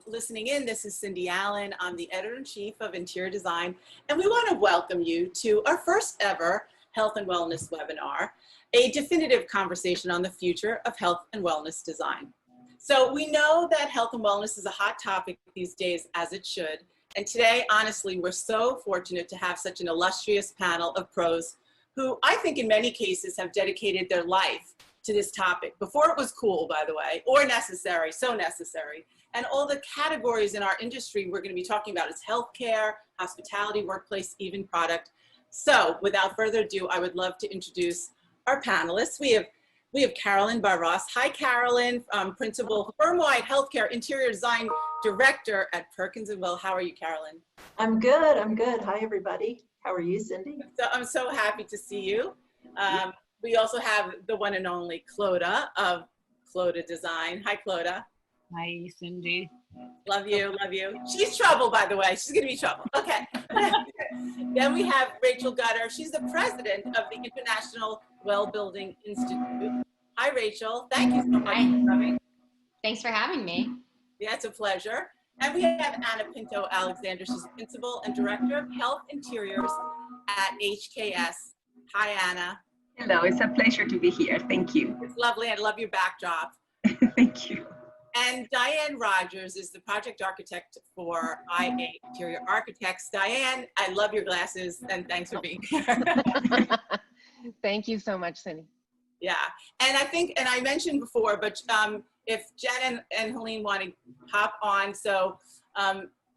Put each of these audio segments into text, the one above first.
listening in, this is Cindy Allen. I'm the editor-in-chief of Interior Design, and we want to welcome you to our first ever Health and Wellness webinar, a definitive conversation on the future of health and wellness design. So we know that health and wellness is a hot topic these days, as it should. And today, honestly, we're so fortunate to have such an illustrious panel of pros who I think in many cases have dedicated their life to this topic before it was cool, by the way, or necessary, so necessary. And all the categories in our industry we're going to be talking about is healthcare, hospitality, workplace, even product. So without further ado, I would love to introduce our panelists. We have Carolyn Barros. Hi, Carolyn, Principal Firm-Wide Healthcare Interior Design Director at Perkins & Will. How are you, Carolyn? I'm good. I'm good. Hi, everybody. How are you, Cindy? So I'm so happy to see you. We also have the one and only Clodagh of Clodagh Design. Hi, Clodagh. Hi, Cindy. Love you, love you. She's trouble, by the way. She's going to be trouble. Okay. Then we have Rachel Gutter. She's the president of the International Well Building Institute. Hi, Rachel. Thank you so much for coming. Thanks for having me. Yeah, it's a pleasure. And we have Anna Pinto Alexander. She's Principal and Director of Health Interiors at HKS. Hi, Anna. Hello, it's a pleasure to be here. Thank you. It's lovely. I love your backdrop. Thank you. And Diane Rogers is the project architect for IA Interior Architects. Diane, I love your glasses, and thanks for being here. Thank you so much, Cindy. Yeah, and I think, and I mentioned before, but if Jen and Helene want to hop on, so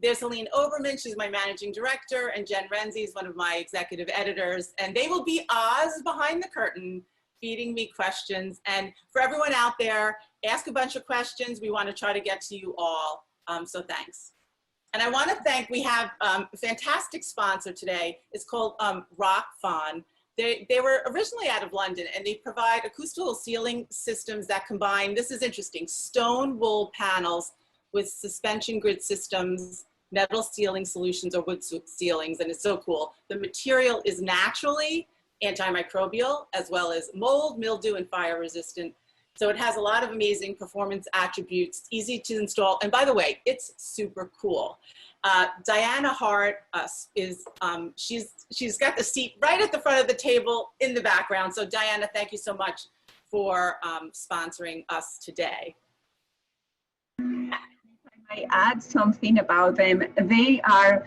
there's Helene Oberman, she's my managing director, and Jen Renzi is one of my executive editors, and they will be Oz behind the curtain, feeding me questions. And for everyone out there, ask a bunch of questions. We want to try to get to you all, so thanks. And I want to thank, we have a fantastic sponsor today. It's called Rockfon. They were originally out of London, and they provide acoustical ceiling systems that combine, this is interesting, stone wool panels with suspension grid systems, metal ceiling solutions, or wood ceilings, and it's so cool. The material is naturally antimicrobial, as well as mold, mildew, and fire resistant. So it has a lot of amazing performance attributes, easy to install, and by the way, it's super cool. Diana Hart is, she's got the seat right at the front of the table in the background. So Diana, thank you so much for sponsoring us today. I add something about them. They are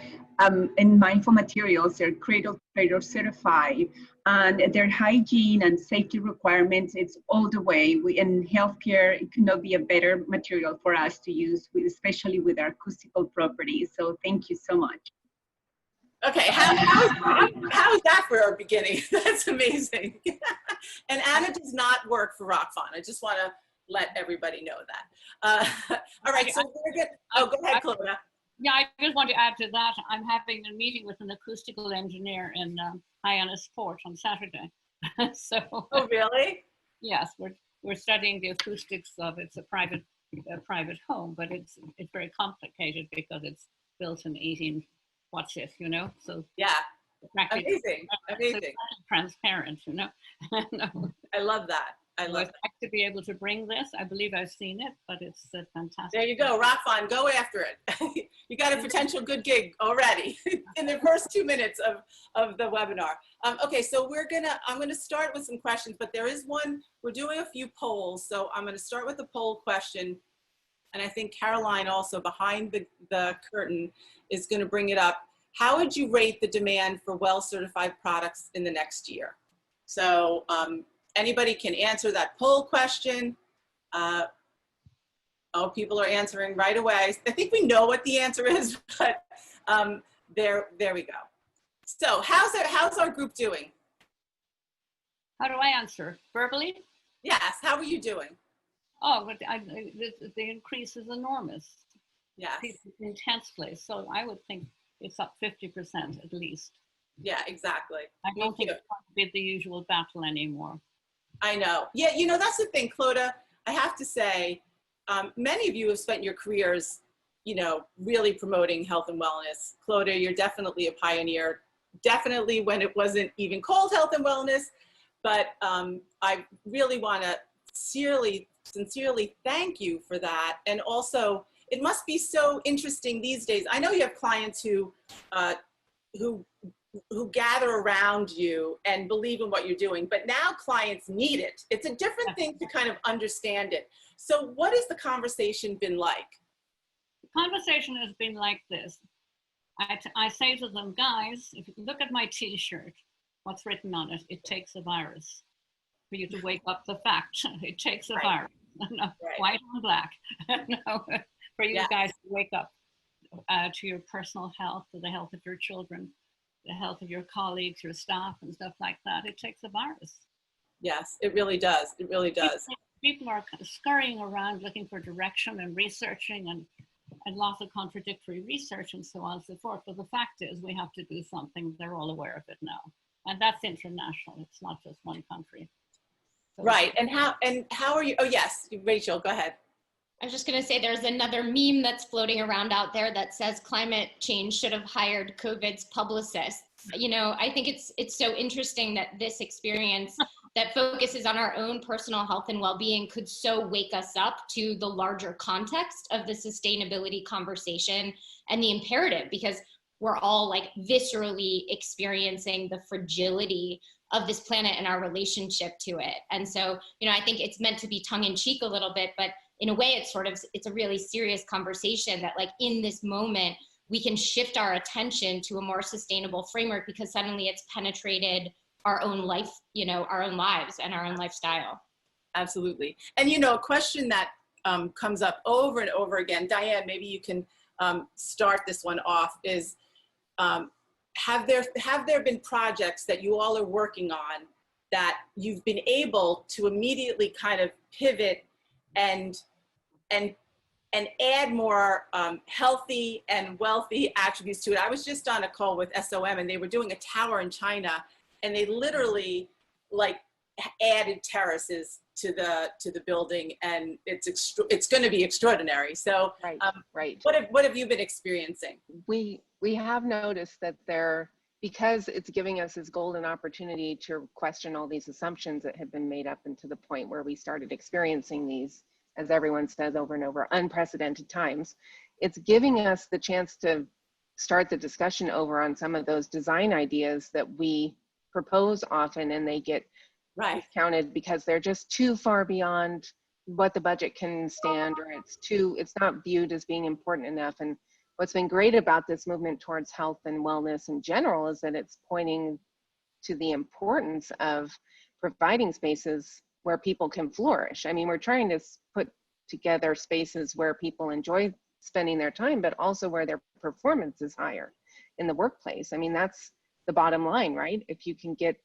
in mindful materials, they're cradle to cradle certified, and their hygiene and safety requirements, it's all the way. In healthcare, it could not be a better material for us to use, especially with our acoustical properties. So thank you so much. Okay, how is that for our beginning? That's amazing. And Anna does not work for Rockfon. I just want to let everybody know that. All right, so we're good. Oh, go ahead, Clodagh. Yeah, I just want to add to that. I'm having a meeting with an acoustical engineer in Hyannis Port on Saturday. So. Oh, really? Yes, we're studying the acoustics of it's a private home, but it's very complicated because it's built in 18 what's it, you know? So yeah, amazing, amazing, so transparent, you know. No. I love that. I love that. To be able to bring this, I believe I've seen it, but it's fantastic. There you go, Rockfon, go after it. You got a potential good gig already in the first 2 minutes of the webinar. Okay, so I'm gonna start with some questions, but there is one, we're doing a few polls, so I'm gonna start with the poll question, and I think Caroline also behind the curtain is gonna bring it up. How would you rate the demand for well-certified products in the next year? So, anybody can answer that poll question. Oh, people are answering right away. I think we know what the answer is, but there we go. So how's our group doing? How do I answer? Verbally? Yes, how are you doing? Oh, but the increase is enormous. Yes. Intensely. So I would think it's up 50% at least. Yeah, exactly. I don't think it's going to be the usual battle anymore. I know. Yeah, you know, that's the thing, Clodagh. I have to say, many of you have spent your careers, you know, really promoting health and wellness. Clodagh, you're definitely a pioneer, definitely when it wasn't even called health and wellness. But I really want to sincerely thank you for that. And also, it must be so interesting these days. I know you have clients who gather around you and believe in what you're doing, but now clients need it. It's a different thing to kind of understand it. So what has the conversation been like? The conversation has been like this. I say to them, guys, if you look at my t-shirt, what's written on it? It takes a virus for you to wake up the fact. It takes a virus. No, white on black. No, for you guys to wake up to your personal health, to the health of your children, the health of your colleagues, your staff, and stuff like that. It takes a virus. Yes, it really does. It really does. People are kind of scurrying around looking for direction and researching and lots of contradictory research and so on and so forth. But the fact is we have to do something. They're all aware of it now. And that's international. It's not just one country. So right. And how are you? Oh, yes, Rachel, go ahead. I was just going to say there's another meme that's floating around out there that says climate change should have hired COVID's publicists. You know, I think it's so interesting that this experience that focuses on our own personal health and well-being could so wake us up to the larger context of the sustainability conversation and the imperative, because we're all like viscerally experiencing the fragility of this planet and our relationship to it. And so, you know, I think it's meant to be tongue in cheek a little bit, but in a way it's a really serious conversation that like in this moment, we can shift our attention to a more sustainable framework because suddenly it's penetrated our own life, you know, our own lives and our own lifestyle. Absolutely. And, you know, a question that comes up over and over again, Diane, maybe you can start this one off, is have there been projects that you all are working on that you've been able to immediately kind of pivot and add more healthy and wealthy attributes to it? I was just on a call with SOM and they were doing a tower in China and they literally like added terraces to the building, and it's going to be extraordinary. So right. What have you been experiencing? We have noticed that because it's giving us this golden opportunity to question all these assumptions that have been made up into the point where we started experiencing these, as everyone says over and over, unprecedented times. It's giving us the chance to start the discussion over on some of those design ideas that we propose often, and they get discounted because they're just too far beyond what the budget can stand, or it's not viewed as being important enough. And what's been great about this movement towards health and wellness in general is that it's pointing to the importance of providing spaces where people can flourish. I mean, we're trying to put together spaces where people enjoy spending their time, but also where their performance is higher in the workplace. I mean, that's the bottom line, right? If you can get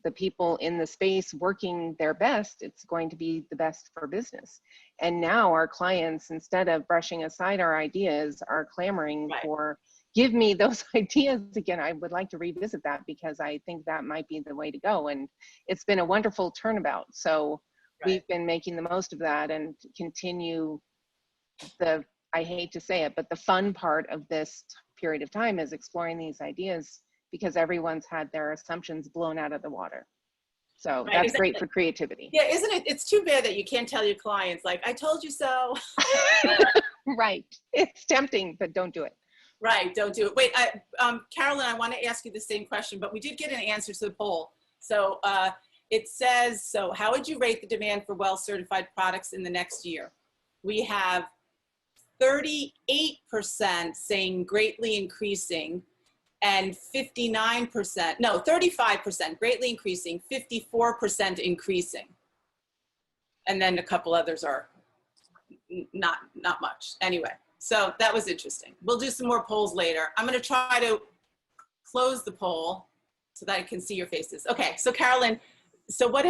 the people in the space working their best, it's going to be the best for business. And now our clients, instead of brushing aside our ideas, are clamoring for, give me those ideas again. I would like to revisit that because I think that might be the way to go. And it's been a wonderful turnabout. So we've been making the most of that and continue I hate to say it, but the fun part of this period of time is exploring these ideas, because everyone's had their assumptions blown out of the water. So that's great for creativity. Yeah, isn't it? It's too bad that you can't tell your clients, like, I told you so. Right. It's tempting, but don't do it. Right, don't do it. Wait, Carolyn, I want to ask you the same question, but we did get an answer to the poll. So it says, so how would you rate the demand for well-certified products in the next year? We have 38% saying greatly increasing, and 35% greatly increasing, 54% increasing. And then a couple others are not much. Anyway, so that was interesting. We'll do some more polls later. I'm going to try to close the poll so that I can see your faces. Okay, so Carolyn, so what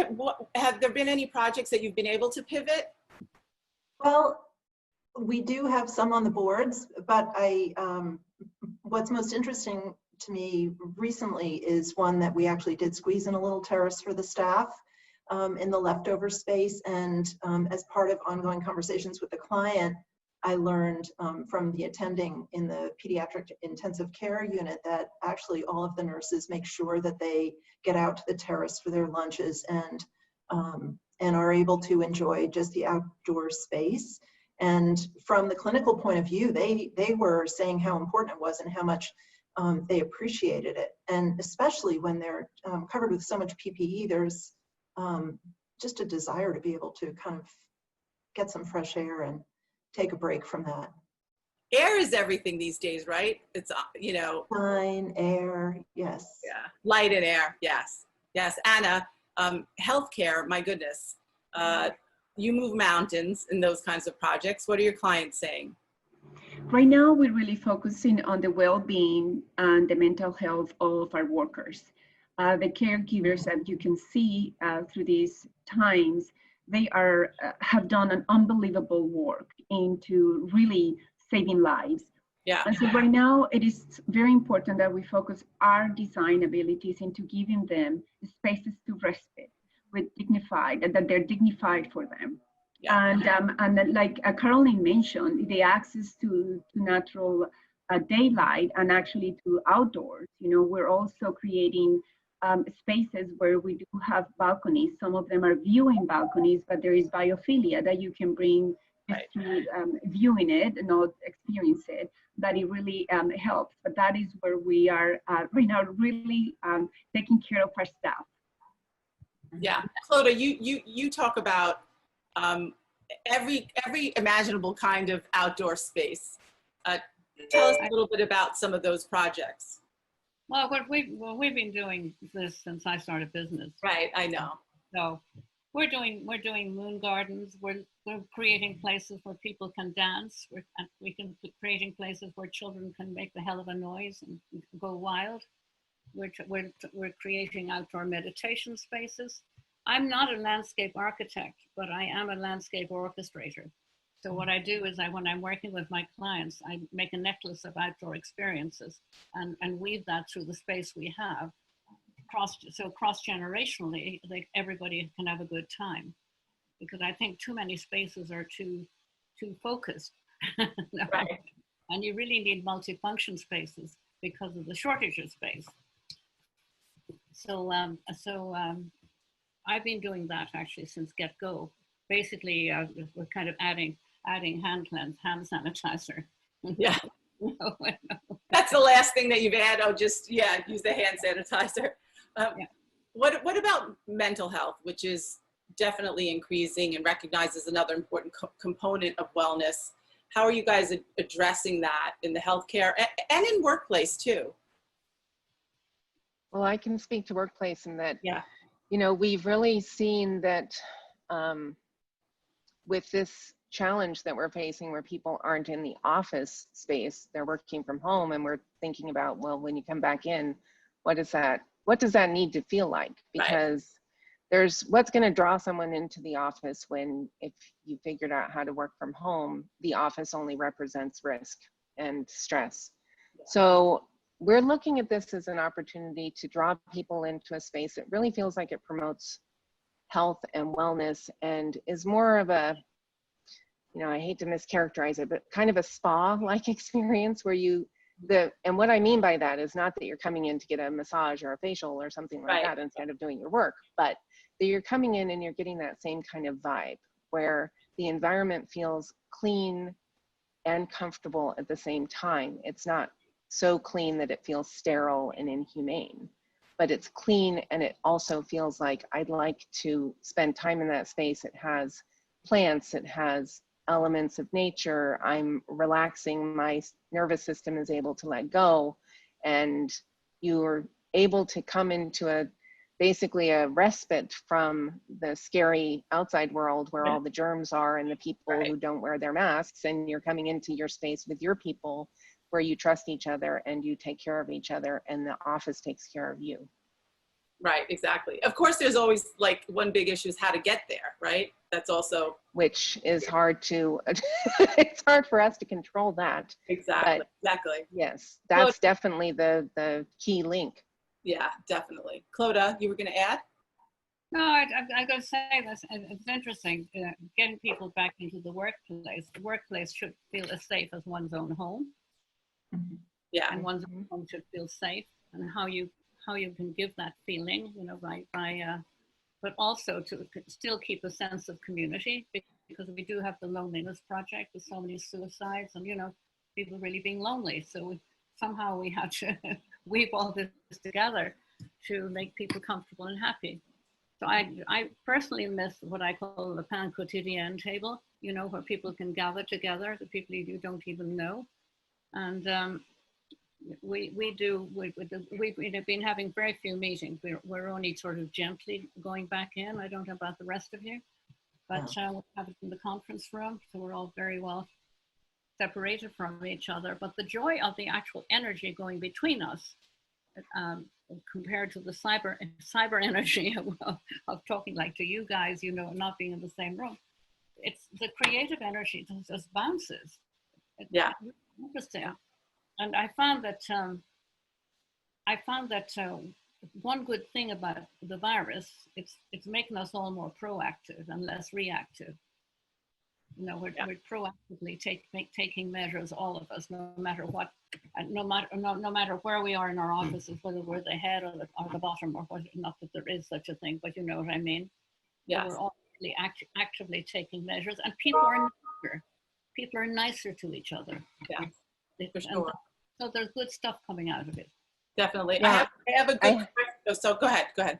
have there been any projects that you've been able to pivot? Well, we do have some on the boards, but what's most interesting to me recently is one that we actually did squeeze in a little terrace for the staff in the leftover space. And as part of ongoing conversations with the client, I learned from the attending in the pediatric intensive care unit that actually all of the nurses make sure that they get out to the terrace for their lunches and are able to enjoy just the outdoor space. And from the clinical point of view, they were saying how important it was and how much they appreciated it. And especially when they're covered with so much PPE, there's just a desire to be able to kind of get some fresh air and take a break from that. Air is everything these days, right? It's, you know. Fine, air, yes. Yeah, light and air, yes. Yes, Anna, healthcare, my goodness. You move mountains in those kinds of projects. What are your clients saying? Right now, we're really focusing on the well-being and the mental health of our workers. The caregivers, as you can see through these times, they have done an unbelievable work into really saving lives. Yeah. And so right now, it is very important that we focus our design abilities into giving them spaces to respite with dignified, and that they're dignified for them. Yeah. And like Caroline mentioned, the access to natural daylight and actually to outdoors. You know, we're also creating spaces where we do have balconies. Some of them are viewing balconies, but there is biophilia that you can bring just to viewing it and not experience it, that it really helps. But that is where we are right now, really taking care of our staff. Yeah, Clodagh, you talk about every imaginable kind of outdoor space. Tell us a little bit about some of those projects. Well, we've been doing this since I started business. Right, I know. So we're doing moon gardens. We're creating places where people can dance. We're creating places where children can make the hell of a noise and go wild. We're creating outdoor meditation spaces. I'm not a landscape architect, but I am a landscape orchestrator. So what I do is when I'm working with my clients, I make a necklace of outdoor experiences and weave that through the space we have. Cross-generationally, everybody can have a good time. Because I think too many spaces are too focused. No. Right. And you really need multifunction spaces because of the shortage of space. So I've been doing that actually since get-go. Basically, we're kind of adding hand sanitizer. Yeah. No. That's the last thing that you've had. Oh, just, yeah, use the hand sanitizer. Yeah. What about mental health, which is definitely increasing and recognized as another important component of wellness? How are you guys addressing that in the healthcare and in workplace too? Well, I can speak to workplace in that, yeah, you know, we've really seen that with this challenge that we're facing where people aren't in the office space, they're working from home, and we're thinking about, well, when you come back in, what does that need to feel like? Because there's what's going to draw someone into the office when, if you figured out how to work from home, the office only represents risk and stress. So we're looking at this as an opportunity to draw people into a space that really feels like it promotes health and wellness and is more of a, you know, I hate to mischaracterize it, but kind of a spa-like experience where and what I mean by that is not that you're coming in to get a massage or a facial or something like that instead of doing your work, but that you're coming in and you're getting that same kind of vibe where the environment feels clean and comfortable at the same time. It's not so clean that it feels sterile and inhumane, but it's clean and it also feels like I'd like to spend time in that space. It has plants, it has elements of nature. I'm relaxing, my nervous system is able to let go, and you're able to come into basically a respite from the scary outside world where all the germs are and the people who don't wear their masks, and you're coming into your space with your people where you trust each other and you take care of each other and the office takes care of you. Right, exactly. Of course, there's always like one big issue is how to get there, right? That's also. Which is hard to, it's hard for us to control that. Exactly, but exactly. Yes, that's definitely the key link. Yeah, definitely. Clodagh, you were going to add? No, I got to say this. It's interesting getting people back into the workplace. The workplace should feel as safe as one's own home. Yeah, and one's own home should feel safe. And how you can give that feeling, you know, by but also to still keep a sense of community, because we do have the loneliness project with so many suicides and, you know, people really being lonely. So somehow we had to weave all this together to make people comfortable and happy. So I personally miss what I call the pain quotidien table, you know, where people can gather together, the people you don't even know. And we've been having very few meetings. We're only sort of gently going back in. I don't know about the rest of you, but we have it in the conference room. So we're all very well separated from each other. But the joy of the actual energy going between us, compared to the cyber energy of talking like to you guys, you know, not being in the same room, it's the creative energy that just bounces. Yeah. It's interesting. And I found that one good thing about the virus, it's making us all more proactive and less reactive. You know, we're proactively taking measures, all of us, no matter what, no matter where we are in our offices, whether we're the head or the bottom, or what. Not that there is such a thing, but you know what I mean. Yeah. We're all really actively taking measures, and people are nicer to each other. Yeah, for sure. So there's good stuff coming out of it. Definitely. Yeah. I have a good question. So go ahead.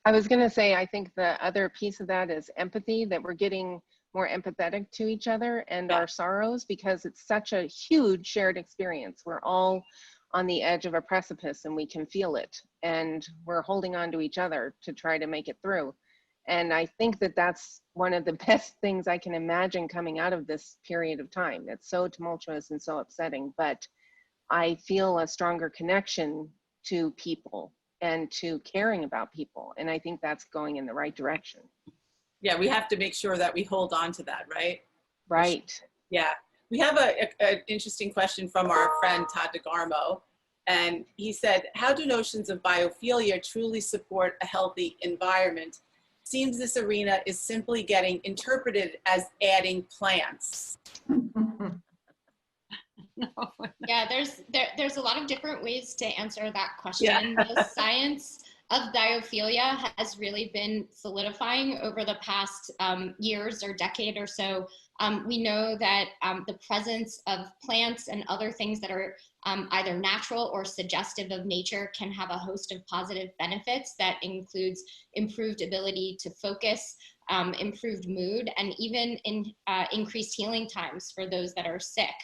I was going to say, I think the other piece of that is empathy, that we're getting more empathetic to each other and our sorrows, because it's such a huge shared experience. We're all on the edge of a precipice and we can feel it, and we're holding on to each other to try to make it through. And I think that that's one of the best things I can imagine coming out of this period of time. It's so tumultuous and so upsetting, but I feel a stronger connection to people and to caring about people. And I think that's going in the right direction. Yeah, we have to make sure that we hold on to that, right? Right. Yeah. We have an interesting question from our friend Todd DeGarmo. And he said, how do notions of biophilia truly support a healthy environment? Seems this arena is simply getting interpreted as adding plants. Yeah, there's a lot of different ways to answer that question. Yeah. The science of biophilia has really been solidifying over the past years or decade or so. We know that the presence of plants and other things that are either natural or suggestive of nature can have a host of positive benefits that includes improved ability to focus, improved mood, and even increased healing times for those that are sick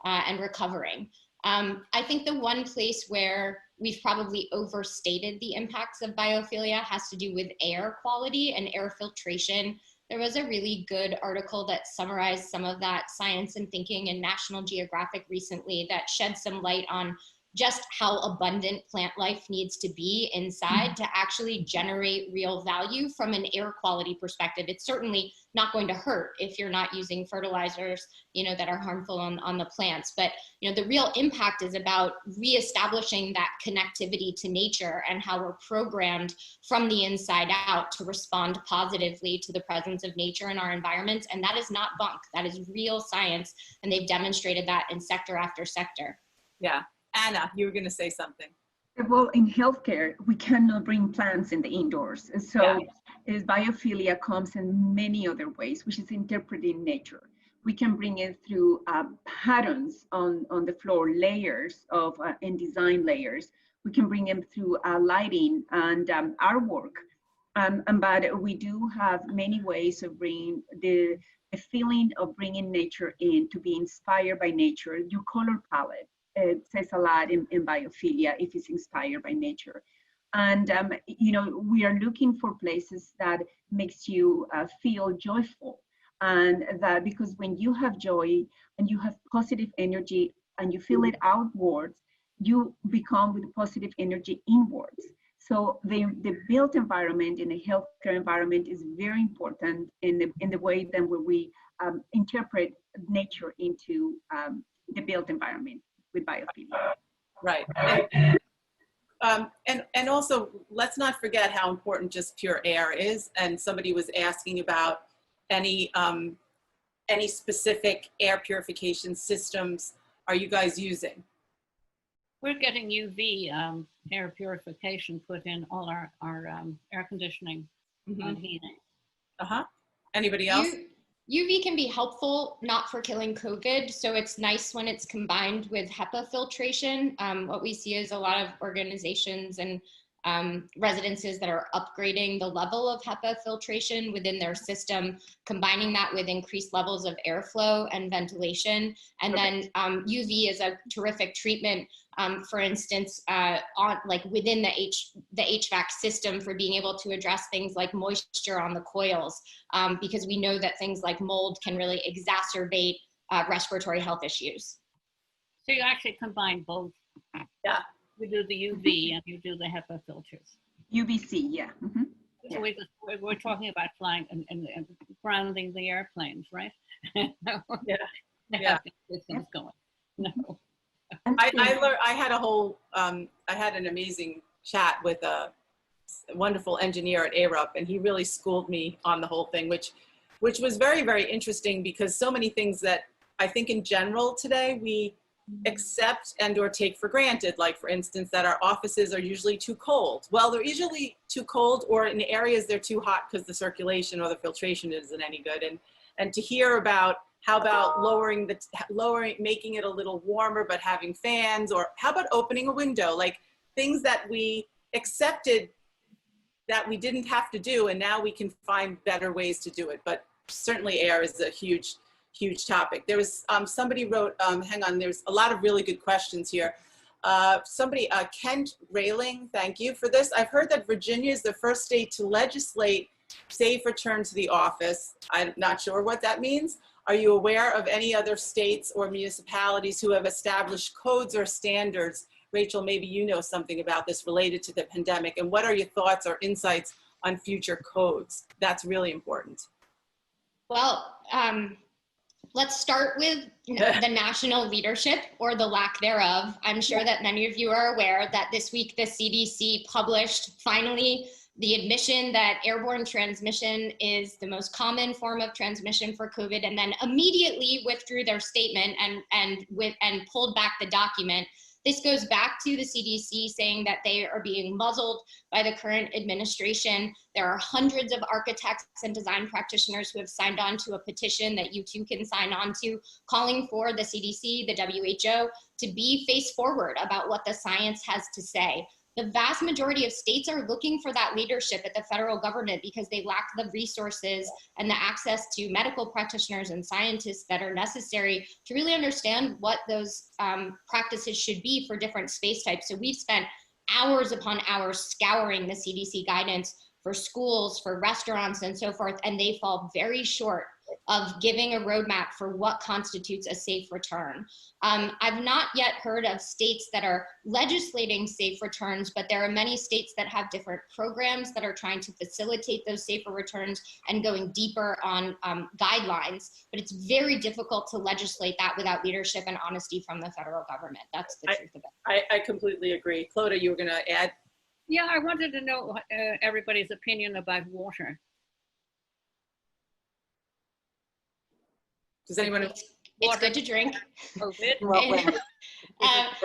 and recovering. I think the one place where we've probably overstated the impacts of biophilia has to do with air quality and air filtration. There was a really good article that summarized some of that science and thinking in National Geographic recently that shed some light on just how abundant plant life needs to be inside to actually generate real value from an air quality perspective. It's certainly not going to hurt if you're not using fertilizers, you know, that are harmful on the plants. But, you know, the real impact is about reestablishing that connectivity to nature and how we're programmed from the inside out to respond positively to the presence of nature in our environments. And that is not bunk, that is real science. And they've demonstrated that in sector after sector. Yeah. Anna, you were going to say something. Well, in healthcare, we cannot bring plants in the indoors. So biophilia comes in many other ways, which is interpreting nature. We can bring it through patterns on the floor, layers of and design layers. We can bring them through lighting and artwork. But we do have many ways of bringing the feeling of bringing nature in, to be inspired by nature. Your color palette. It says a lot in biophilia if it's inspired by nature. And, you know, we are looking for places that makes you feel joyful. And that because when you have joy and you have positive energy and you feel it outwards, you become with positive energy inwards. So the built environment in a healthcare environment is very important in the way that we interpret nature into the built environment with biophilia. Right. And also, let's not forget how important just pure air is. And somebody was asking about any specific air purification systems are you guys using? We're getting UV air purification put in all our air conditioning and heating. Anybody else? UV can be helpful, not for killing COVID. So it's nice when it's combined with HEPA filtration. What we see is a lot of organizations and residences that are upgrading the level of HEPA filtration within their system, combining that with increased levels of airflow and ventilation. And then UV is a terrific treatment, for instance, within the HVAC system for being able to address things like moisture on the coils, because we know that things like mold can really exacerbate respiratory health issues. So you actually combine both. Yeah. You do the UV and you do the HEPA filters. UVC, yeah. So we're talking about flying and grounding the airplanes, right? Yeah. This thing's going. No. I had an amazing chat with a wonderful engineer at ARUP, and he really schooled me on the whole thing, which was very, very interesting, because so many things that I think in general today we accept and or take for granted, like for instance that our offices are usually too cold. Well, they're usually too cold, or in areas they're too hot because the circulation or the filtration isn't any good. And to hear about how about making it a little warmer but having fans, or how about opening a window, like things that we accepted that we didn't have to do, and now we can find better ways to do it. But certainly air is a huge topic. There was somebody wrote, hang on, there's a lot of really good questions here. Kent Railing, thank you for this. I've heard that Virginia is the first state to legislate safe return to the office. I'm not sure what that means. Are you aware of any other states or municipalities who have established codes or standards? Rachel, maybe you know something about this related to the pandemic, and what are your thoughts or insights on future codes? That's really important. Well, let's start with the national leadership, or the lack thereof. I'm sure that many of you are aware that this week the CDC published finally the admission that airborne transmission is the most common form of transmission for COVID, and then immediately withdrew their statement and pulled back the document. This goes back to the CDC saying that they are being muzzled by the current administration. There are hundreds of architects and design practitioners who have signed on to a petition that you too can sign on to, calling for the CDC, the WHO, to be face forward about what the science has to say. The vast majority of states are looking for that leadership at the federal government because they lack the resources and the access to medical practitioners and scientists that are necessary to really understand what those practices should be for different space types. So we've spent hours upon hours scouring the CDC guidance for schools, for restaurants, and so forth, and they fall very short of giving a roadmap for what constitutes a safe return. I've not yet heard of states that are legislating safe returns, but there are many states that have different programs that are trying to facilitate those safer returns and going deeper on guidelines. But it's very difficult to legislate that without leadership and honesty from the federal government. That's the truth of it. I completely agree. Clodagh, you were going to add? Yeah, I wanted to know everybody's opinion about water. Does anyone? It's good to drink. COVID.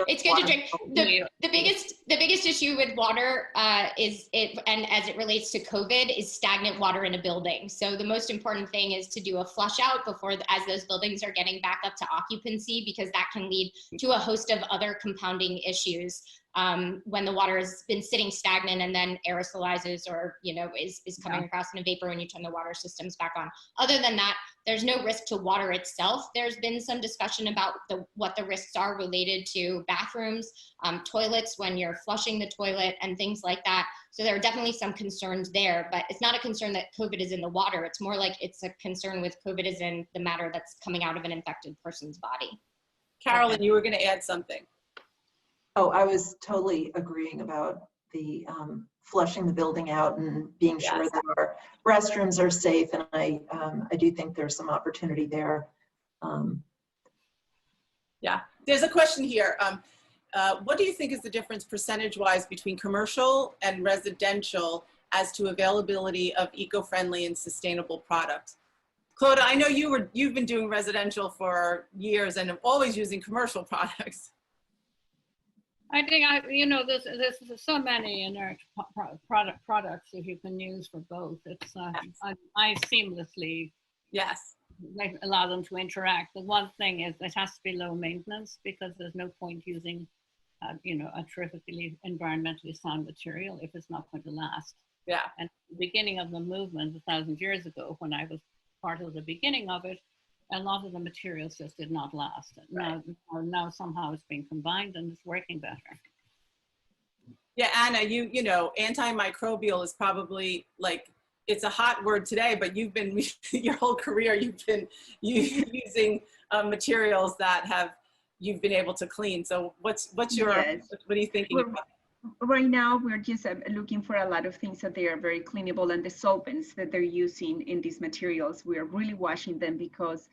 It's good to drink. The biggest issue with water and as it relates to COVID, is stagnant water in a building. So the most important thing is to do a flush out as those buildings are getting back up to occupancy, because that can lead to a host of other compounding issues. When the water has been sitting stagnant and then aerosolizes, or is coming across in a vapor when you turn the water systems back on. Other than that, there's no risk to water itself. There's been some discussion about what the risks are related to bathrooms, toilets when you're flushing the toilet, and things like that. So there are definitely some concerns there, but it's not a concern that COVID is in the water. It's more like it's a concern with COVID is in the matter that's coming out of an infected person's body. Carolyn, you were going to add something. Oh, I was totally agreeing about the flushing the building out and being sure that our restrooms are safe. And I do think there's some opportunity there. Yeah, there's a question here. What do you think is the difference percentage-wise between commercial and residential as to availability of eco-friendly and sustainable products? Clodagh, I know you've been doing residential for years and always using commercial products. I think there's so many inert products that you can use for both. It's I seamlessly allow them to interact. The one thing is it has to be low maintenance, because there's no point using a terrifically environmentally sound material if it's not going to last. Yeah. And the beginning of the movement 1,000 years ago, when I was part of the beginning of it, a lot of the materials just did not last. Right. Now somehow it's being combined and it's working better. Yeah, Anna, you know, antimicrobial is probably like, it's a hot word today, but you've been, your whole career, you've been using materials that you've been able to clean. So what's your, Yes. what are you thinking about? Right now, we're just looking for a lot of things that they are very cleanable, and the solvents that they're using in these materials, we are really washing them, because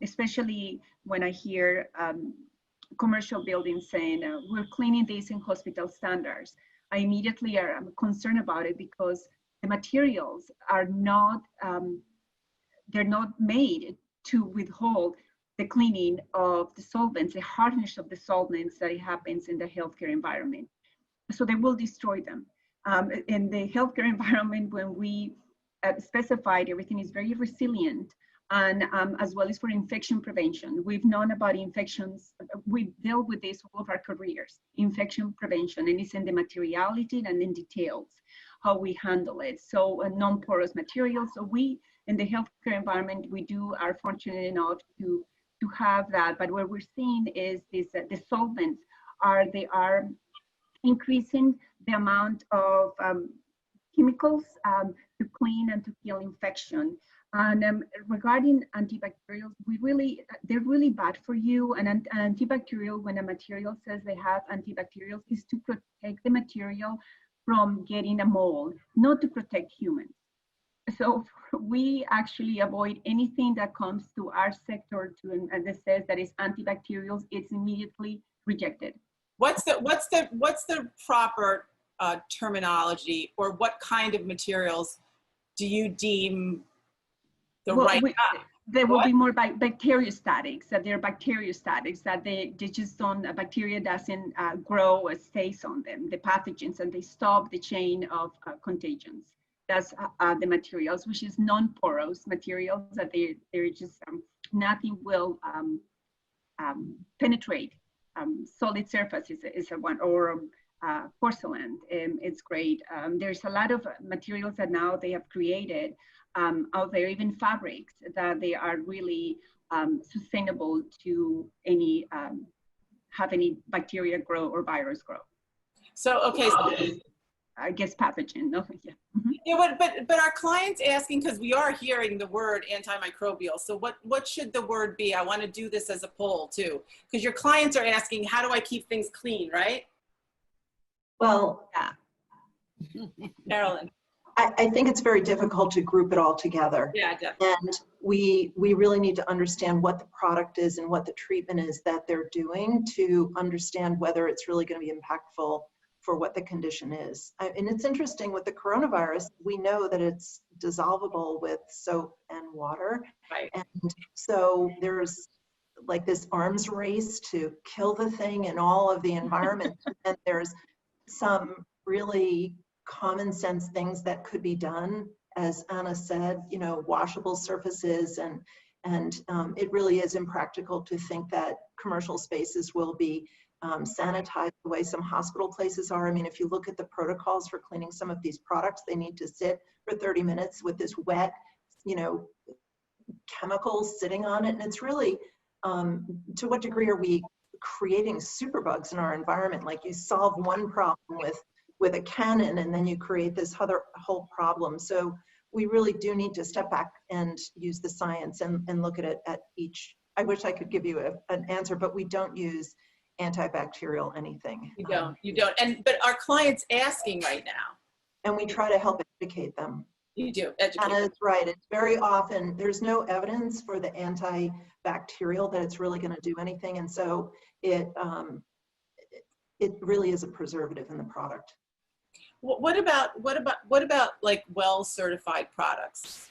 especially when I hear commercial buildings saying, we're cleaning this in hospital standards, I immediately am concerned about it, because the materials are not, they're not made to withhold the cleaning of the solvents, the hardness of the solvents that happens in the healthcare environment. So they will destroy them. In the healthcare environment, when we specified everything is very resilient, and as well as for infection prevention. We've known about infections. We've dealt with this all of our careers, infection prevention, and it's in the materiality and in details, how we handle it. So non-porous materials. So we, in the healthcare environment, we are fortunate enough to have that. But what we're seeing is this, the solvents are increasing the amount of chemicals to clean and to kill infection. And regarding antibacterials, they're really bad for you. And an antibacterial, when a material says they have antibacterials, is to protect the material from getting a mold, not to protect humans. So we actually avoid anything that comes to our sector that says that is antibacterials. It's immediately rejected. What's the proper terminology, or what kind of materials do you deem the right? There will be more bacteriostatics, that they're bacteriostatics, that they just don't, a bacteria doesn't grow or stays on them, the pathogens, and they stop the chain of contagions. That's the materials, which is non-porous materials, that they're just, nothing will penetrate. Solid surface is a one, or porcelain, it's great. There's a lot of materials that now they have created out there, even fabrics, that they are really sustainable to have any bacteria grow or virus grow. So, okay. So, I guess pathogen, no? Yeah. Mm-hmm. Yeah, but our clients asking, because we are hearing the word antimicrobial. So what should the word be? I want to do this as a poll too, because your clients are asking, how do I keep things clean, right? Well, Carolyn. I think it's very difficult to group it all together. Yeah, definitely. And we really need to understand what the product is and what the treatment is that they're doing to understand whether it's really going to be impactful for what the condition is. And it's interesting with the coronavirus, we know that it's dissolvable with soap and water. Right. And so there's like this arms race to kill the thing in all of the environment. And there's some really common sense things that could be done, as Anna said, you know, washable surfaces, and it really is impractical to think that commercial spaces will be sanitized the way some hospital places are. I mean, if you look at the protocols for cleaning some of these products, they need to sit for 30 minutes with this wet, you know, chemicals sitting on it. And it's really, to what degree are we creating superbugs in our environment? Like, you solve one problem with a cannon, and then you create this whole problem. So we really do need to step back and use the science and look at it at each. I wish I could give you an answer, but we don't use antibacterial anything. You don't. But our clients asking right now. And we try to help educate them. You do, educate them. That's right. It's very often, there's no evidence for the antibacterial that it's really going to do anything. And so it really is a preservative in the product. What about like well-certified products?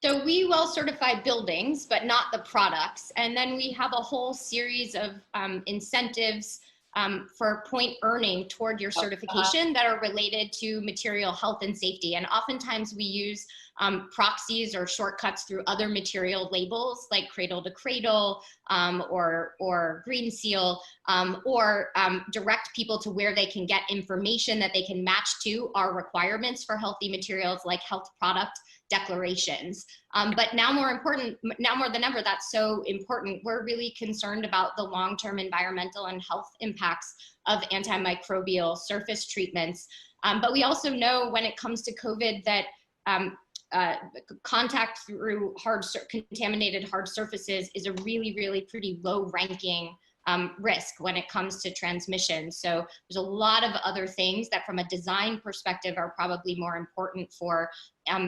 So we well certify buildings, but not the products. And then we have a whole series of incentives for point earning toward your certification that are related to material health and safety. And oftentimes we use proxies or shortcuts through other material labels like Cradle to Cradle or Green Seal, or direct people to where they can get information that they can match to our requirements for healthy materials like health product declarations. But now more than ever, that's so important. We're really concerned about the long-term environmental and health impacts of antimicrobial surface treatments. But we also know when it comes to COVID that contact through contaminated hard surfaces is a really pretty low ranking risk when it comes to transmission. So there's a lot of other things that from a design perspective are probably more important for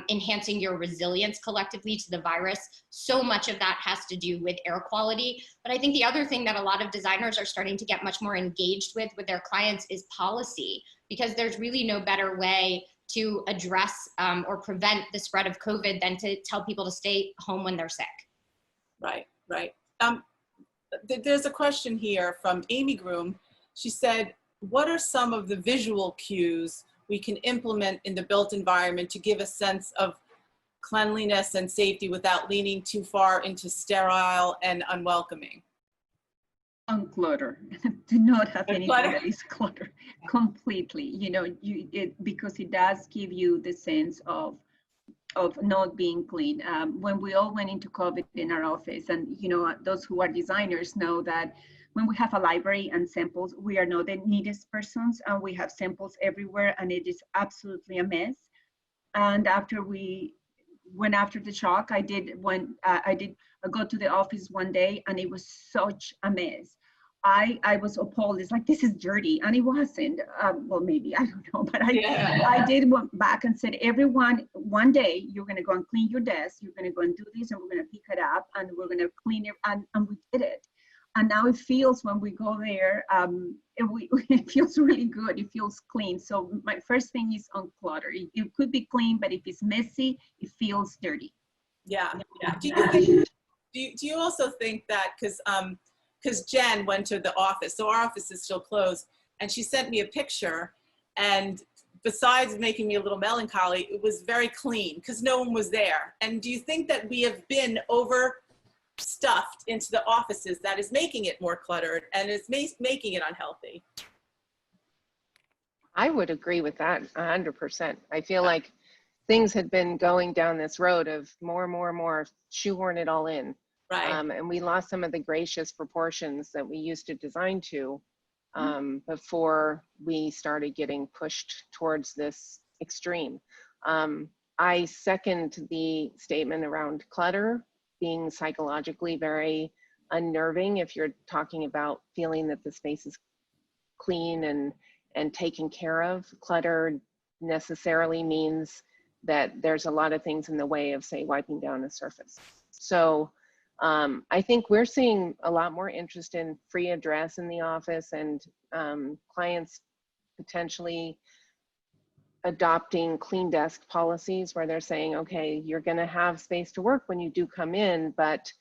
enhancing your resilience collectively to the virus. So much of that has to do with air quality. But I think the other thing that a lot of designers are starting to get much more engaged with their clients is policy, because there's really no better way to address or prevent the spread of COVID than to tell people to stay home when they're sick. Right. There's a question here from Amy Groom. She said, what are some of the visual cues we can implement in the built environment to give a sense of cleanliness and safety without leaning too far into sterile and unwelcoming? Unclutter. Do not have anything that is cluttered completely, you know, because it does give you the sense of not being clean. When we all went into COVID in our office, and you know, those who are designers know that when we have a library and samples, we are not the neatest persons, and we have samples everywhere, and it is absolutely a mess. And after we went after the shock, I go to the office one day, and it was such a mess. I was appalled. It's like, this is dirty, and it wasn't. Well, maybe, I don't know, but I did went back and said, everyone, one day you're going to go and clean your desk. You're going to go and do this, and we're going to pick it up, and we're going to clean it, and we did it. And now it feels, when we go there, it feels really good. It feels clean. So my first thing is unclutter. It could be clean, but if it's messy, it feels dirty. Yeah. Do you also think that, because Jen went to the office, so our office is still closed, and she sent me a picture, and besides making me a little melancholy, it was very clean because no one was there. And do you think that we have been overstuffed into the offices that is making it more cluttered and is making it unhealthy? I would agree with that 100%. I feel like things had been going down this road of more, shoehorn it all in. Right. And we lost some of the gracious proportions that we used to design to before we started getting pushed towards this extreme. I second the statement around clutter being psychologically very unnerving. If you're talking about feeling that the space is clean and taken care of, clutter necessarily means that there's a lot of things in the way of, say, wiping down a surface. So I think we're seeing a lot more interest in free address in the office, and clients potentially adopting clean desk policies where they're saying, okay, you're going to have space to work when you do come in, but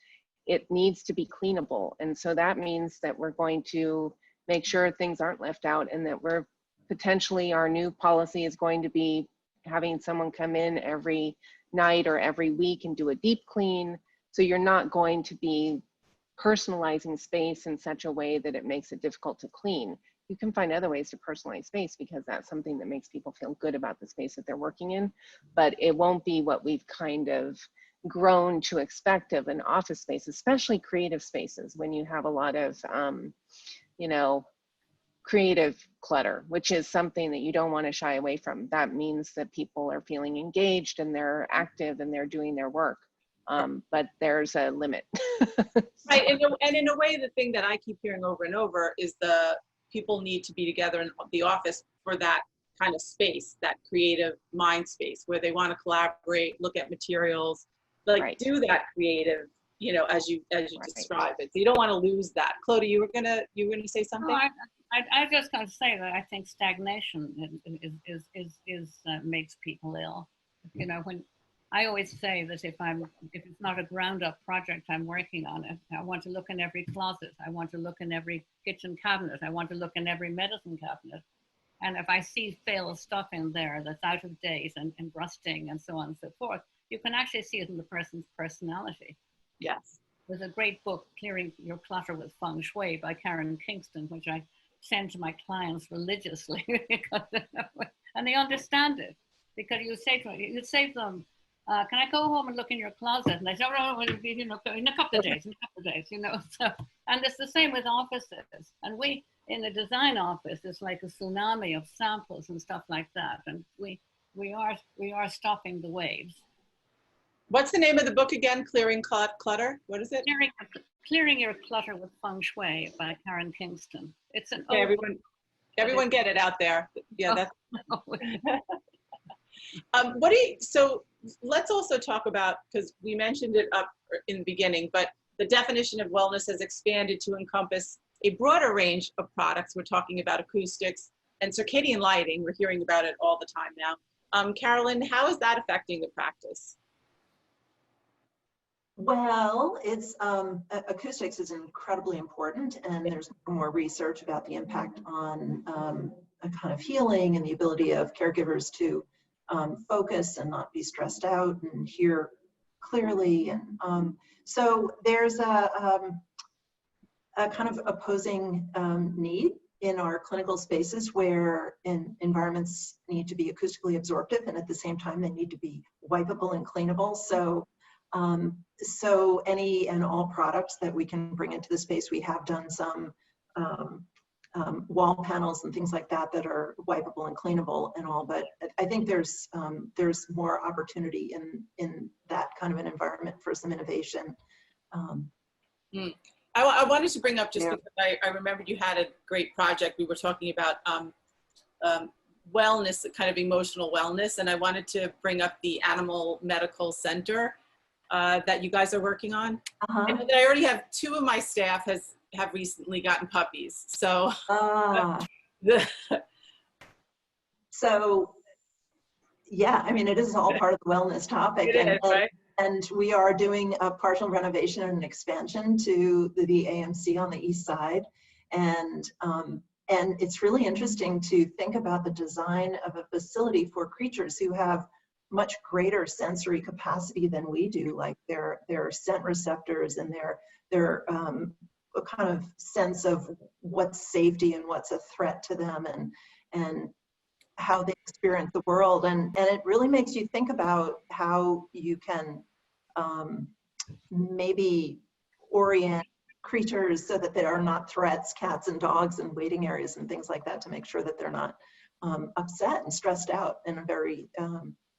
it needs to be cleanable. And so that means that we're going to make sure things aren't left out, and that we're potentially, our new policy is going to be having someone come in every night or every week and do a deep clean. So you're not going to be personalizing space in such a way that it makes it difficult to clean. You can find other ways to personalize space because that's something that makes people feel good about the space that they're working in, but it won't be what we've kind of grown to expect of an office space, especially creative spaces, when you have a lot of, you know, creative clutter, which is something that you don't want to shy away from. That means that people are feeling engaged and they're active and they're doing their work. But there's a limit. Right, and in a way, the thing that I keep hearing over and over is the people need to be together in the office for that kind of space, that creative mind space where they want to collaborate, look at materials, like do that creative, you know, as you describe it. So you don't want to lose that. Clodagh, you were gonna say something? No, I just gotta say that I think stagnation is makes people ill. You know, when I always say that if it's not a ground up project I'm working on it, I want to look in every closet. I want to look in every kitchen cabinet. I want to look in every medicine cabinet. And if I see failed stuff in there that's out of date and rusting and so on and so forth, you can actually see it in the person's personality. Yes. There's a great book, Clearing Your Clutter with Feng Shui by Karen Kingston, which I send to my clients religiously and they understand it, because you say to them, can I go home and look in your closet? And they say, oh, it'll be, in a couple of days, So, and it's the same with offices. And we, in the design office, it's like a tsunami of samples and stuff like that. And we are stopping the waves. What's the name of the book again? Clearing Clutter? What is it? Clearing Your Clutter with Feng Shui by Karen Kingston. It's an okay, everyone get it out there. Yeah, that's. So let's also talk about, because we mentioned it up in the beginning, but the definition of wellness has expanded to encompass a broader range of products. We're talking about acoustics and circadian lighting. We're hearing about it all the time now. Carolyn, how is that affecting the practice? Well, it's acoustics is incredibly important, and there's more research about the impact on a kind of healing and the ability of caregivers to focus and not be stressed out and hear clearly. And so there's a kind of opposing need in our clinical spaces where environments need to be acoustically absorptive, and at the same time they need to be wipeable and cleanable. So so any and all products that we can bring into the space, we have done some wall panels and things like that that are wipeable and cleanable and all, but I think there's more opportunity in that kind of an environment for some innovation. I wanted to bring up, just because I remembered you had a great project. We were talking about wellness, kind of emotional wellness, and I wanted to bring up the Animal Medical Center that you guys are working on. I know that I already have 2 of my staff have recently gotten puppies. So, so yeah, I mean, it is all part of the wellness topic. Right? And we are doing a partial renovation and an expansion to the AMC on the east side. And it's really interesting to think about the design of a facility for creatures who have much greater sensory capacity than we do, like their scent receptors and their a kind of sense of what's safety and what's a threat to them, and how they experience the world. And it really makes you think about how you can maybe orient creatures so that they are not threats, cats and dogs and waiting areas and things like that, to make sure that they're not upset and stressed out in a very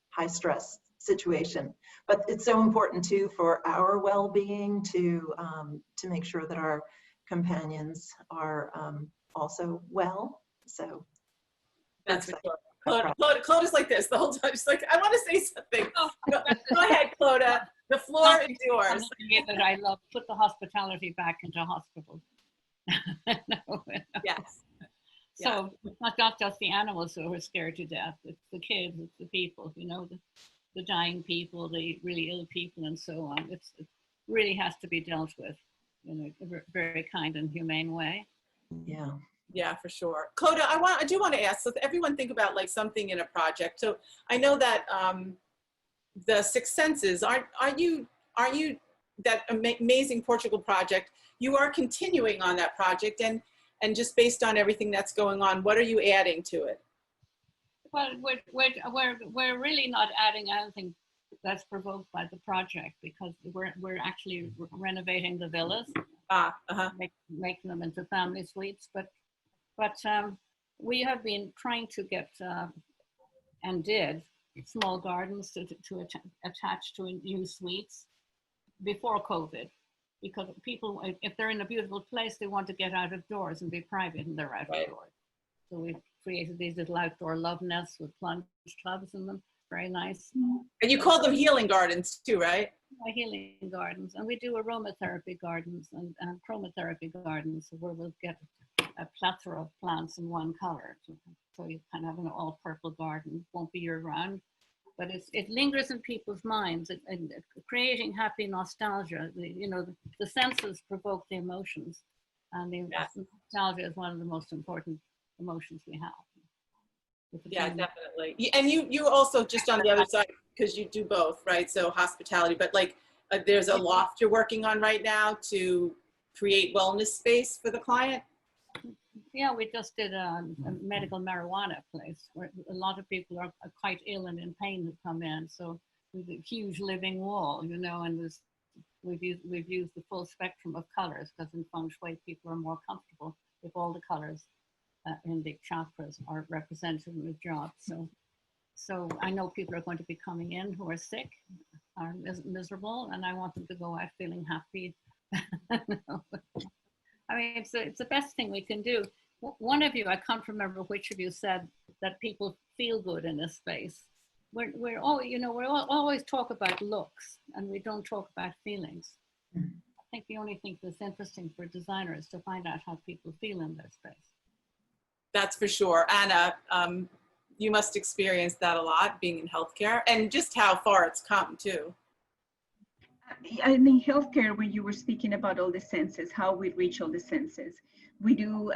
high stress situation. But it's so important too for our well-being to make sure that our companions are also well. So that's for sure. Cloda's like this the whole time. She's like, I want to say something. Go ahead, Cloda. The floor is yours. That I love. Put the hospitality back into hospitals. No. Yes. So it's not just the animals who are scared to death. It's the kids, it's the people, the dying people, the really ill people, and so on. It really has to be dealt with in a very kind and humane way. Yeah. Yeah, for sure. Cloda, I do want to ask, so everyone think about like something in a project. So I know that the Six Senses, aren't you that amazing Portugal project, you are continuing on that project, and just based on everything that's going on, what are you adding to it? Well, we're really not adding anything that's provoked by the project, because we're actually renovating the villas, making them into family suites. But we have been trying to get and did small gardens to attach to new suites before COVID. Because people, if they're in a beautiful place, they want to get out of doors and be private, and they're out of doors. So we've created these little outdoor love nests with plunge tubs in them. Very nice. And you call them healing gardens too, right? Healing gardens. And we do aromatherapy gardens and chromotherapy gardens, where we'll get a plethora of plants in one color. So you kind of have an all purple garden. Won't be year round, but it lingers in people's minds, and creating happy nostalgia. You know, the senses provoke the emotions, and the nostalgia is one of the most important emotions we have. Yeah, definitely. And you also, just on the other side, because you do both, right? So hospitality, but like there's a loft you're working on right now to create wellness space for the client. Yeah, we just did a medical marijuana place where a lot of people are quite ill and in pain who come in. So with a huge living wall, you know, and we've used the full spectrum of colors, because in feng shui people are more comfortable if all the colors in the chakras are represented in the job. So I know people are going to be coming in who are sick, are miserable, and I want them to go out feeling happy. I mean, it's the best thing we can do. One of you, I can't remember which of you, said that people feel good in this space. We're always talk about looks, and we don't talk about feelings. I think the only thing that's interesting for designers is to find out how people feel in their space. That's for sure. Anna, you must experience that a lot being in healthcare, and just how far it's come too. I mean, healthcare, when you were speaking about all the senses, how we reach all the senses, we do,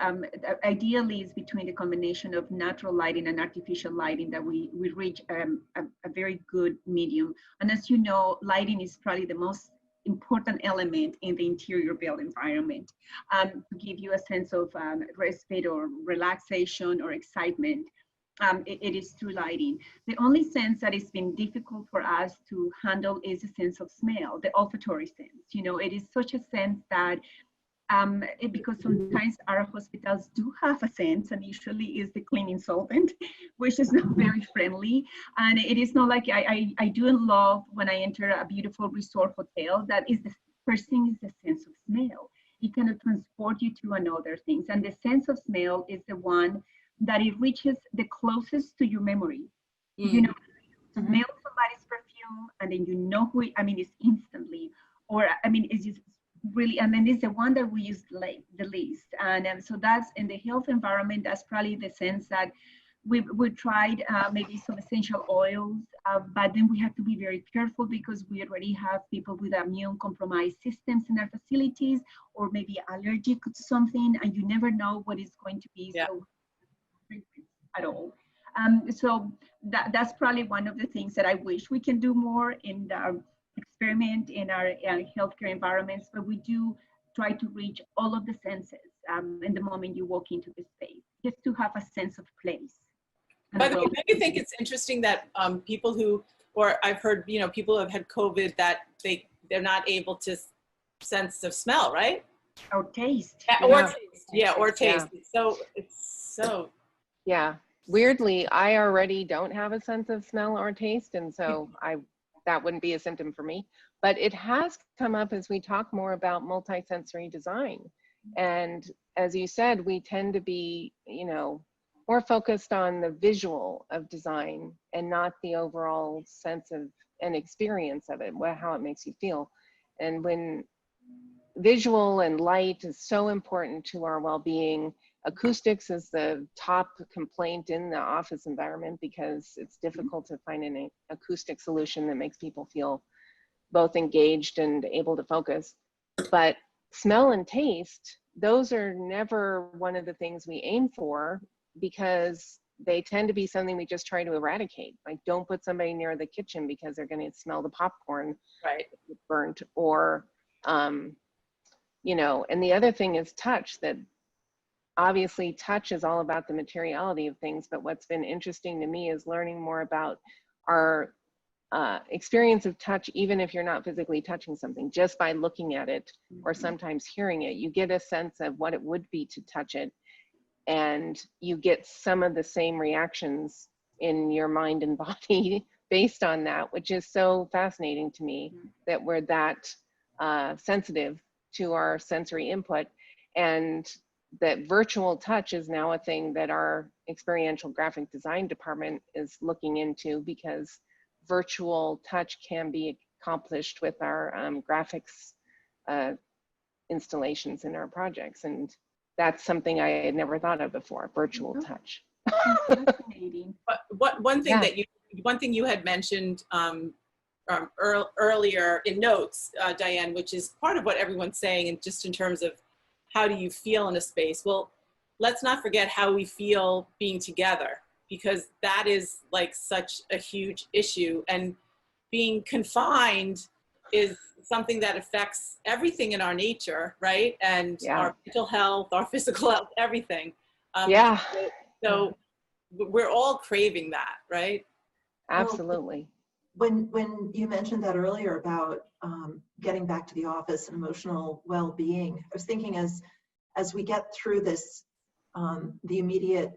ideally it's between the combination of natural lighting and artificial lighting that we reach a very good medium. And as you know, lighting is probably the most important element in the interior built environment, to give you a sense of respite or relaxation or excitement. It is through lighting. The only sense that it's been difficult for us to handle is the sense of smell, the olfactory sense. You know, it is such a sense that, because sometimes our hospitals do have a sense, and usually is the cleaning solvent, which is not very friendly. And it is not like I do love when I enter a beautiful resort hotel, that is the first thing is the sense of smell. It can transport you to another things. And the sense of smell is the one that it reaches the closest to your memory. You know, you smell somebody's perfume and then you know who, I mean, it's instantly, or I mean, it's just really, and then it's the one that we use the least. And so that's in the health environment, that's probably the sense that we tried maybe some essential oils, but then we have to be very careful because we already have people with immune compromised systems in our facilities, or maybe allergic to something, and you never know what is going to be. So at all. So that's probably one of the things that I wish we can do more in the experiment in our healthcare environments, but we do try to reach all of the senses in the moment you walk into the space, just to have a sense of place. By the way, do you think it's interesting that people who, or I've heard, you know, people who have had COVID, that they're not able to sense the smell, right? Or taste. Or taste, yeah, or taste. Yeah. It's so. Yeah, weirdly, I already don't have a sense of smell or taste, and so that wouldn't be a symptom for me. But it has come up as we talk more about multisensory design. And as you said, we tend to be, you know, more focused on the visual of design and not the overall sense of and experience of it, how it makes you feel. And when visual and light is so important to our well-being, acoustics is the top complaint in the office environment because it's difficult to find an acoustic solution that makes people feel both engaged and able to focus. But smell and taste, those are never one of the things we aim for because they tend to be something we just try to eradicate. Like, don't put somebody near the kitchen because they're going to smell the popcorn burnt, or, you know, and the other thing is touch. That obviously touch is all about the materiality of things, but what's been interesting to me is learning more about our experience of touch, even if you're not physically touching something, just by looking at it or sometimes hearing it, you get a sense of what it would be to touch it. And you get some of the same reactions in your mind and body based on that, which is so fascinating to me, that we're that sensitive to our sensory input. And that virtual touch is now a thing that our experiential graphic design department is looking into, because virtual touch can be accomplished with our graphics installations in our projects. And that's something I had never thought of before, virtual touch. Fascinating. But one thing that you one thing you had mentioned earlier in notes, Diane, which is part of what everyone's saying, and just in terms of how do you feel in a space? Well, let's not forget how we feel being together, because that is like such a huge issue. And being confined is something that affects everything in our nature, right? And our mental health, our physical health, everything. So we're all craving that, right? Absolutely. When you mentioned that earlier about getting back to the office and emotional well-being, I was thinking as we get through this, the immediate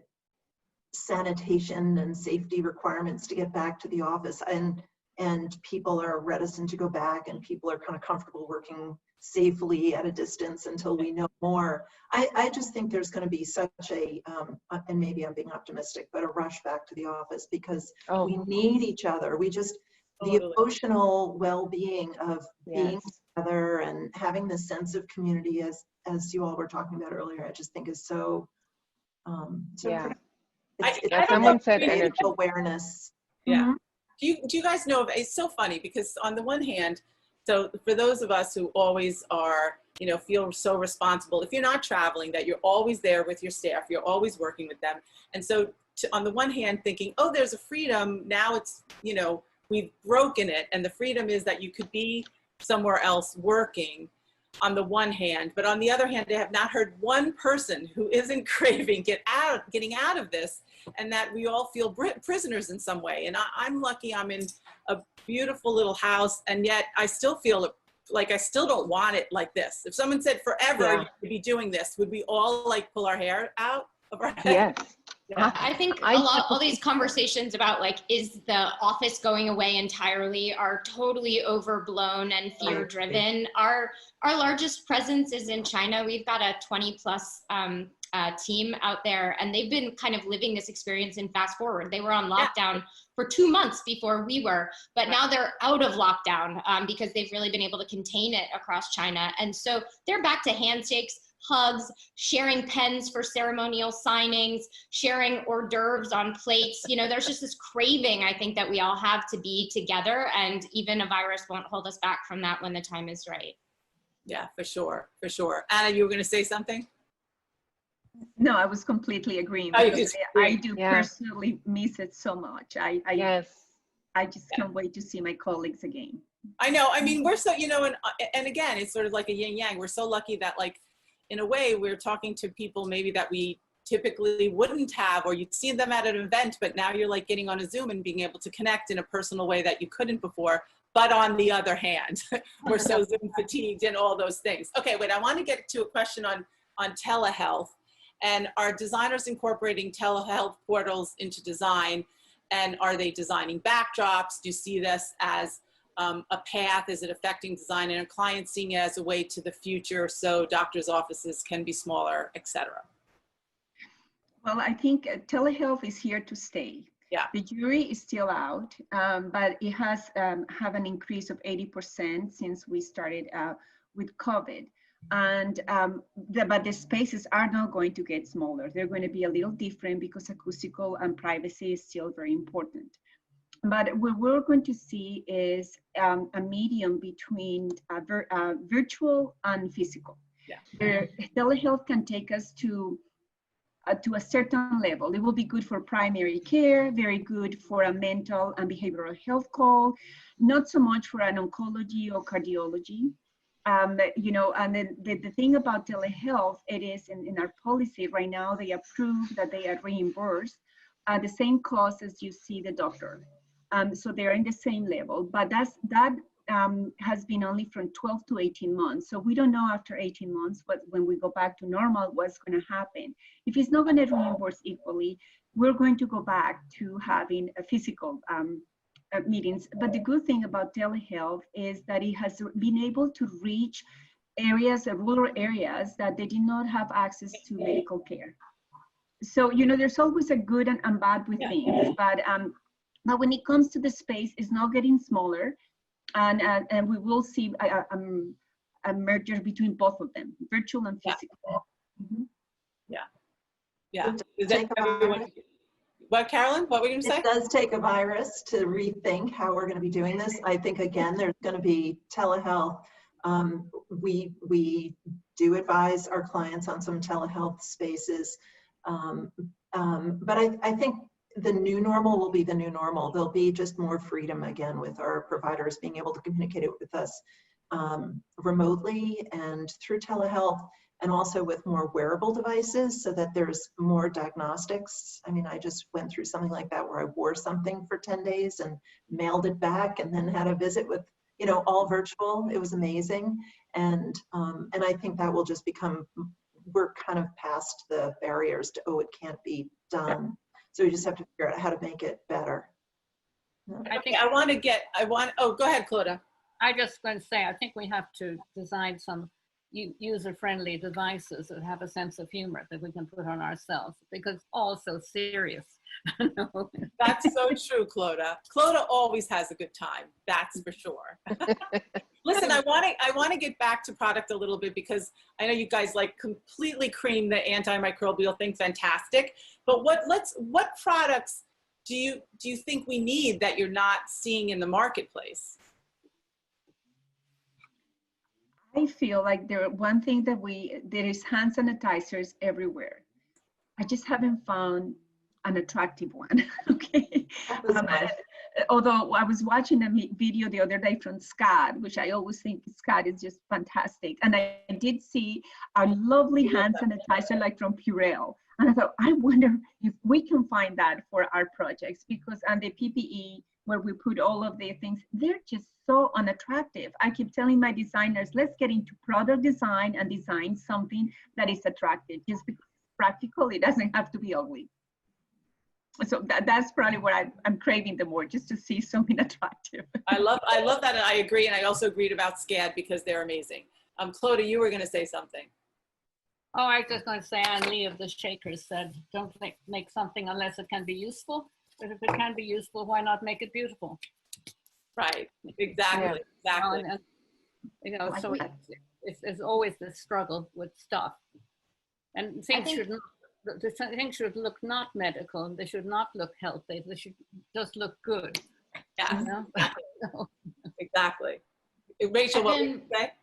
sanitation and safety requirements to get back to the office, and people are reticent to go back, and people are kind of comfortable working safely at a distance until we know more. I just think there's going to be such a, and maybe I'm being optimistic, but a rush back to the office, because we need each other. We just, the emotional well-being of being together and having this sense of community, as you all were talking about earlier, I just think is so, critical. Someone said energy. Awareness. Yeah. Do you guys know, it's so funny because on the one hand, so for those of us who always are, you know, feel so responsible, if you're not traveling, that you're always there with your staff, you're always working with them. And so on the one hand thinking, oh, there's a freedom, now it's, you know, we've broken it. And the freedom is that you could be somewhere else working on the one hand, but on the other hand, I have not heard one person who isn't craving getting out of this, and that we all feel prisoners in some way. And I'm lucky I'm in a beautiful little house, and yet I still feel like I still don't want it like this. If someone said forever you could be doing this, would we all like pull our hair out of our head? Yes. I think all these conversations about like, is the office going away entirely, are totally overblown and fear driven. Our largest presence is in China. We've got a 20+ team out there, and they've been kind of living this experience in fast forward. They were on lockdown for 2 months before we were, but now they're out of lockdown because they've really been able to contain it across China. And so they're back to handshakes, hugs, sharing pens for ceremonial signings, sharing hors d'oeuvres on plates. You know, there's just this craving, I think, that we all have to be together, and even a virus won't hold us back from that when the time is right. Yeah, for sure, for sure. Anna, you were going to say something? No, I was completely agreeing. I do personally miss it so much. I just can't wait to see my colleagues again. I know. I mean, we're so, you know, and again, it's sort of like a yin yang. We're so lucky that, like, in a way, we're talking to people maybe that we typically wouldn't have, or you'd see them at an event, but now you're like getting on a Zoom and being able to connect in a personal way that you couldn't before. But on the other hand, we're so Zoom fatigued and all those things. Okay, wait, I want to get to a question on telehealth. And are designers incorporating telehealth portals into design? And are they designing backdrops? Do you see this as a path? Is it affecting design, and are clients seeing it as a way to the future so doctors' offices can be smaller, et cetera? Well, I think telehealth is here to stay. Yeah. The jury is still out, but it has have an increase of 80% since we started with COVID. And but the spaces are not going to get smaller. They're going to be a little different because acoustical and privacy is still very important. But what we're going to see is a medium between virtual and physical. Yeah. Where telehealth can take us to a certain level. It will be good for primary care, very good for a mental and behavioral health call, not so much for an oncology or cardiology. You know, and then the thing about telehealth, it is in our policy right now, they approve that they are reimbursed at the same cost as you see the doctor. So they're in the same level, but that has been only from 12 to 18 months. So we don't know after 18 months, but when we go back to normal, what's going to happen. If it's not going to reimburse equally, we're going to go back to having a physical meetings. But the good thing about telehealth is that it has been able to reach areas, rural areas, that they did not have access to medical care. So, you know, there's always a good and bad with things, but when it comes to the space, it's not getting smaller, and we will see a merger between both of them, virtual and physical. Yeah. Is that everyone? What, Carolyn? What were you going to say? It does take a virus to rethink how we're going to be doing this. I think, again, there's going to be telehealth. We do advise our clients on some telehealth spaces. But I think the new normal will be the new normal. There'll be just more freedom again with our providers being able to communicate it with us remotely and through telehealth, and also with more wearable devices so that there's more diagnostics. I mean, I just went through something like that where I wore something for 10 days and mailed it back and then had a visit with, you know, all virtual. It was amazing. And I think that will just become, we're kind of past the barriers to, oh, it can't be done. So we just have to figure out how to make it better. I think oh, go ahead, Claudia. I just going to say, I think we have to design some user-friendly devices that have a sense of humor that we can put on ourselves, because it's all so serious. That's so true, Clodagh. Clodagh always has a good time, that's for sure. Listen, I want to get back to product a little bit, because I know you guys like completely cream the antimicrobial thing, fantastic. But what products do you think we need that you're not seeing in the marketplace? I feel like one thing that there is hand sanitizers everywhere. I just haven't found an attractive one. Okay. Although I was watching a video the other day from Scott, which I always think Scott is just fantastic. And I did see a lovely hand sanitizer like from Purell. And I thought, I wonder if we can find that for our projects, because on the PPE, where we put all of the things, they're just so unattractive. I keep telling my designers, let's get into product design and design something that is attractive. Just because it's practical, it doesn't have to be ugly. So that's probably what I'm craving the more, just to see something attractive. I love that, and I agree. And I also agreed about SCAD because they're amazing. Clodagh, you were going to say something. Oh, I was just going to say, Anne Lee of the Shakers said, don't make something unless it can be useful. But if it can be useful, why not make it beautiful? Right, exactly, yeah. Exactly. And, you know, so it's always this struggle with stuff. And things should look not medical. They should not look healthy. They should just look good. Yeah, you know? Exactly. Rachel, what would you say?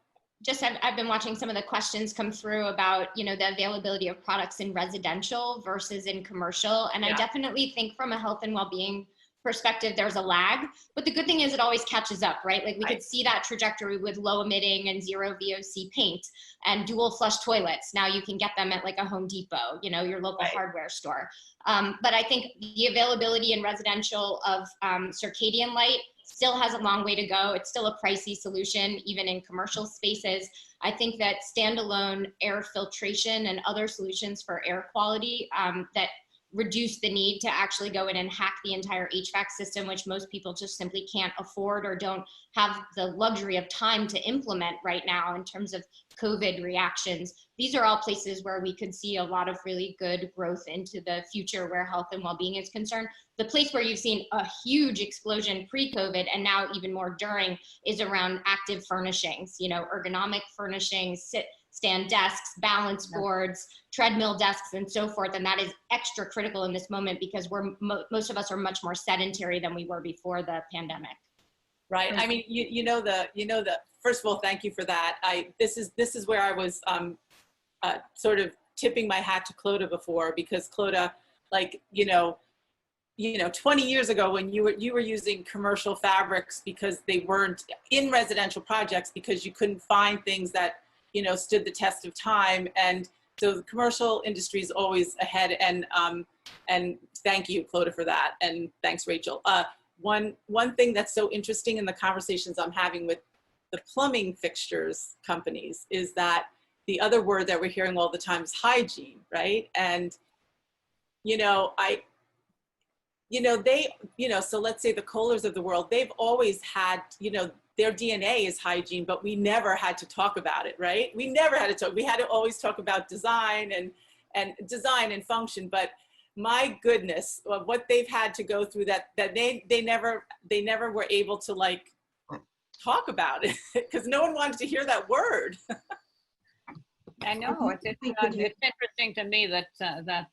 I've been watching some of the questions come through about, you know, the availability of products in residential versus in commercial. And yeah. I definitely think from a health and well-being perspective, there's a lag, but the good thing is it always catches up, right? Like we could see that trajectory with low emitting and zero VOC paint and dual flush toilets. Now you can get them at like a Home Depot, you know, your local hardware store. But I think the availability in residential of circadian light still has a long way to go. It's still a pricey solution, even in commercial spaces. I think that standalone air filtration and other solutions for air quality that reduce the need to actually go in and hack the entire HVAC system, which most people just simply can't afford or don't have the luxury of time to implement right now in terms of COVID reactions. These are all places where we could see a lot of really good growth into the future where health and well-being is concerned. The place where you've seen a huge explosion pre-COVID and now even more during is around active furnishings, you know, ergonomic furnishings, stand desks, balance boards, treadmill desks, and so forth. And that is extra critical in this moment because most of us are much more sedentary than we were before the pandemic. Right. I mean, you know, first of all, thank you for that. This is where I was sort of tipping my hat to Clodagh before, because Clodagh, like, you know, 20 years ago when you were using commercial fabrics because they weren't in residential projects because you couldn't find things that, you know, stood the test of time. And so the commercial industry is always ahead. And thank you, Clodagh, for that. And thanks, Rachel. One thing that's so interesting in the conversations I'm having with the plumbing fixtures companies is that the other word that we're hearing all the time is hygiene, right? And, you know, so let's say the Kohlers of the world, they've always had, you know, their DNA is hygiene, but we never had to talk about it, right? We never had to talk. We had to always talk about design and design and function. But my goodness, what they've had to go through that they never were able to like talk about it because no one wanted to hear that word. I know it's interesting to me that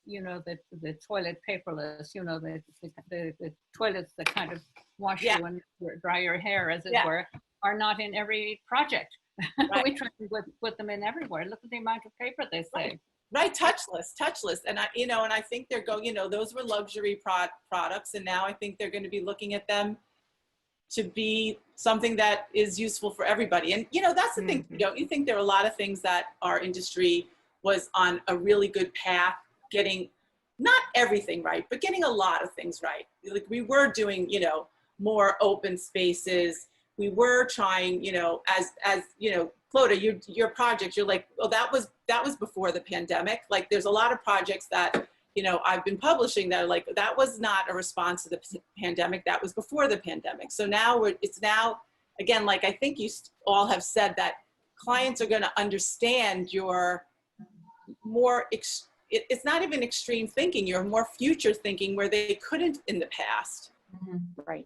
you know, the toilet paperless, you know, the toilets that kind of wash Yeah. you and dry your hair, as it Yeah. were, are not in every project. Right. We try to put them in everywhere. Look at the amount of paper they save. Right, touchless. And I think they're going, those were luxury products. And now I think they're going to be looking at them to be something that is useful for everybody. And, that's the thing, don't you think there are a lot of things that our industry was on a really good path, getting not everything right, but getting a lot of things right. Like we were doing, more open spaces. We were trying, as Clodagh, your project, you're like, well, that was before the pandemic. Like there's a lot of projects that, I've been publishing that are like, that was not a response to the pandemic, that was before the pandemic. So now it's now, again, like I think you all have said, that clients are gonna understand your more, it's not even extreme thinking, you're more future thinking where they couldn't in the past. Right.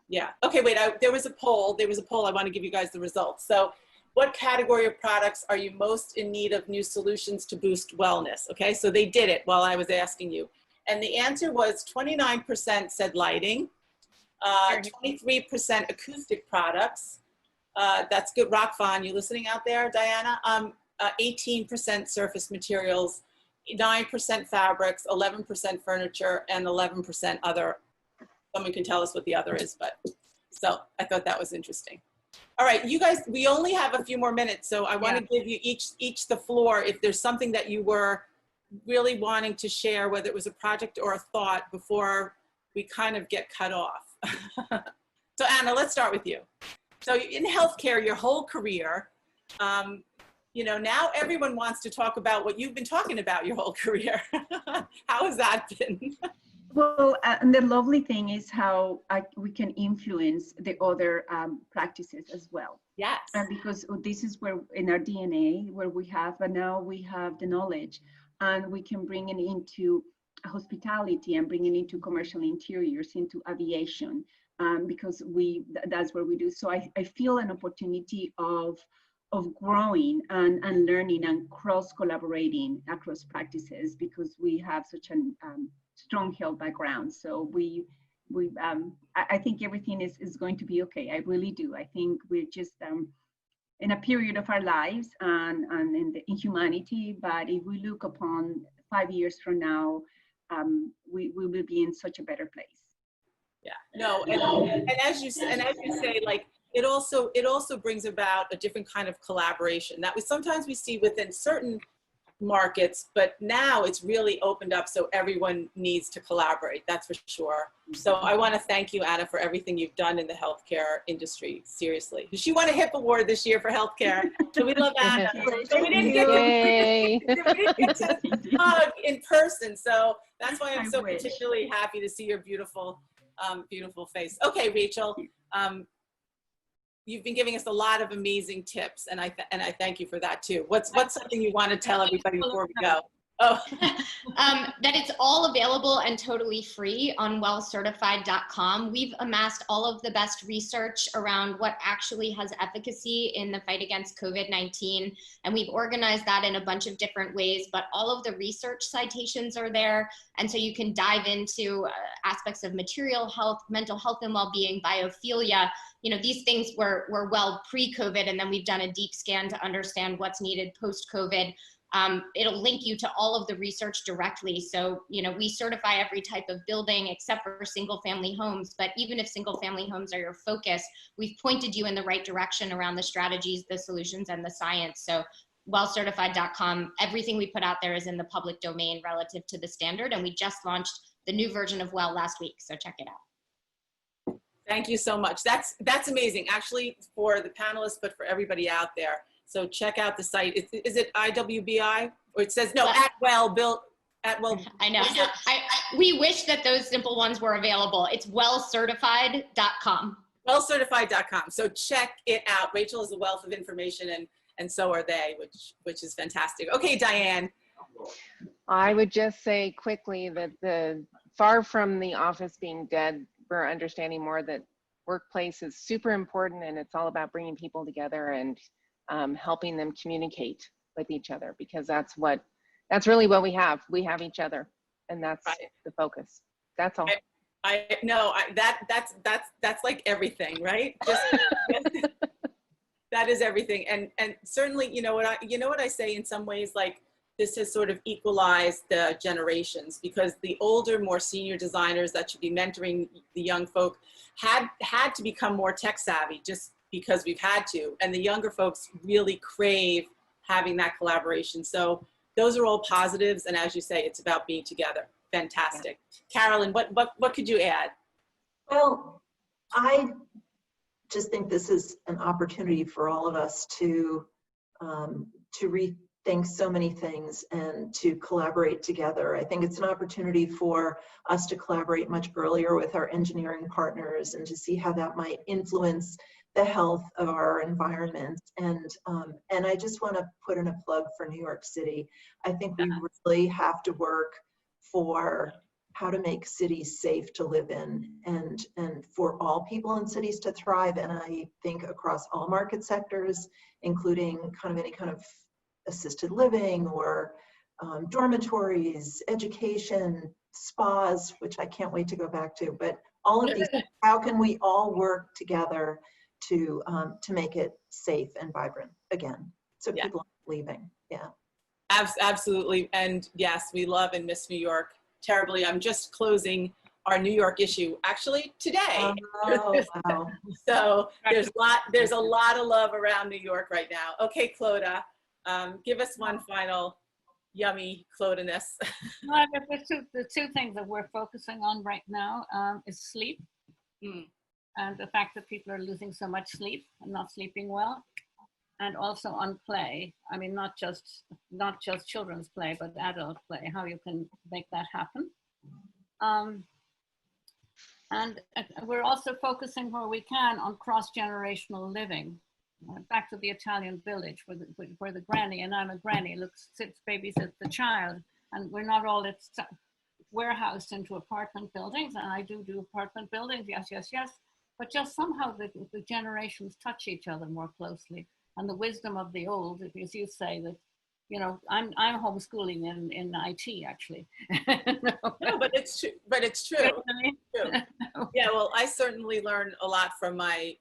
Yeah. Okay, wait, there was a poll. I want to give you guys the results. So what category of products are you most in need of new solutions to boost wellness? Okay, so they did it while I was asking you. And the answer was 29% said lighting, 23% acoustic products. That's good. Rock Fawn, you listening out there, Diana? 18% surface materials, 9% fabrics, 11% furniture, and 11% other. Someone can tell us what the other is, but so I thought that was interesting. All right, you guys, we only have a few more minutes, so I want to give you each the floor if there's something that you were really wanting to share, whether it was a project or a thought, before we kind of get cut off. So Anna, let's start with you. So in healthcare, your whole career, now everyone wants to talk about what you've been talking about your whole career. How has that been? Well, and the lovely thing is how we can influence the other practices as well. Yes. Because this is where in our DNA, where we have, and now we have the knowledge, and we can bring it into hospitality and bring it into commercial interiors, into aviation, because that's where we do. So I feel an opportunity of growing and learning and cross collaborating across practices, because we have such an strong health background. So I think everything is going to be okay. I really do. I think we're just in a period of our lives and in humanity, but if we look upon 5 years from now, we will be in such a better place. Yeah, no, and as you say, like it also brings about a different kind of collaboration that sometimes we see within certain markets, but now it's really opened up, so everyone needs to collaborate, that's for sure. So I want to thank you, Anna, for everything you've done in the healthcare industry, seriously. She won a HIP award this year for healthcare, so we love Anna. So we didn't get to hug in person, so that's why I'm so particularly happy to see your beautiful face. Okay, Rachel, you've been giving us a lot of amazing tips, and I thank you for that too. What's something you want to tell everybody before we go? Oh. That it's all available and totally free on wellcertified.com. We've amassed all of the best research around what actually has efficacy in the fight against COVID-19, and we've organized that in a bunch of different ways, but all of the research citations are there, and so you can dive into aspects of material health, mental health and well-being, biophilia. These things were well pre-COVID, and then we've done a deep scan to understand what's needed post-COVID. It'll link you to all of the research directly. So, we certify every type of building except for single family homes, but even if single family homes are your focus, we've pointed you in the right direction around the strategies, the solutions, and the science. So wellcertified.com, everything we put out there is in the public domain relative to the standard, and we just launched the new version of Well last week, so check it out. Thank you so much. That's amazing, actually, for the panelists, but for everybody out there. So check out the site. Is it IWBI? Or it says, no, at Well. I know. We wish that those simple ones were available. It's wellcertified.com. Wellcertified.com. So check it out. Rachel is a wealth of information, and so are they, which is fantastic. Okay, Diane. I would just say quickly that far from the office being dead, we're understanding more that workplace is super important, and it's all about bringing people together and helping them communicate with each other, because that's what That's really what we have. We have each other, and that's Right. the focus. That's all. That's like everything, right? That is everything. And certainly, you know what I say in some ways, like this has sort of equalized the generations, because the older, more senior designers that should be mentoring the young folk had to become more tech savvy just because we've had to. And the younger folks really crave having that collaboration. So those are all positives. And as you say, it's about being together. Fantastic. Yeah. Carolyn, what could you add? Well, I just think this is an opportunity for all of us to rethink so many things and to collaborate together. I think it's an opportunity for us to collaborate much earlier with our engineering partners and to see how that might influence the health of our environment. And I just want to put in a plug for New York City. I think we really have to work for how to make cities safe to live in and for all people in cities to thrive. And I think across all market sectors, including kind of any kind of assisted living or dormitories, education, spas, which I can't wait to go back to, but all of these, how can we all work together to make it safe and vibrant again, so people aren't leaving. Yeah. Absolutely. And yes, we love and miss New York terribly. I'm just closing our New York issue actually today. Oh, wow. So there's a lot of love around New York right now. Okay, Clodagh, give us one final yummy Clodaghness. Well, the two things that we're focusing on right now is sleep. And the fact that people are losing so much sleep and not sleeping well, and also on play. I mean, not just children's play, but adult play, how you can make that happen. And we're also focusing where we can on cross-generational living. Back to the Italian village where the granny, and I'm a granny, sits, babysits the child, and we're not all warehoused into apartment buildings, and I do apartment buildings, yes, but just somehow the generations touch each other more closely. And the wisdom of the old, as you say, that, you know, I'm homeschooling in IT actually. No, but it's true. You know what I mean? True. Yeah, well, I certainly learned a lot from my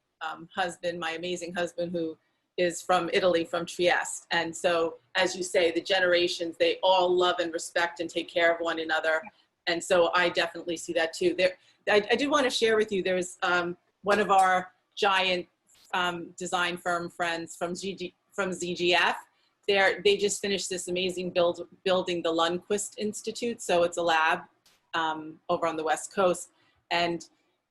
husband, my amazing husband, who is from Italy, from Trieste. And so, as you say, the generations, they all love and respect and take care of one another. And so I definitely see that too. I do want to share with you, there's one of our giant design firm friends from ZGF. They just finished this amazing building, the Lundquist Institute. So it's a lab over on the West Coast. And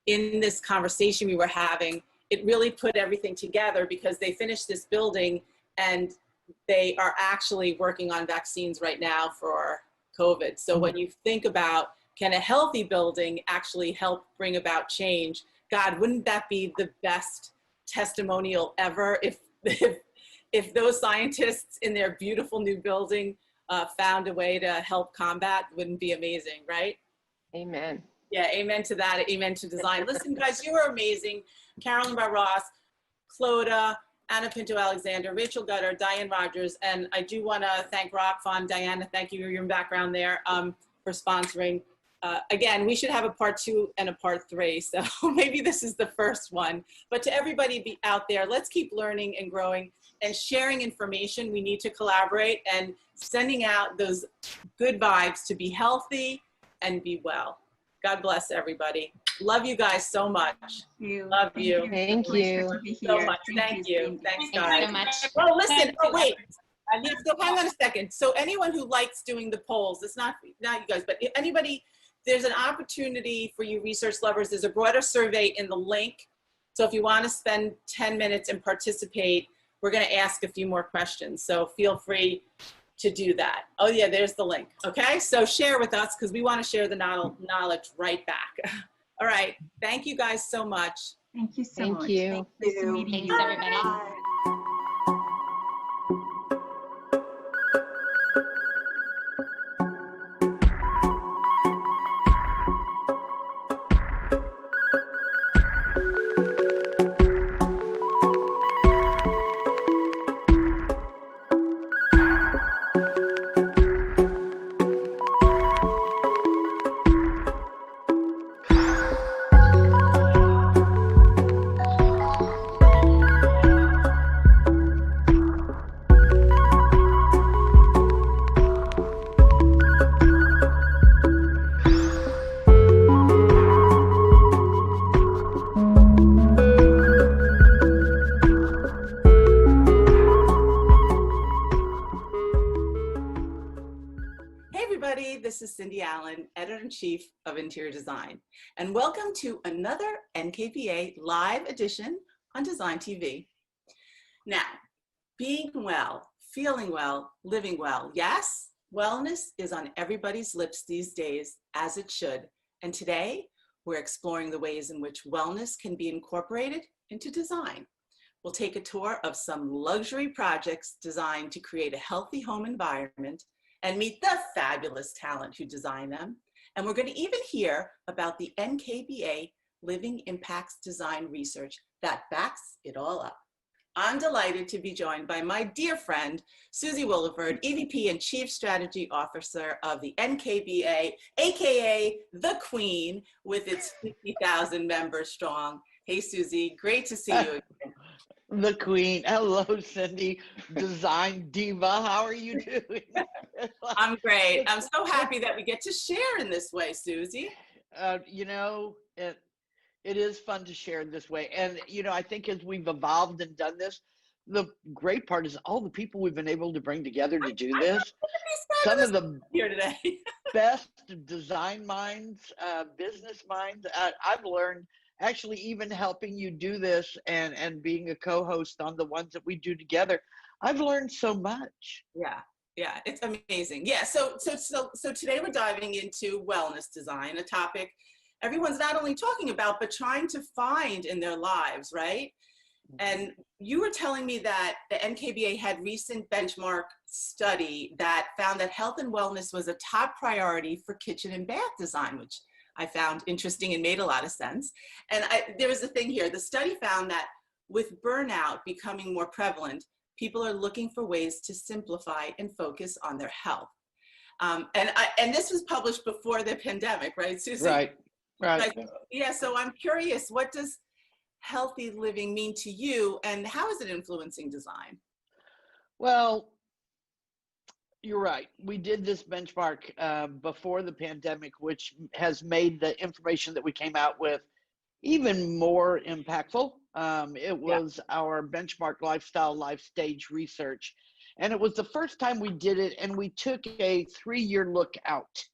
in this conversation we were having, it really put everything together, because they finished this building and they are actually working on vaccines right now for COVID. So when you think about, can a healthy building actually help bring about change? God, wouldn't that be the best testimonial ever if those scientists in their beautiful new building found a way to help combat? Wouldn't be amazing, right? Amen. Yeah, amen to that. Amen to design. Listen, guys, you are amazing. Carolyn Barros, Clodagh, Anna Pinto-Alexander, Rachel Gutter, Diane Rogers, and I do want to thank Rob Fon. Diana, thank you for your background there for sponsoring. Again, we should have a part 2 and a part 3, so maybe this is the first one. But to everybody out there, let's keep learning and growing and sharing information. We need to collaborate and sending out those good vibes to be healthy and be well. God bless everybody. Love you guys so much. Love you. Thank you so much. Thank you. Thanks, guys. Thanks so much. Oh, listen. Oh, wait. So hang on a second. So anyone who likes doing the polls, it's not you guys, but anybody, there's an opportunity for you research lovers. There's a broader survey in the link. So if you want to spend 10 minutes and participate, we're going to ask a few more questions. So feel free to do that. Oh yeah, there's the link. Okay, so share with us, because we want to share the knowledge right back. All right, thank you guys so much. Thank you so much. Thank you. Thanks, everybody. Bye. Allen, Editor-in-Chief of Interior Design, and welcome to another NKBA live edition on DesignTV. Now, being well, feeling well, living well. Yes, wellness is on everybody's lips these days, as it should. And today, we're exploring the ways in which wellness can be incorporated into design. We'll take a tour of some luxury projects designed to create a healthy home environment and meet the fabulous talent who designed them. And we're going to even hear about the NKBA Living Impacts Design research that backs it all up. I'm delighted to be joined by my dear friend, Suzie Williford, EVP and Chief Strategy Officer of the NKBA, AKA the Queen, with its 50,000 members strong. Hey, Suzie, great to see you again. The Queen. Hello, Cindy. Design diva. How are you doing? I'm great. I'm so happy that we get to share in this way, Suzie. You know, it is fun to share in this way. And, you know, I think as we've evolved and done this, the great part is all the people we've been able to bring together to do this. Some of the here today. best design minds, business minds. I've learned actually even helping you do this and being a co-host on the ones that we do together. I've learned so much. Yeah, it's amazing. Yeah, so today we're diving into wellness design, a topic everyone's not only talking about, but trying to find in their lives, right? And you were telling me that the NKBA had recent benchmark study that found that health and wellness was a top priority for kitchen and bath design, which I found interesting and made a lot of sense. And there was a thing here. The study found that with burnout becoming more prevalent, people are looking for ways to simplify and focus on their health. And this was published before the pandemic, right, Suzie? Right. Yeah, so I'm curious, what does healthy living mean to you, and how is it influencing design? Well, you're right. We did this benchmark before the pandemic, which has made the information that we came out with even more impactful. It was our benchmark lifestyle life stage research. And it was the first time we did it, and we took a 3-year look out.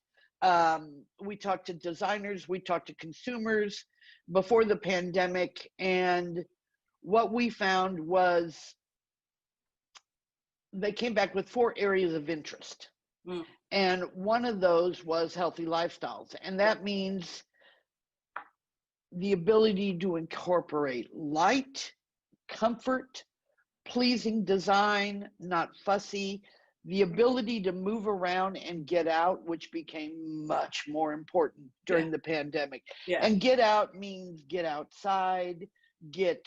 We talked to designers, we talked to consumers before the pandemic, and what we found was they came back with 4 areas of interest. And one of those was healthy lifestyles. And that means the ability to incorporate light, comfort, pleasing design, not fussy, the ability to move around and get out, which became much more important during the pandemic. And get out means get outside, get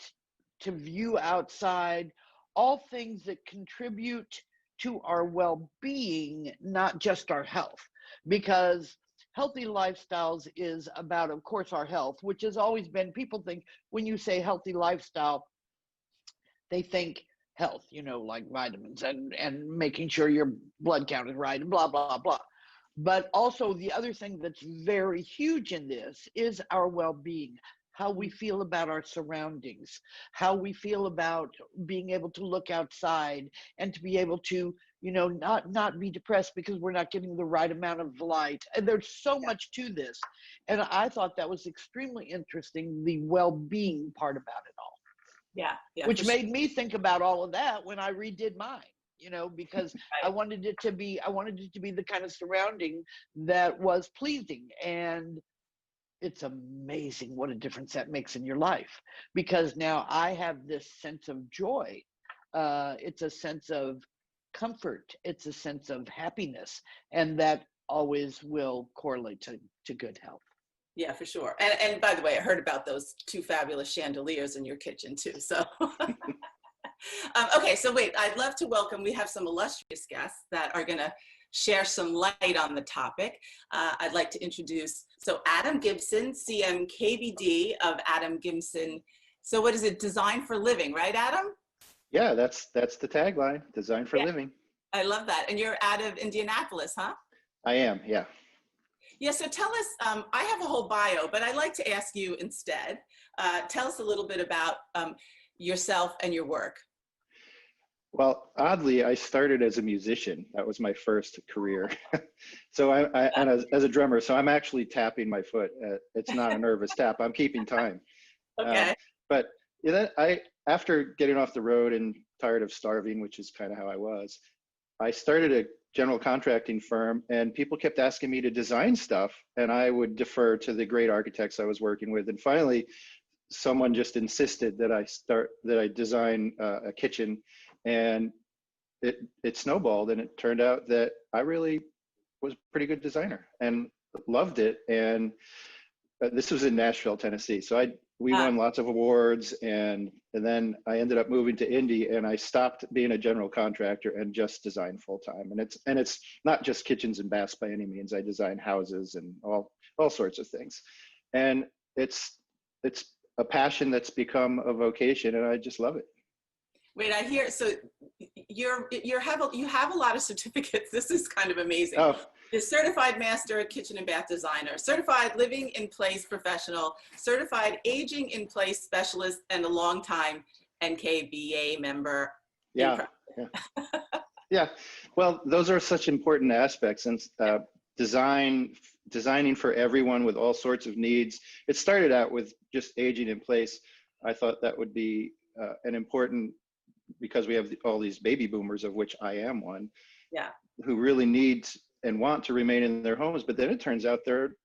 to view outside, all things that contribute to our well-being, not just our health. Because healthy lifestyles is about, of course, our health, which has always been, people think when you say healthy lifestyle, they think health, you know, like vitamins and making sure your blood count is right and blah, blah, blah. But also the other thing that's very huge in this is our well-being, how we feel about our surroundings, how we feel about being able to look outside and to be able to, you know, not be depressed because we're not getting the right amount of light. And there's so much to this. And I thought that was extremely interesting, the well-being part about it all. Which made me think about all of that when I redid mine, you know, because I wanted it to be the kind of surrounding that was pleasing. And it's amazing what a difference that makes in your life, because now I have this sense of joy. It's a sense of comfort. It's a sense of happiness, and that always will correlate to good health. Yeah, for sure. And by the way, I heard about those 2 fabulous chandeliers in your kitchen too. So, okay, so wait, I'd love to welcome, we have some illustrious guests that are gonna share some light on the topic. I'd like to introduce, so Adam Gibson, CMKBD of Adam Gibson. So what is it, Design for Living, right, Adam? Yeah, that's the tagline, Design for Living. I love that. And you're out of Indianapolis, huh? I am, yeah. Yeah, so tell us, I have a whole bio, but I'd like to ask you instead, tell us a little bit about yourself and your work. Well, oddly, I started as a musician. That was my first career. So and as a drummer, so I'm actually tapping my foot. It's not a nervous tap. I'm keeping time. Okay. But you know, after getting off the road and tired of starving, which is kind of how I was, I started a general contracting firm, and people kept asking me to design stuff, and I would defer to the great architects I was working with. And finally, someone just insisted that I design a kitchen, and it snowballed, and it turned out that I really was a pretty good designer and loved it. And this was in Nashville, Tennessee. So we won lots of awards, and then I ended up moving to Indy, and I stopped being a general contractor and just designed full time. And it's not just kitchens and baths by any means. I design houses and all sorts of things. And it's a passion that's become a vocation, and I just love it. Wait, I hear, so you have a lot of certificates. This is kind of amazing. Oh. The Certified Master Kitchen and Bath Designer, Certified Living in Place Professional, Certified Aging in Place Specialist, and a longtime NKBA member. Yeah. Yeah. Well, those are such important aspects, and designing for everyone with all sorts of needs. It started out with just aging in place. I thought that would be an important, because we have all these baby boomers, of which I am one, yeah, who really need and want to remain in their homes. But then it turns out there are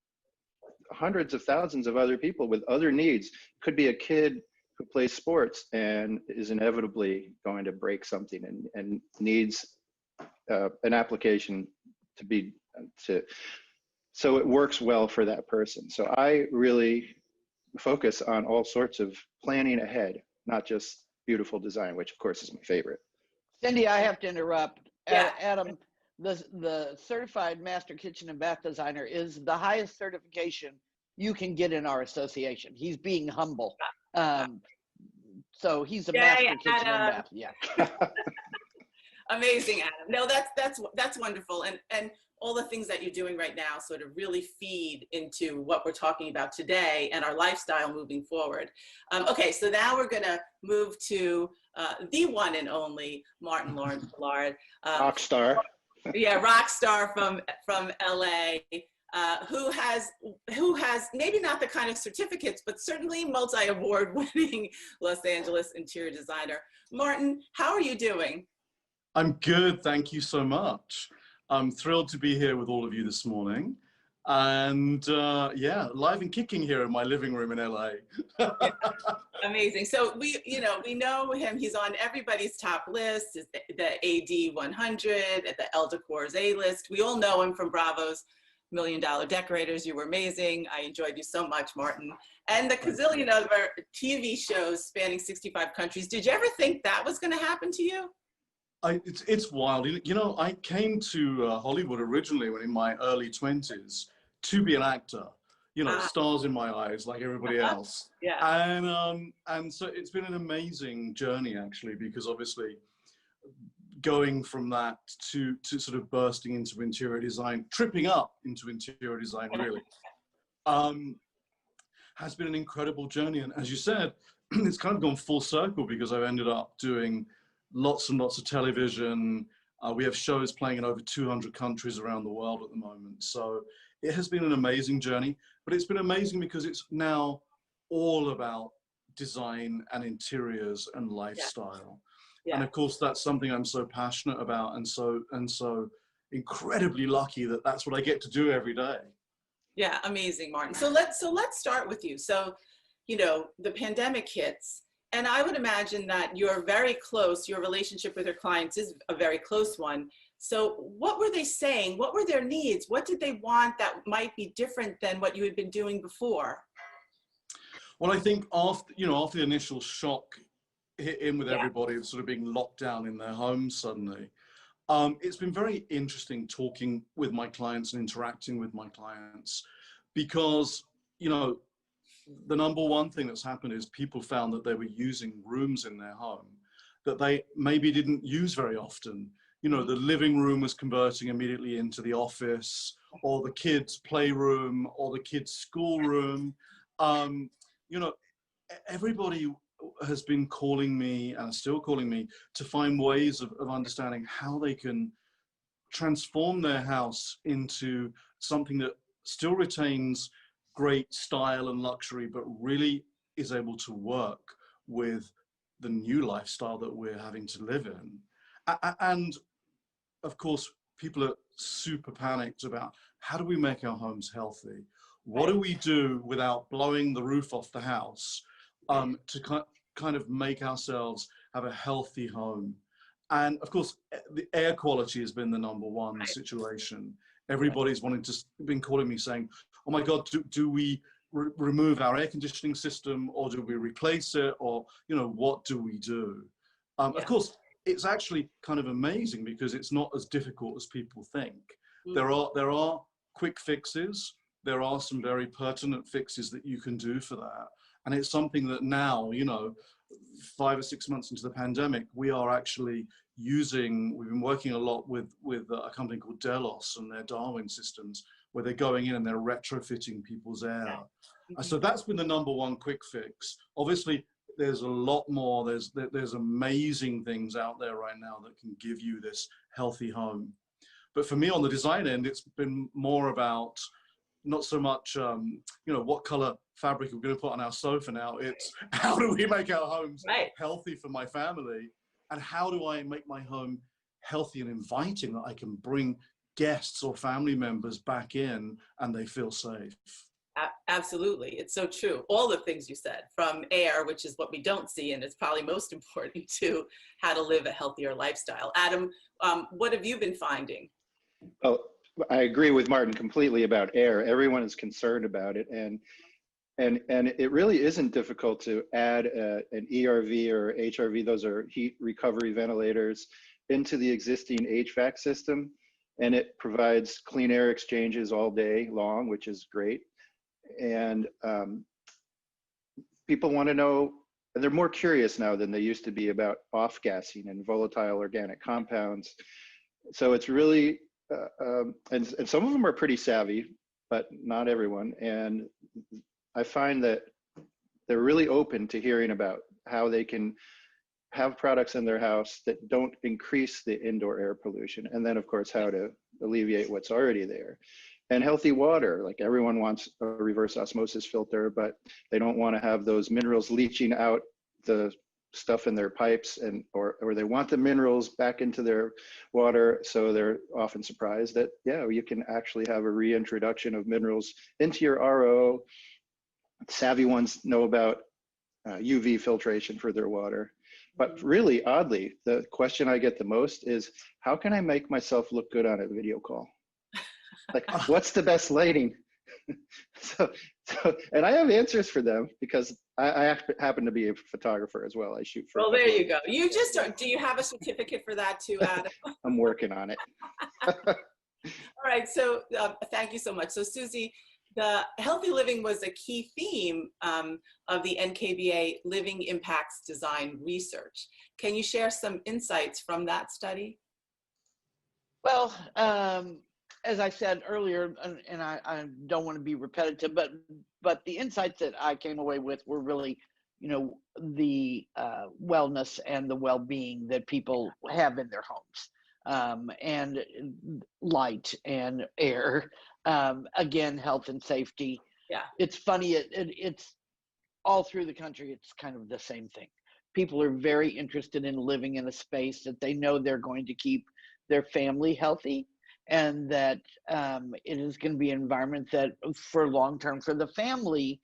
hundreds of thousands of other people with other needs. Could be a kid who plays sports and is inevitably going to break something and needs an application so it works well for that person. So I really focus on all sorts of planning ahead, not just beautiful design, which of course is my favorite. Cindy, I have to interrupt. Yeah. Adam, the Certified Master Kitchen and Bath Designer is the highest certification you can get in our association. He's being humble. So he's a master kitchen and bath. Yeah. Amazing, Adam. No, that's wonderful. And all the things that you're doing right now sort of really feed into what we're talking about today and our lifestyle moving forward. Okay, so now we're gonna move to the one and only Martyn Lawrence Bullard. Rock star. Yeah, rock star from LA, who has maybe not the kind of certificates, but certainly multi-award winning Los Angeles interior designer. Martyn, how are you doing? I'm good, thank you so much. I'm thrilled to be here with all of you this morning. And yeah, live and kicking here in my living room in LA. Amazing. So we know him. He's on everybody's top list, the AD 100, at the Elle Decor's A list. We all know him from Bravo's $1 Million Decorators. You were amazing. I enjoyed you so much, Martyn. And the gazillion other TV shows spanning 65 countries. Did you ever think that was going to happen to you? It's wild. You know, I came to Hollywood originally when in my early 20s to be an actor. You know, stars in my eyes like everybody else. Yeah. And so it's been an amazing journey actually, because obviously going from that to sort of bursting into interior design, tripping up into interior design really, has been an incredible journey. And as you said, it's kind of gone full circle because I've ended up doing lots and lots of television. We have shows playing in over 200 countries around the world at the moment. So it has been an amazing journey, but it's been amazing because it's now all about design and interiors and lifestyle. Yeah. And of course, that's something I'm so passionate about and so incredibly lucky that that's what I get to do every day. Yeah, amazing, Martyn. So let's start with you. So, you know, the pandemic hits, and I would imagine that you're very close, your relationship with your clients is a very close one. So what were they saying? What were their needs? What did they want that might be different than what you had been doing before? Well, I think after the initial shock hit in with everybody of sort of being locked down in their homes suddenly, it's been very interesting talking with my clients and interacting with my clients because, you know, the number one thing that's happened is people found that they were using rooms in their home that they maybe didn't use very often. You know, the living room was converting immediately into the office or the kids' playroom or the kids' schoolroom. You know, everybody has been calling me and still calling me to find ways of understanding how they can transform their house into something that still retains great style and luxury, but really is able to work with the new lifestyle that we're having to live in. And of course, people are super panicked about how do we make our homes healthy? What do we do without blowing the roof off the house to kind of make ourselves have a healthy home? And of course, the air quality has been the #1 situation. Everybody's been calling me saying, oh my God, do we remove our air conditioning system, or do we replace it? Or, you know, what do we do? Of course, it's actually kind of amazing because it's not as difficult as people think. There are quick fixes. There are some very pertinent fixes that you can do for that. And it's something that now, you know, 5 or 6 months into the pandemic, we are actually using, we've been working a lot with a company called Delos and their Darwin systems, where they're going in and they're retrofitting people's air. So that's been the #1 quick fix. Obviously, there's a lot more. There's amazing things out there right now that can give you this healthy home. But for me on the design end, it's been more about not so much, you know, what color fabric we're going to put on our sofa now. It's how do we make our homes healthy for my family? And how do I make my home healthy and inviting that I can bring guests or family members back in and they feel safe? Absolutely. It's so true. All the things you said, from air, which is what we don't see, and it's probably most important, to how to live a healthier lifestyle. Adam, what have you been finding? Oh, I agree with Martyn completely about air. Everyone is concerned about it. And it really isn't difficult to add an ERV or HRV, those are heat recovery ventilators, into the existing HVAC system. And it provides clean air exchanges all day long, which is great. And people want to know, and they're more curious now than they used to be about off-gassing and volatile organic compounds. So it's really, and some of them are pretty savvy, but not everyone. And I find that they're really open to hearing about how they can have products in their house that don't increase the indoor air pollution. And then of course, how to alleviate what's already there. And healthy water, like everyone wants a reverse osmosis filter, but they don't want to have those minerals leaching out the stuff in their pipes, and or they want the minerals back into their water. So they're often surprised that, yeah, you can actually have a reintroduction of minerals into your RO. Savvy ones know about UV filtration for their water. But really, oddly, the question I get the most is, how can I make myself look good on a video call? Like, what's the best lighting? so, and I have answers for them because I happen to be a photographer as well. I shoot for. Well, there you go. You just are, do you have a certificate for that too, Adam? I'm working on it. All right. So thank you so much. So Suzie, the healthy living was a key theme of the NKBA Living Impacts Design Research. Can you share some insights from that study? Well, as I said earlier, and I don't want to be repetitive, but the insights that I came away with were really, you know, the wellness and the well-being that people have in their homes, and light and air, again, health and safety. Yeah. It's funny, it's all through the country, it's kind of the same thing. People are very interested in living in a space that they know they're going to keep their family healthy, and that it is going to be an environment that for long-term, for the family,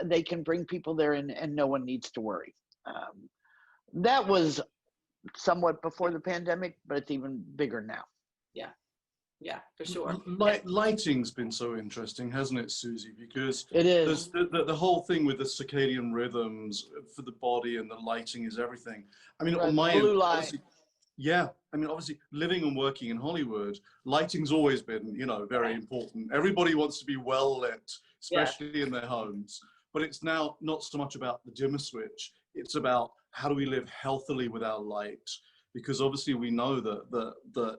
they can bring people there and no one needs to worry. That was somewhat before the pandemic, but it's even bigger now. Yeah, yeah, for sure. Lighting's been so interesting, hasn't it, Suzie? Because it is. The whole thing with the circadian rhythms for the body and the lighting is everything. I mean, Right, on my blue end, light. yeah, I mean, obviously, living and working in Hollywood, lighting's always been, you know, very important. Everybody wants to be well lit, especially in their homes. But it's now not so much about the dimmer switch. It's about how do we live healthily with our light? Because obviously we know that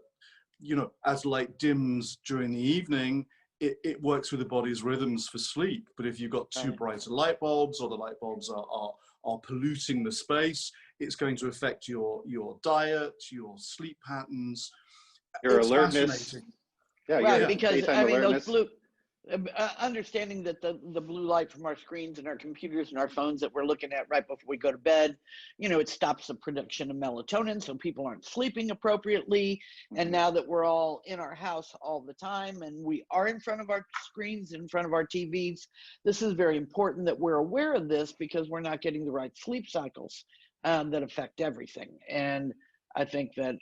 you know, as light dims during the evening, it works with the body's rhythms for sleep. But if you've got too Right. bright light bulbs, or the light bulbs are polluting the space, it's going to affect your diet, your sleep patterns. Your It's alertness. fascinating. Yeah, Right, your because daytime I mean, alertness. those blue, understanding that the blue light from our screens and our computers and our phones that we're looking at right before we go to bed, you know, it stops the production of melatonin, so people aren't sleeping appropriately. And now that we're all in our house all the time and we are in front of our screens, in front of our TVs, this is very important that we're aware of this, because we're not getting the right sleep cycles that affect everything. And I think that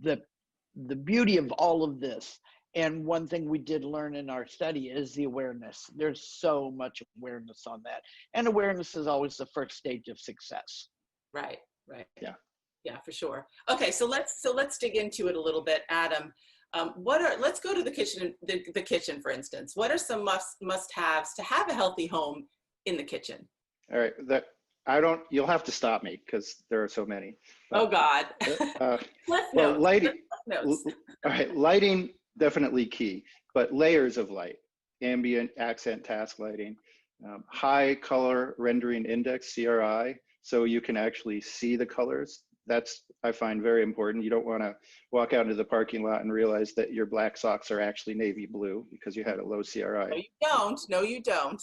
the beauty of all of this, and one thing we did learn in our study, is the awareness. There's so much awareness on that. And awareness is always the first stage of success. Right, right. Yeah. Yeah, for sure. Okay, so let's dig into it a little bit, Adam. Let's go to the kitchen, the kitchen, for instance. What are some must-haves to have a healthy home in the kitchen? All right, you'll have to stop me because there are so many. Oh God. Well, Notes. lighting. Notes. All right, lighting, definitely key, but layers of light, ambient, accent, task lighting, high color rendering index, CRI, so you can actually see the colors. That's, I find, very important. You don't want to walk out into the parking lot and realize that your black socks are actually navy blue because you had a low CRI. No, you don't. No, you don't.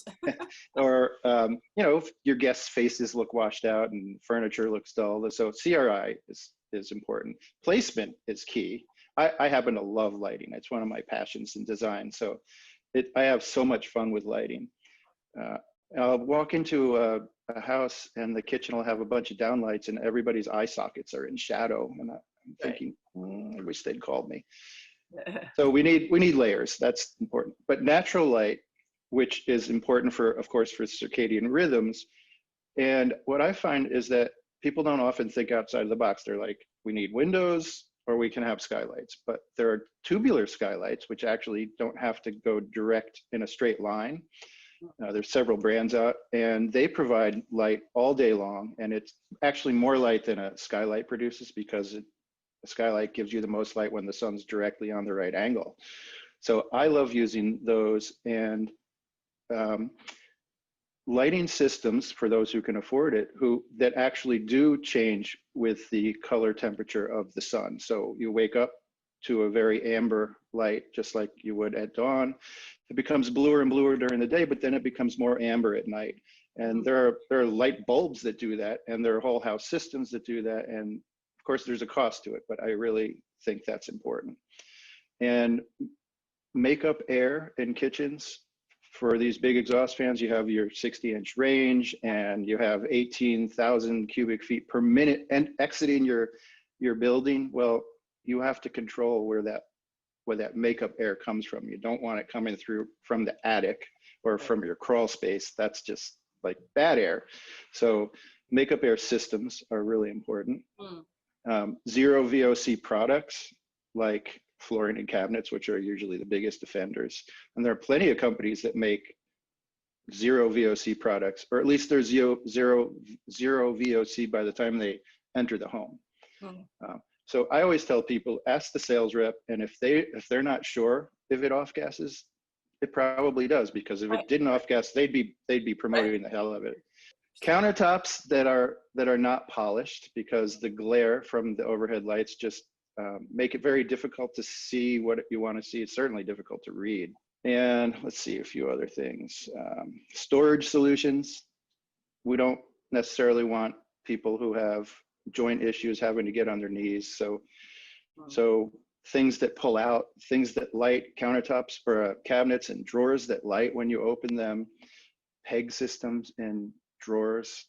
Or, you know, if your guests' faces look washed out and furniture looks dull. So CRI is important. Placement is key. I happen to love lighting. It's one of my passions in design. So I have so much fun with lighting. I'll walk into a house and the kitchen will have a bunch of downlights and everybody's eye sockets are in shadow. And I'm thinking, I wish they'd called me. So we need layers. That's important. But natural light, which is important for, of course, for circadian rhythms. And what I find is that people don't often think outside of the box. They're like, we need windows, or we can have skylights. But there are tubular skylights, which actually don't have to go direct in a straight line. There's several brands out, and they provide light all day long. And it's actually more light than a skylight produces, because a skylight gives you the most light when the sun's directly on the right angle. So I love using those. And lighting systems, for those who can afford it, that actually do change with the color temperature of the sun. So you wake up to a very amber light, just like you would at dawn. It becomes bluer and bluer during the day, but then it becomes more amber at night. And there are light bulbs that do that, and there are whole house systems that do that. And of course, there's a cost to it, but I really think that's important. And makeup air in kitchens. For these big exhaust fans, you have your 60-inch range, and you have 18,000 cubic feet per minute and exiting your building. Well, you have to control where that makeup air comes from. You don't want it coming through from the attic or from your crawl space. That's just like bad air. So makeup air systems are really important. Zero VOC products like flooring and cabinets, which are usually the biggest offenders. And there are plenty of companies that make zero VOC products, or at least there's zero VOC by the time they enter the home. So I always tell people, ask the sales rep, and if they're not sure if it off gases, it probably does, because if it didn't off gas, they'd be promoting the hell of it. Countertops that are not polished, because the glare from the overhead lights just make it very difficult to see what you want to see. It's certainly difficult to read. And let's see a few other things. Storage solutions. We don't necessarily want people who have joint issues having to get on their knees. So things that pull out, things that light, countertops or cabinets and drawers that light when you open them, peg systems in drawers.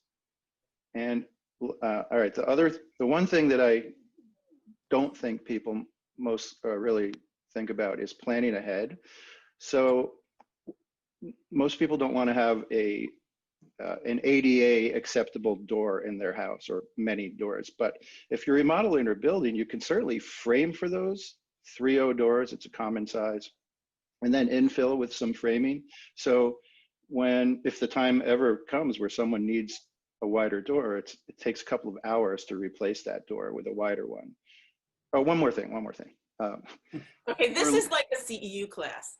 And all right, the one thing that I don't think people most really think about is planning ahead. So most people don't want to have an ADA acceptable door in their house, or many doors. But if you're remodeling or building, you can certainly frame for those 3.0 doors. It's a common size, and then infill with some framing. So if the time ever comes where someone needs a wider door, it takes a couple of hours to replace that door with a wider one. Oh, one more thing. Okay, this is like a CEU class.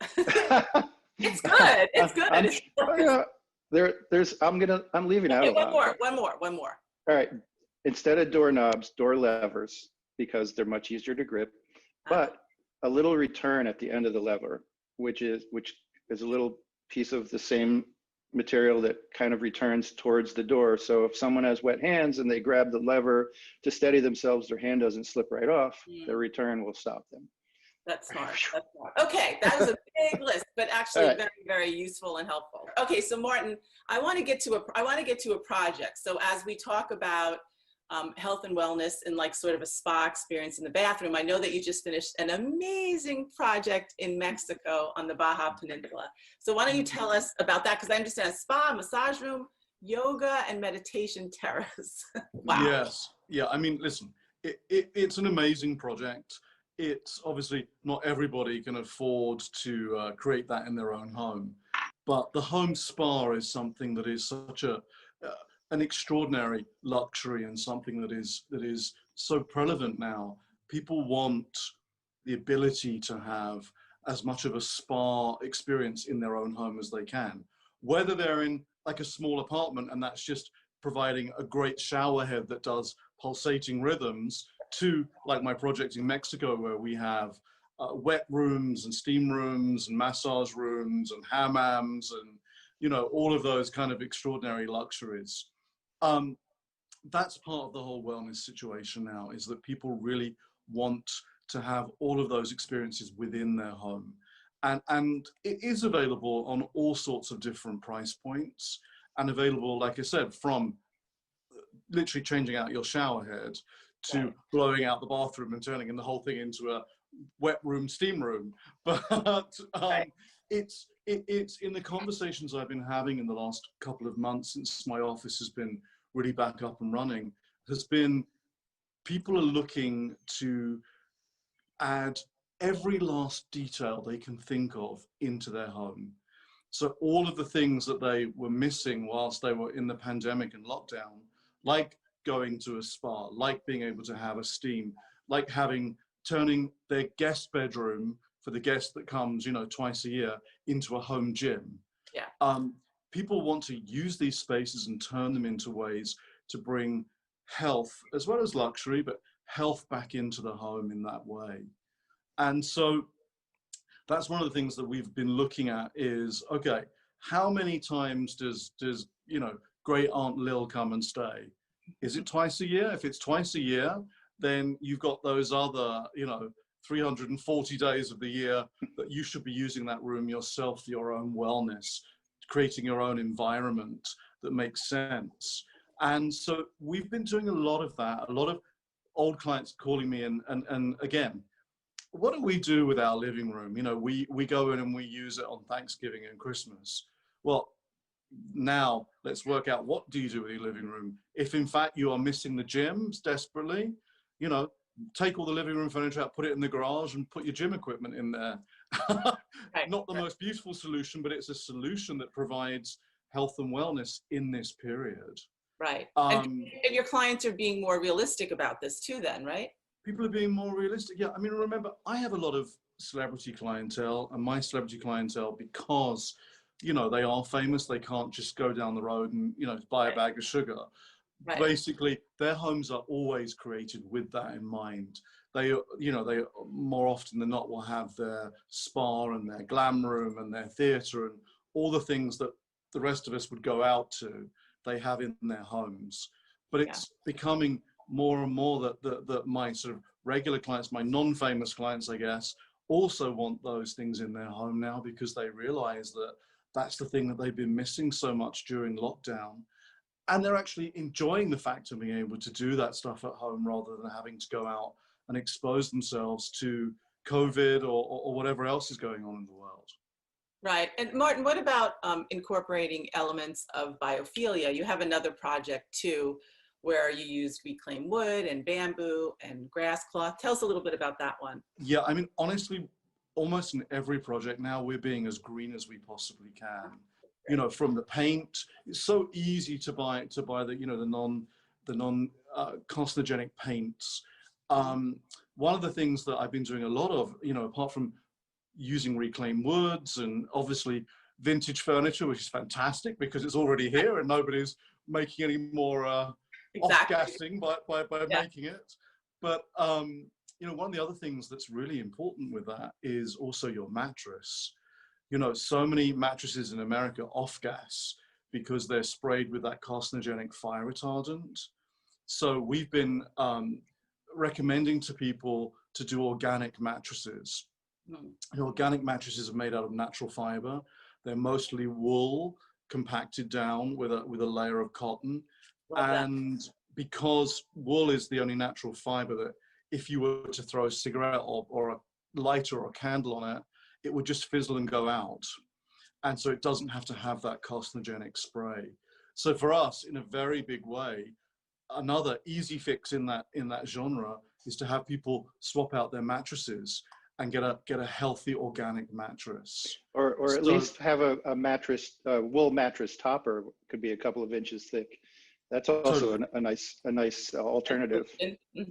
It's good. It's good. I'm leaving out Okay, a lot. one more. All right. Instead of doorknobs, door levers, because they're much easier to grip, but a little return at the end of the lever, which is a little piece of the same material that kind of returns towards the door. So if someone has wet hands and they grab the lever to steady themselves, their hand doesn't slip right off, their return will stop them. That's smart. That's smart. Okay, that was a big list, but actually very, very useful and helpful. Okay, so Martyn, I want to get to a project. So as we talk about health and wellness and like sort of a spa experience in the bathroom, I know that you just finished an amazing project in Mexico on the Baja Peninsula. So why don't you tell us about that? Because I understand a spa, massage room, yoga, and meditation terrace. Wow. Yes. Yeah. I mean, listen, it's an amazing project. It's obviously not everybody can afford to create that in their own home, but the home spa is something that is such an extraordinary luxury and something that is so prevalent now. People want the ability to have as much of a spa experience in their own home as they can, whether they're in like a small apartment and that's just providing a great shower head that does pulsating rhythms, to like my project in Mexico where we have wet rooms and steam rooms and massage rooms and hammams and, you know, all of those kind of extraordinary luxuries. That's part of the whole wellness situation now, is that people really want to have all of those experiences within their home. And it is available on all sorts of different price points and available, like I said, from literally changing out your shower head to blowing out the bathroom and turning the whole thing into a wet room, steam room. But it's in the conversations I've been having in the last couple of months since my office has been really back up and running, has been people are looking to add every last detail they can think of into their home. So all of the things that they were missing whilst they were in the pandemic and lockdown, like going to a spa, like being able to have a steam, like turning their guest bedroom for the guest that comes, you know, twice a year into a home gym. Yeah. People want to use these spaces and turn them into ways to bring health as well as luxury, but health back into the home in that way. And so that's one of the things that we've been looking at is, okay, how many times does you know, great Aunt Lil come and stay? Is it twice a year? If it's twice a year, then you've got those other, you know, 340 days of the year that you should be using that room yourself for your own wellness, creating your own environment that makes sense. And so we've been doing a lot of that. A lot of old clients calling me and again, what do we do with our living room? You know, we go in and we use it on Thanksgiving and Christmas. Well, now let's work out, what do you do with your living room? If in fact you are missing the gyms desperately, you know, take all the living room furniture out, put it in the garage and put your gym equipment in there. Not the most beautiful solution, but it's a solution that provides health and wellness in this period. Right. And your clients are being more realistic about this too then, right? People are being more realistic. Yeah, I mean, remember, I have a lot of celebrity clientele, and my celebrity clientele, because, you know, they are famous, they can't just go down the road and, you know, buy a bag of sugar. Right. Basically, their homes are always created with that in mind. They, you know, they more often than not will have their spa and their glam room and their theatre and all the things that the rest of us would go out to, they have in their homes. But it's becoming more and more that my sort of regular clients, my non-famous clients, I guess, also want those things in their home now, because they realize that that's the thing that they've been missing so much during lockdown. And they're actually enjoying the fact of being able to do that stuff at home rather than having to go out and expose themselves to COVID or whatever else is going on in the world. Right. And Martyn, what about incorporating elements of biophilia? You have another project too, where you use reclaimed wood and bamboo and grass cloth. Tell us a little bit about that one. Yeah, I mean, honestly, almost in every project now, we're being as green as we possibly can. You know, from the paint, it's so easy to buy the, you know, the non carcinogenic paints. One of the things that I've been doing a lot of, you know, apart from using reclaimed woods and obviously vintage furniture, which is fantastic because it's already here and nobody's making any more off-gassing by making it. But, you know, one of the other things that's really important with that is also your mattress. You know, so many mattresses in America off-gas because they're sprayed with that carcinogenic fire retardant. So we've been recommending to people to do organic mattresses. The organic mattresses are made out of natural fiber. They're mostly wool compacted down with a layer of cotton. And because wool is the only natural fiber that if you were to throw a cigarette or a lighter or a candle on it, it would just fizzle and go out. And so it doesn't have to have that carcinogenic spray. So for us, in a very big way, another easy fix in that genre is to have people swap out their mattresses and get a healthy organic mattress. Or at least have a mattress, wool mattress topper, could be a couple of inches thick. That's also a nice alternative.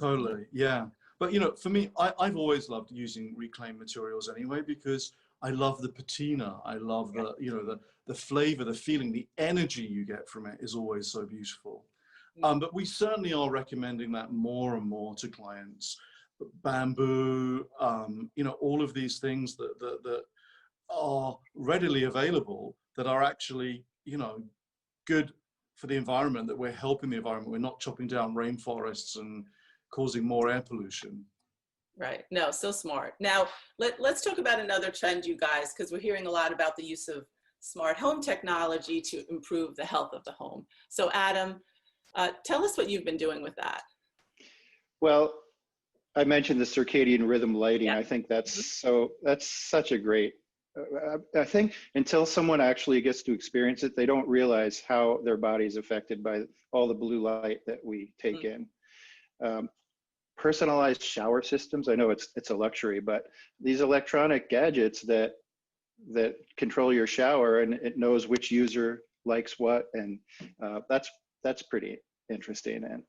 Totally, yeah. But you know, for me, I've always loved using reclaimed materials anyway, because I love the patina. I love the, you know, the flavor, the feeling, the energy you get from it is always so beautiful. But we certainly are recommending that more and more to clients. Bamboo, you know, all of these things that are readily available that are actually, you know, good for the environment, that we're helping the environment. We're not chopping down rainforests and causing more air pollution. Right. No, so smart. Now, let's talk about another trend, you guys, because we're hearing a lot about the use of smart home technology to improve the health of the home. So Adam, tell us what you've been doing with that. Well, I mentioned the circadian rhythm lighting. Yeah. I think that's such a great, I think until someone actually gets to experience it, they don't realize how their body is affected by all the blue light that we take in. Personalized shower systems, I know it's a luxury, but these electronic gadgets that control your shower, and it knows which user likes what, and that's pretty interesting. And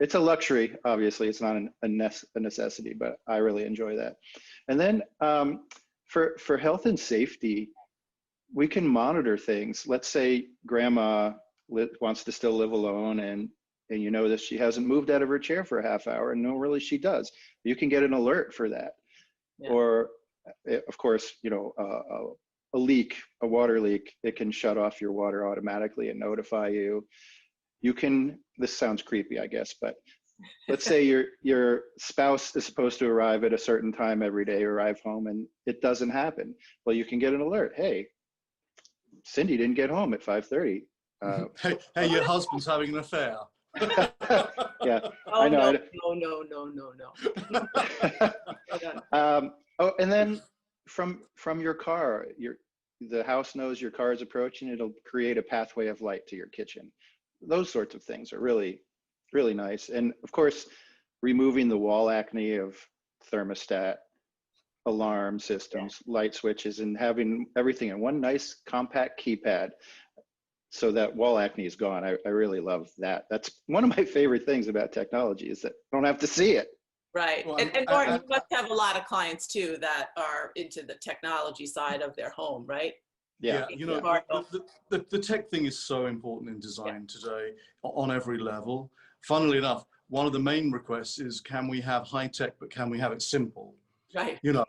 it's a luxury, obviously. It's not a necessity, but I really enjoy that. And then for health and safety, we can monitor things. Let's say grandma wants to still live alone, and you know that she hasn't moved out of her chair for a half hour, and no, really she does. You can get an alert for that. Yeah. Or of course, you know, a leak, a water leak, it can shut off your water automatically and notify you. You can, this sounds creepy, I guess, but let's say your spouse is supposed to arrive at a certain time every day, arrive home, and it doesn't happen. Well, you can get an alert. Hey, Cindy didn't get home at 5:30. Hey, your husband's having an affair. Yeah, oh, I know. No. Oh, and then from your car, the house knows your car is approaching. It'll create a pathway of light to your kitchen. Those sorts of things are really, really nice. And of course, removing the wall acne of thermostat, alarm systems, light switches, and having everything in one nice compact keypad, so that wall acne is gone. I really love that. That's one of my favorite things about technology, is that I don't have to see it. Right. Well, and Martyn, you must have a lot of clients too that are into the technology side of their home, right? Yeah. You know, the tech thing is so important in design today on every level. Funnily enough, one of the main requests is, can we have high tech, but can we have it simple? Right. You know,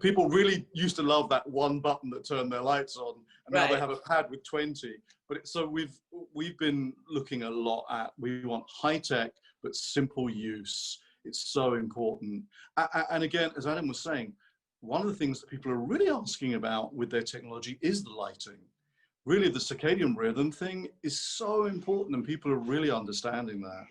people really used to love that one button that turned their lights on, and now they have a pad with 20. But so we've been looking a lot at, we want high tech but simple use. It's so important. And again, as Adam was saying, one of the things that people are really asking about with their technology is the lighting. Really, the circadian rhythm thing is so important, and people are really understanding that.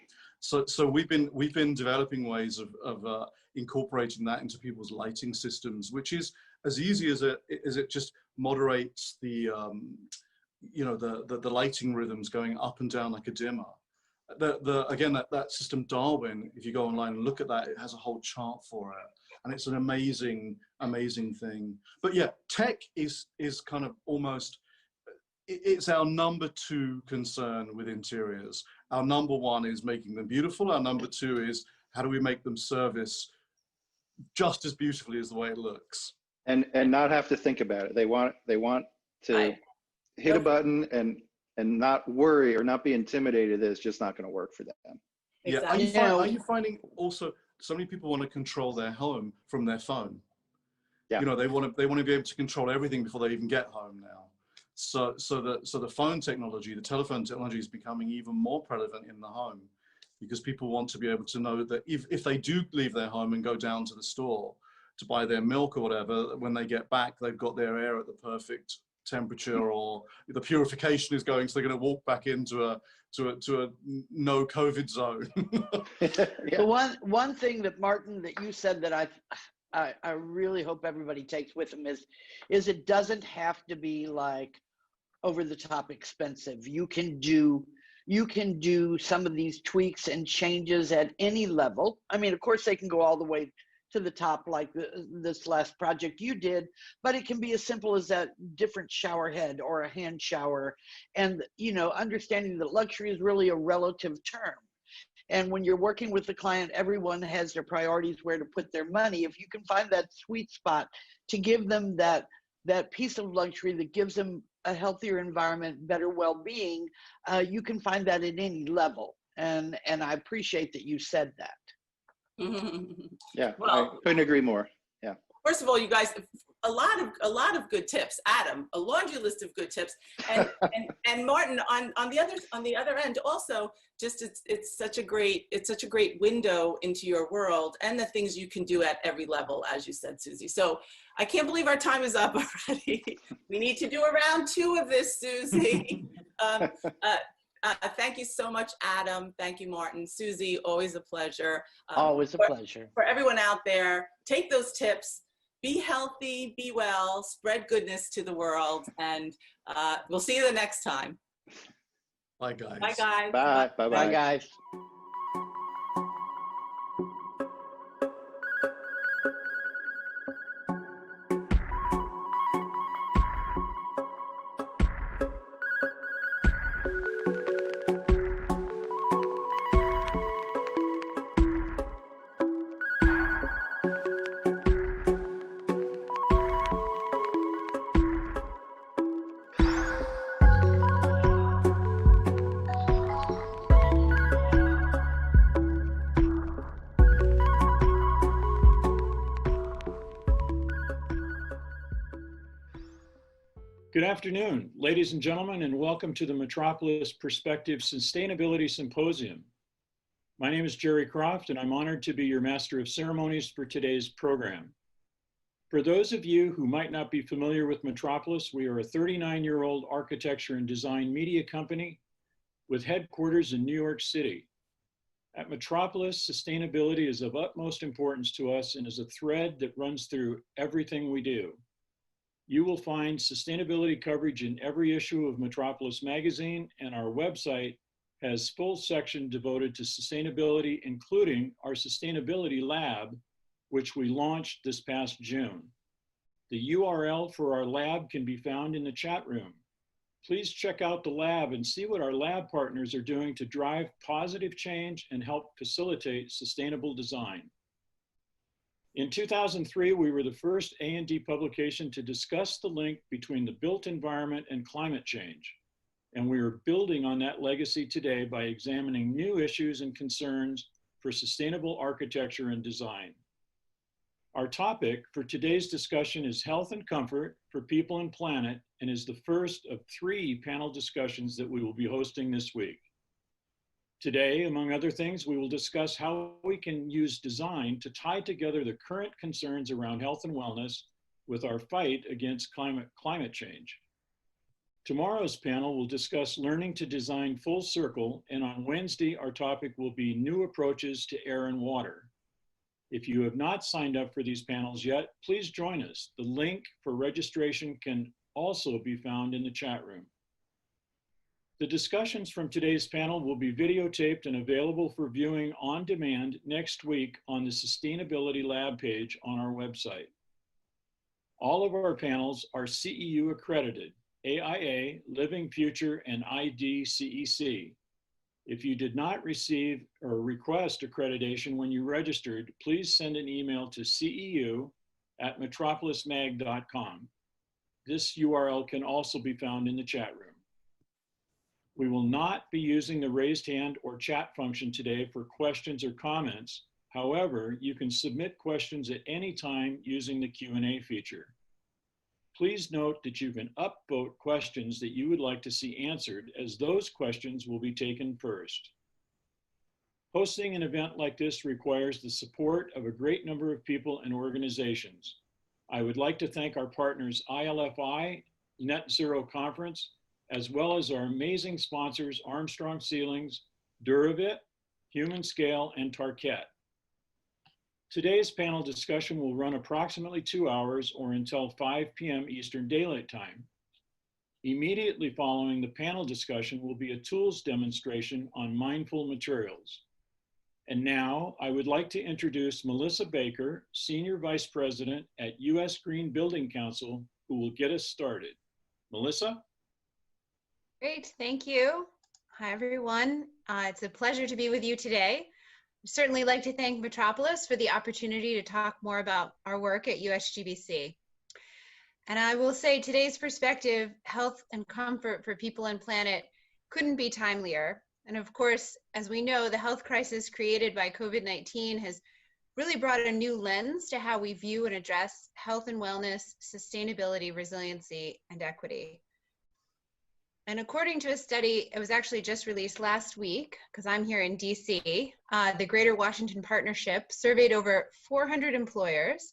So we've been developing ways of incorporating that into people's lighting systems, which is as easy as it just moderates the you know, the lighting rhythms going up and down like a dimmer. Again, that system Darwin, if you go online and look at that, it has a whole chart for it, and it's an amazing thing. But yeah, tech is kind of almost, it's our number 2 concern with interiors. Our number 1 is making them beautiful. Our number 2 is How do we make them service just as beautifully as the way it looks? And not have to think about it. They want to Right. hit a button and not worry or not be intimidated that it's just not going to work for them. Yeah. Exactly. Are you finding also so many people want to control their home from their phone? Yeah. You know, they want to be able to control everything before they even get home now. So the phone technology, the telephone technology is becoming even more prevalent in the home, because people want to be able to know that if they do leave their home and go down to the store to buy their milk or whatever, when they get back, they've got their air at the perfect temperature, or the purification is going, so they're going to walk back into a no COVID zone. Yeah. The one thing that Martyn, that you said that I really hope everybody takes with them is it doesn't have to be like over the top expensive. You can do some of these tweaks and changes at any level. I mean, of course, they can go all the way to the top, like this last project you did, but it can be as simple as that different shower head or a hand shower. And, you know, understanding that luxury is really a relative term. And when you're working with the client, everyone has their priorities, where to put their money. If you can find that sweet spot to give them that piece of luxury that gives them a healthier environment, better well-being, you can find that at any level. And I appreciate that you said that. Yeah, Well, I couldn't agree more. Yeah. First of all, you guys, a lot of good tips. Adam, a laundry list of good tips, and Martyn on the other end also. Just it's such a great window into your world and the things you can do at every level, as you said, Suzie. So I can't believe our time is up already. We need to do a round 2 of this, Suzie. Thank you so much, Adam. Thank you, Martyn. Suzie, always a pleasure. Always a pleasure. For everyone out there, take those tips. Be healthy, be well, spread goodness to the world, and we'll see you the next time. Bye, guys. Bye, guys. Bye. Bye. Bye, guys. Good afternoon, ladies and gentlemen, and welcome to the Metropolis Perspective Sustainability Symposium. My name is Jerry Croft, and I'm honored to be your Master of Ceremonies for today's program. For those of you who might not be familiar with Metropolis, we are a 39-year-old architecture and design media company with headquarters in New York City. At Metropolis, sustainability is of utmost importance to us and is a thread that runs through everything we do. You will find sustainability coverage in every issue of Metropolis magazine, and our website has full section devoted to sustainability, including our sustainability lab, which we launched this past June. The URL for our lab can be found in the chat room. Please check out the lab and see what our lab partners are doing to drive positive change and help facilitate sustainable design. In 2003, we were the first A&D publication to discuss the link between the built environment and climate change. And we are building on that legacy today by examining new issues and concerns for sustainable architecture and design. Our topic for today's discussion is health and comfort for people and planet, and is the first of 3 panel discussions that we will be hosting this week. Today, among other things, we will discuss how we can use design to tie together the current concerns around health and wellness with our fight against climate change. Tomorrow's panel will discuss learning to design full circle, and on Wednesday, our topic will be new approaches to air and water. If you have not signed up for these panels yet, please join us. The link for registration can also be found in the chat room. The discussions from today's panel will be videotaped and available for viewing on demand next week on the Sustainability Lab page on our website. All of our panels are CEU accredited, AIA, Living Future, and IDCEC. If you did not receive or request accreditation when you registered, please send an email to ceu@metropolismag.com. This URL can also be found in the chat room. We will not be using the raised hand or chat function today for questions or comments. However, you can submit questions at any time using the Q&A feature. Please note that you can upvote questions that you would like to see answered, as those questions will be taken first. Hosting an event like this requires the support of a great number of people and organizations. I would like to thank our partners ILFI, Net Zero Conference, as well as our amazing sponsors Armstrong Ceilings, Duravit, Human Scale, and Tarkett. Today's panel discussion will run approximately 2 hours or until 5 p.m. Eastern Daylight Time. Immediately following the panel discussion will be a tools demonstration on mindful materials. And now I would like to introduce Melissa Baker, Senior Vice President at U.S. Green Building Council, who will get us started. Melissa? Great, thank you. Hi, everyone. It's a pleasure to be with you today. I'd certainly like to thank Metropolis for the opportunity to talk more about our work at USGBC. And I will say today's perspective, health and comfort for people and planet, couldn't be timelier. And of course, as we know, the health crisis created by COVID-19 has really brought a new lens to how we view and address health and wellness, sustainability, resiliency, and equity. And according to a study, it was actually just released last week, because I'm here in DC, the Greater Washington Partnership surveyed over 400 employers,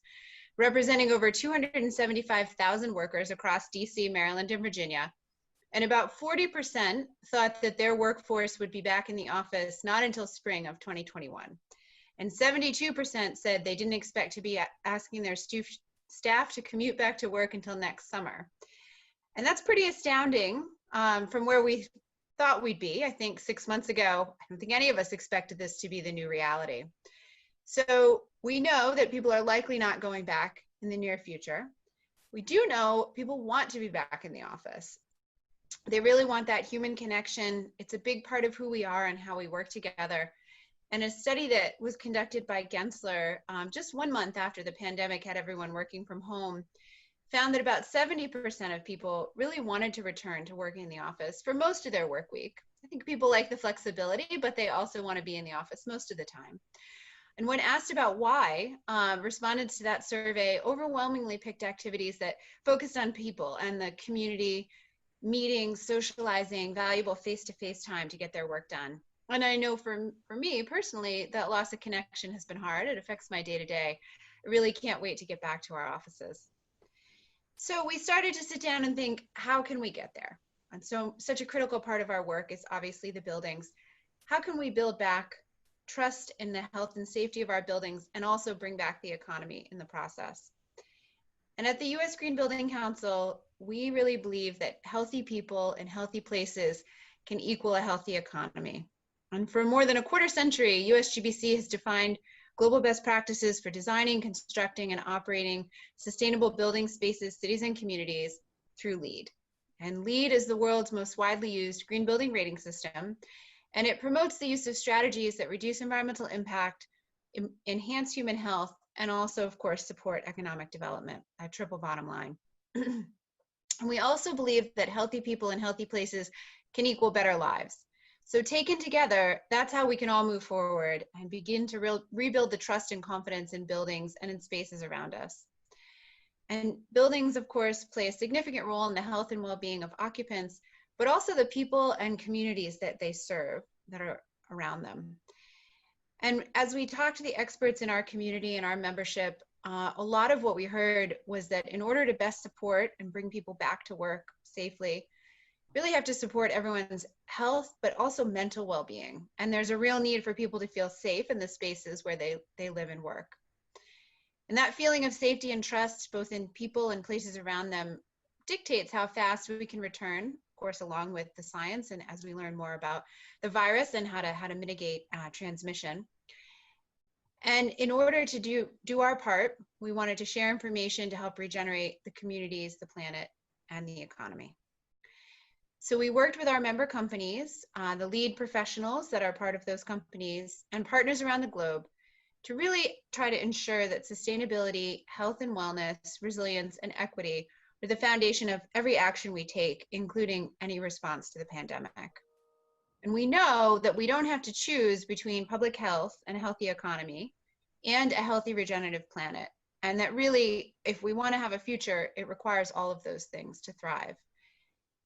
representing over 275,000 workers across DC, Maryland, and Virginia. And about 40% thought that their workforce would be back in the office not until spring of 2021. And 72% said they didn't expect to be asking their staff to commute back to work until next summer. And that's pretty astounding from where we thought we'd be. I think 6 months ago, I don't think any of us expected this to be the new reality. So we know that people are likely not going back in the near future. We do know people want to be back in the office. They really want that human connection. It's a big part of who we are and how we work together. And a study that was conducted by Gensler just 1 month after the pandemic had everyone working from home found that about 70% of people really wanted to return to working in the office for most of their work week. I think people like the flexibility, but they also want to be in the office most of the time. And when asked about why, respondents to that survey overwhelmingly picked activities that focused on people and the community, meetings, socializing, valuable face-to-face time to get their work done. And I know for me personally, that loss of connection has been hard. It affects my day-to-day. I really can't wait to get back to our offices. So we started to sit down and think, how can we get there? And so such a critical part of our work is obviously the buildings. How can we build back trust in the health and safety of our buildings and also bring back the economy in the process? And at the U.S. Green Building Council, we really believe that healthy people and healthy places can equal a healthy economy. And for more than a quarter century, USGBC has defined global best practices for designing, constructing, and operating sustainable building spaces, cities, and communities through LEED. And LEED is the world's most widely used green building rating system, and it promotes the use of strategies that reduce environmental impact, enhance human health, and also, of course, support economic development, a triple bottom line. And we also believe that healthy people and healthy places can equal better lives. So taken together, that's how we can all move forward and begin to rebuild the trust and confidence in buildings and in spaces around us. And buildings, of course, play a significant role in the health and well-being of occupants, but also the people and communities that they serve that are around them. And as we talked to the experts in our community and our membership, a lot of what we heard was that in order to best support and bring people back to work safely, really have to support everyone's health, but also mental well-being. And there's a real need for people to feel safe in the spaces where they live and work. And that feeling of safety and trust, both in people and places around them, dictates how fast we can return, of course, along with the science and as we learn more about the virus and how to mitigate transmission. And in order to do our part, we wanted to share information to help regenerate the communities, the planet, and the economy. So we worked with our member companies, the lead professionals that are part of those companies, and partners around the globe to really try to ensure that sustainability, health and wellness, resilience, and equity are the foundation of every action we take, including any response to the pandemic. And we know that we don't have to choose between public health and a healthy economy and a healthy regenerative planet. And that really, if we want to have a future, it requires all of those things to thrive.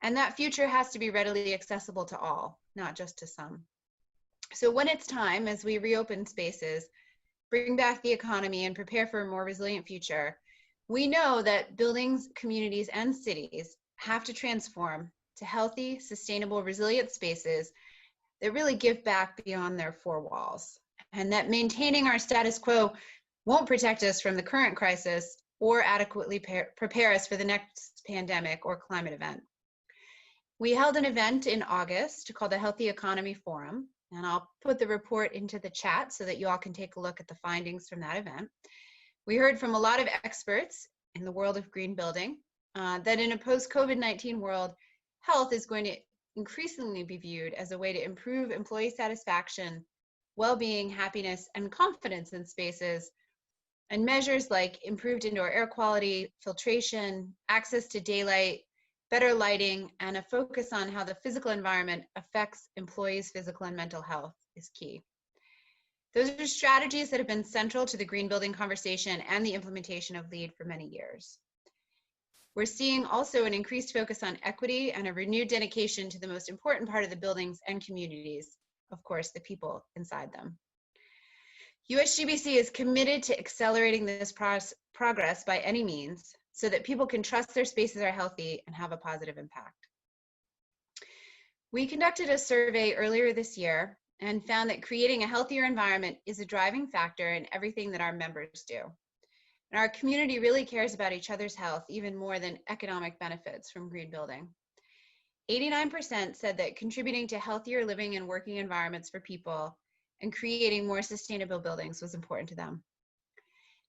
And that future has to be readily accessible to all, not just to some. So when it's time, as we reopen spaces, bring back the economy and prepare for a more resilient future, we know that buildings, communities, and cities have to transform to healthy, sustainable, resilient spaces that really give back beyond their four walls. And that maintaining our status quo won't protect us from the current crisis or adequately prepare us for the next pandemic or climate event. We held an event in August called the Healthy Economy Forum, and I'll put the report into the chat so that you all can take a look at the findings from that event. We heard from a lot of experts in the world of green building that in a post-COVID-19 world, health is going to increasingly be viewed as a way to improve employee satisfaction, well-being, happiness, and confidence in spaces. And measures like improved indoor air quality, filtration, access to daylight, better lighting, and a focus on how the physical environment affects employees' physical and mental health is key. Those are strategies that have been central to the green building conversation and the implementation of LEED for many years. We're seeing also an increased focus on equity and a renewed dedication to the most important part of the buildings and communities, of course, the people inside them. USGBC is committed to accelerating this progress by any means so that people can trust their spaces are healthy and have a positive impact. We conducted a survey earlier this year and found that creating a healthier environment is a driving factor in everything that our members do. And our community really cares about each other's health even more than economic benefits from green building. 89% said that contributing to healthier living and working environments for people and creating more sustainable buildings was important to them.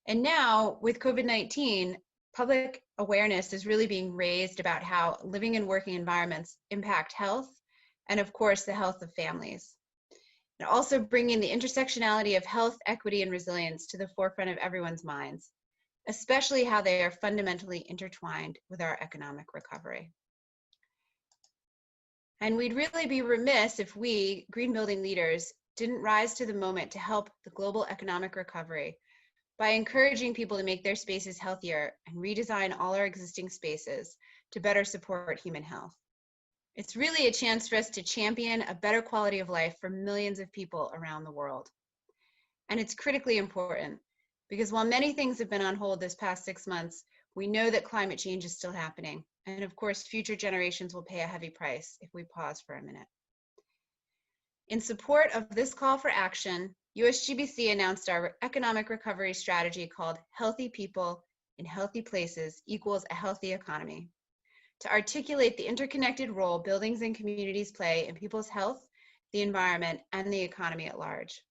And now with COVID-19, public awareness is really being raised about how living and working environments impact health and of course the health of families. And also bringing the intersectionality of health, equity, and resilience to the forefront of everyone's minds, especially how they are fundamentally intertwined with our economic recovery. And we'd really be remiss if we, green building leaders, didn't rise to the moment to help the global economic recovery by encouraging people to make their spaces healthier and redesign all our existing spaces to better support human health. It's really a chance for us to champion a better quality of life for millions of people around the world. And it's critically important because while many things have been on hold this past 6 months, we know that climate change is still happening. And of course, future generations will pay a heavy price if we pause for a minute. In support of this call for action, USGBC announced our economic recovery strategy called Healthy People in Healthy Places Equals a Healthy Economy, to articulate the interconnected role buildings and communities play in people's health, the environment, and the economy at large.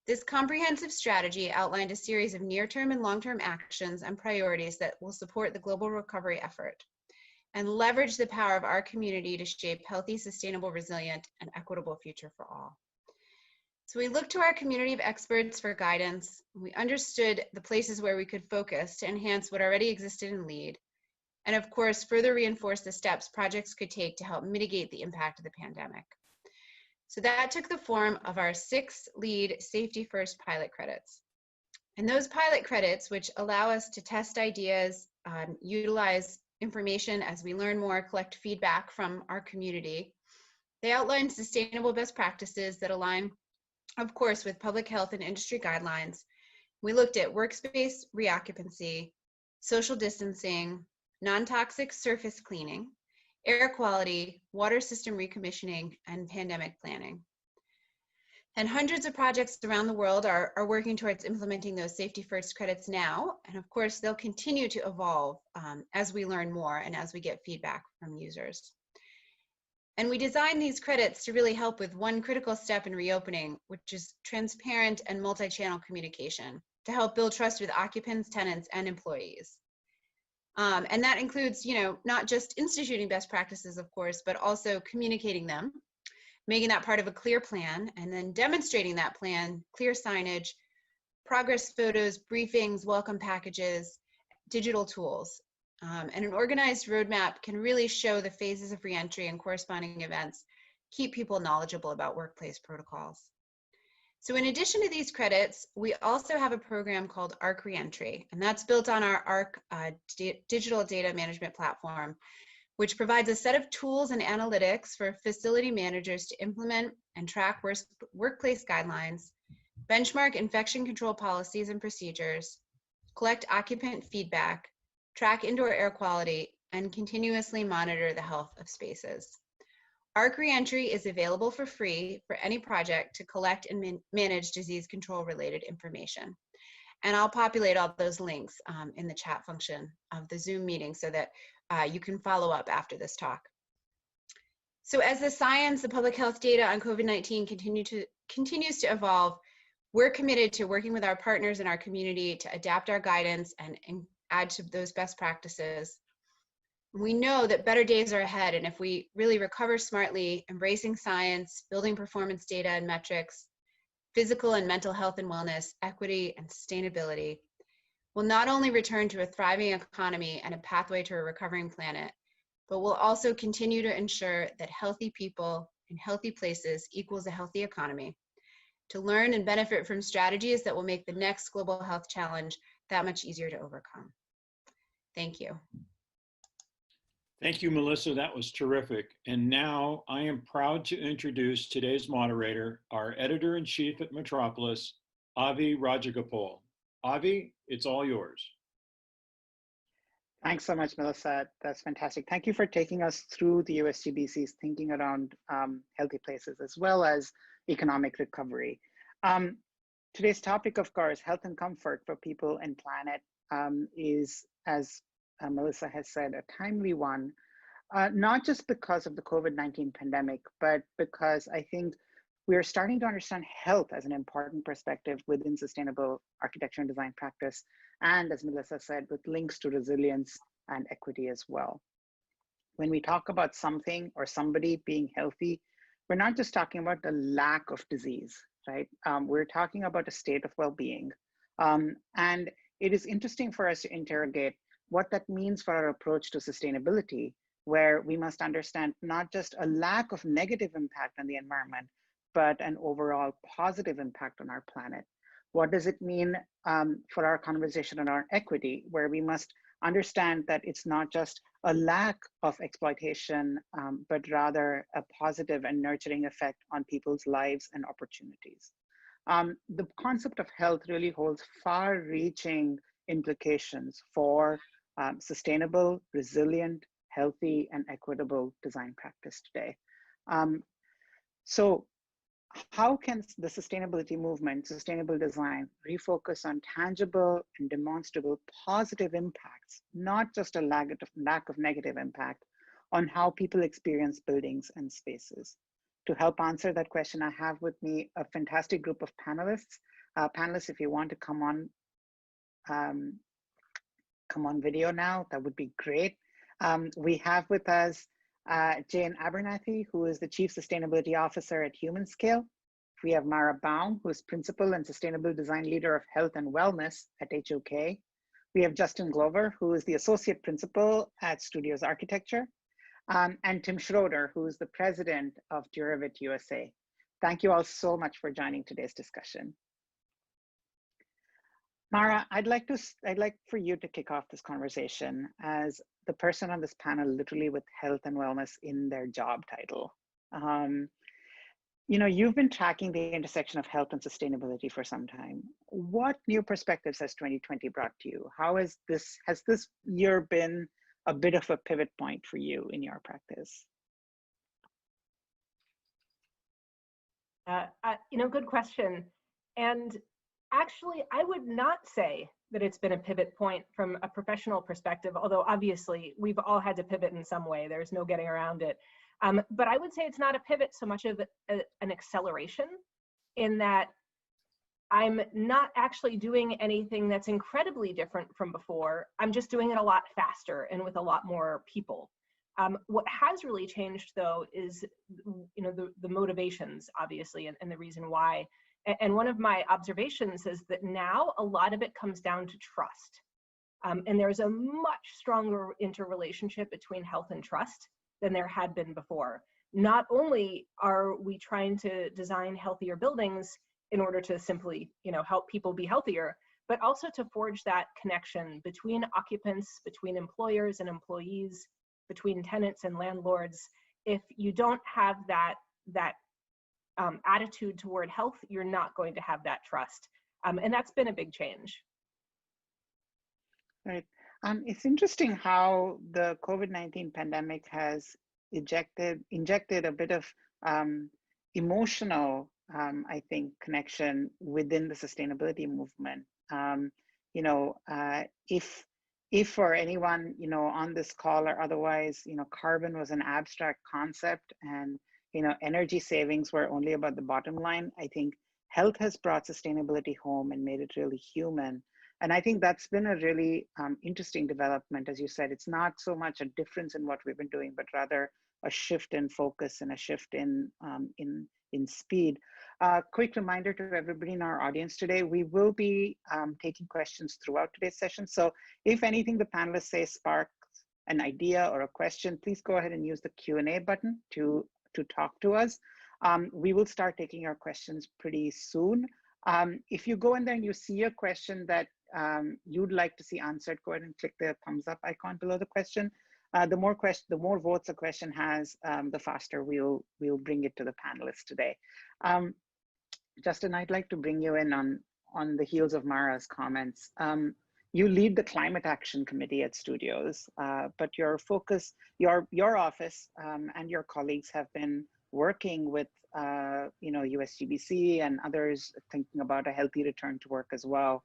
This comprehensive strategy outlined a series of near-term and long-term actions and priorities that will support the global recovery effort and leverage the power of our community to shape healthy, sustainable, resilient, and equitable future for all. So we looked to our community of experts for guidance. We understood the places where we could focus to enhance what already existed in LEED, and of course, further reinforce the steps projects could take to help mitigate the impact of the pandemic. So that took the form of our 6 LEED Safety First pilot credits. And those pilot credits, which allow us to test ideas, utilize information as we learn more, collect feedback from our community, they outline sustainable best practices that align, of course, with public health and industry guidelines. We looked at workspace reoccupancy, social distancing, non-toxic surface cleaning, air quality, water system recommissioning, and pandemic planning. And hundreds of projects around the world are working towards implementing those safety first credits now. And of course, they'll continue to evolve as we learn more and as we get feedback from users. And we designed these credits to really help with one critical step in reopening, which is transparent and multi-channel communication to help build trust with occupants, tenants, and employees. And that includes, not just instituting best practices, of course, but also communicating them, making that part of a clear plan, and then demonstrating that plan, clear signage, progress photos, briefings, welcome packages, digital tools. And an organized roadmap can really show the phases of reentry and corresponding events, keep people knowledgeable about workplace protocols. So in addition to these credits, we also have a program called ARC Reentry, and that's built on our ARC digital data management platform, which provides a set of tools and analytics for facility managers to implement and track workplace guidelines, benchmark infection control policies and procedures, collect occupant feedback, track indoor air quality, and continuously monitor the health of spaces. ARC Reentry is available for free for any project to collect and manage disease control related information. And I'll populate all those links in the chat function of the Zoom meeting so that you can follow up after this talk. So as the science, the public health data on COVID-19 continues to evolve, we're committed to working with our partners in our community to adapt our guidance and add to those best practices. We know that better days are ahead, and if we really recover smartly, embracing science, building performance data and metrics, physical and mental health and wellness, equity and sustainability, we'll not only return to a thriving economy and a pathway to a recovering planet, but we'll also continue to ensure that healthy people in healthy places equals a healthy economy, to learn and benefit from strategies that will make the next global health challenge that much easier to overcome. Thank you. Thank you, Melissa. That was terrific. And now I am proud to introduce today's moderator, our editor-in-chief at Metropolis, Avi Rajagopal. Avi, it's all yours. Thanks so much, Melissa. That's fantastic. Thank you for taking us through the USGBC's thinking around healthy places as well as economic recovery. Today's topic, of course, health and comfort for people and planet is, as Melissa has said, a timely one, not just because of the COVID-19 pandemic, but because I think we are starting to understand health as an important perspective within sustainable architecture and design practice. And as Melissa said, with links to resilience and equity as well. When we talk about something or somebody being healthy, we're not just talking about the lack of disease, right? We're talking about a state of well-being. And it is interesting for us to interrogate what that means for our approach to sustainability, where we must understand not just a lack of negative impact on the environment, but an overall positive impact on our planet. What does it mean for our conversation around equity, where we must understand that it's not just a lack of exploitation, but rather a positive and nurturing effect on people's lives and opportunities. The concept of health really holds far-reaching implications for sustainable, resilient, healthy, and equitable design practice today. So how can the sustainability movement, sustainable design, refocus on tangible and demonstrable positive impacts, not just a lack of negative impact on how people experience buildings and spaces? To help answer that question, I have with me a fantastic group of panelists. Panelists, if you want to come on video now, that would be great. We have with us Jane Abernathy, who is the Chief Sustainability Officer at Human Scale. We have Mara Baum, who is Principal and Sustainable Design Leader of Health and Wellness at HOK. We have Justin Glover, who is the Associate Principal at Studios Architecture, and Tim Schroeder, who is the President of Duravit USA. Thank you all so much for joining today's discussion. Mara, I'd like for you to kick off this conversation as the person on this panel literally with health and wellness in their job title. You've been tracking the intersection of health and sustainability for some time. What new perspectives has 2020 brought to you? Has this year been a bit of a pivot point for you in your practice? Good question. And actually, I would not say that it's been a pivot point from a professional perspective, although obviously we've all had to pivot in some way. There's no getting around it. But I would say it's not a pivot so much of an acceleration, in that I'm not actually doing anything that's incredibly different from before. I'm just doing it a lot faster and with a lot more people. What has really changed, though, is the motivations, obviously, and the reason why. And one of my observations is that now a lot of it comes down to trust. And there's a much stronger interrelationship between health and trust than there had been before. Not only are we trying to design healthier buildings in order to simply, help people be healthier, but also to forge that connection between occupants, between employers and employees, between tenants and landlords. If you don't have that attitude toward health, you're not going to have that trust. And that's been a big change. Right. It's interesting how the COVID-19 pandemic has injected a bit of emotional, I think, connection within the sustainability movement. If for anyone, on this call or otherwise, carbon was an abstract concept and, energy savings were only about the bottom line, I think health has brought sustainability home and made it really human. And I think that's been a really interesting development. As you said, it's not so much a difference in what we've been doing, but rather a shift in focus and a shift in speed. Quick reminder to everybody in our audience today, we will be taking questions throughout today's session. So if anything the panelists say sparks an idea or a question, please go ahead and use the Q&A button to talk to us. We will start taking our questions pretty soon. If you go in there and you see a question that you'd like to see answered, go ahead and click the thumbs up icon below the question. The more votes a question has, the faster we'll bring it to the panelists today. Justin, I'd like to bring you in on the heels of Mara's comments. You lead the Climate Action Committee at Studios, but your focus, your office and your colleagues have been working with USGBC and others thinking about a healthy return to work as well.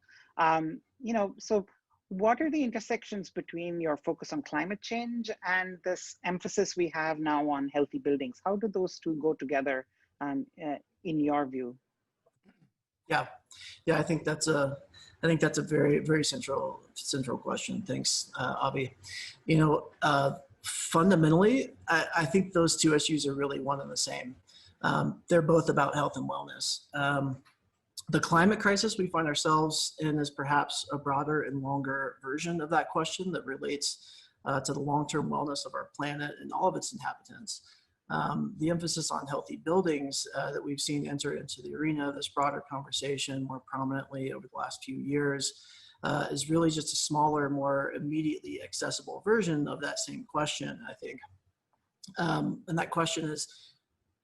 So what are the intersections between your focus on climate change and this emphasis we have now on healthy buildings? How do those two go together in your view? Yeah, I think that's a very, very central question. Thanks, Avi. Fundamentally, I think those two issues are really one and the same. They're both about health and wellness. The climate crisis we find ourselves in is perhaps a broader and longer version of that question that relates to the long-term wellness of our planet and all of its inhabitants. The emphasis on healthy buildings that we've seen enter into the arena of this broader conversation more prominently over the last few years is really just a smaller, more immediately accessible version of that same question, I think. And that question is,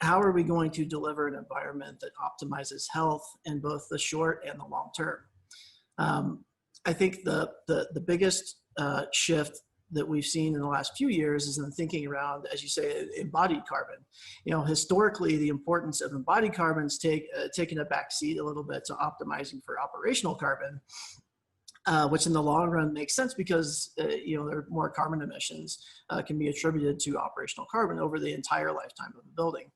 how are we going to deliver an environment that optimizes health in both the short and the long term? I think the biggest shift that we've seen in the last few years is in thinking around, as you say, embodied carbon. Historically, the importance of embodied carbon's taken a back seat a little bit to optimizing for operational carbon, which in the long run makes sense because there are more carbon emissions can be attributed to operational carbon over the entire lifetime of a building.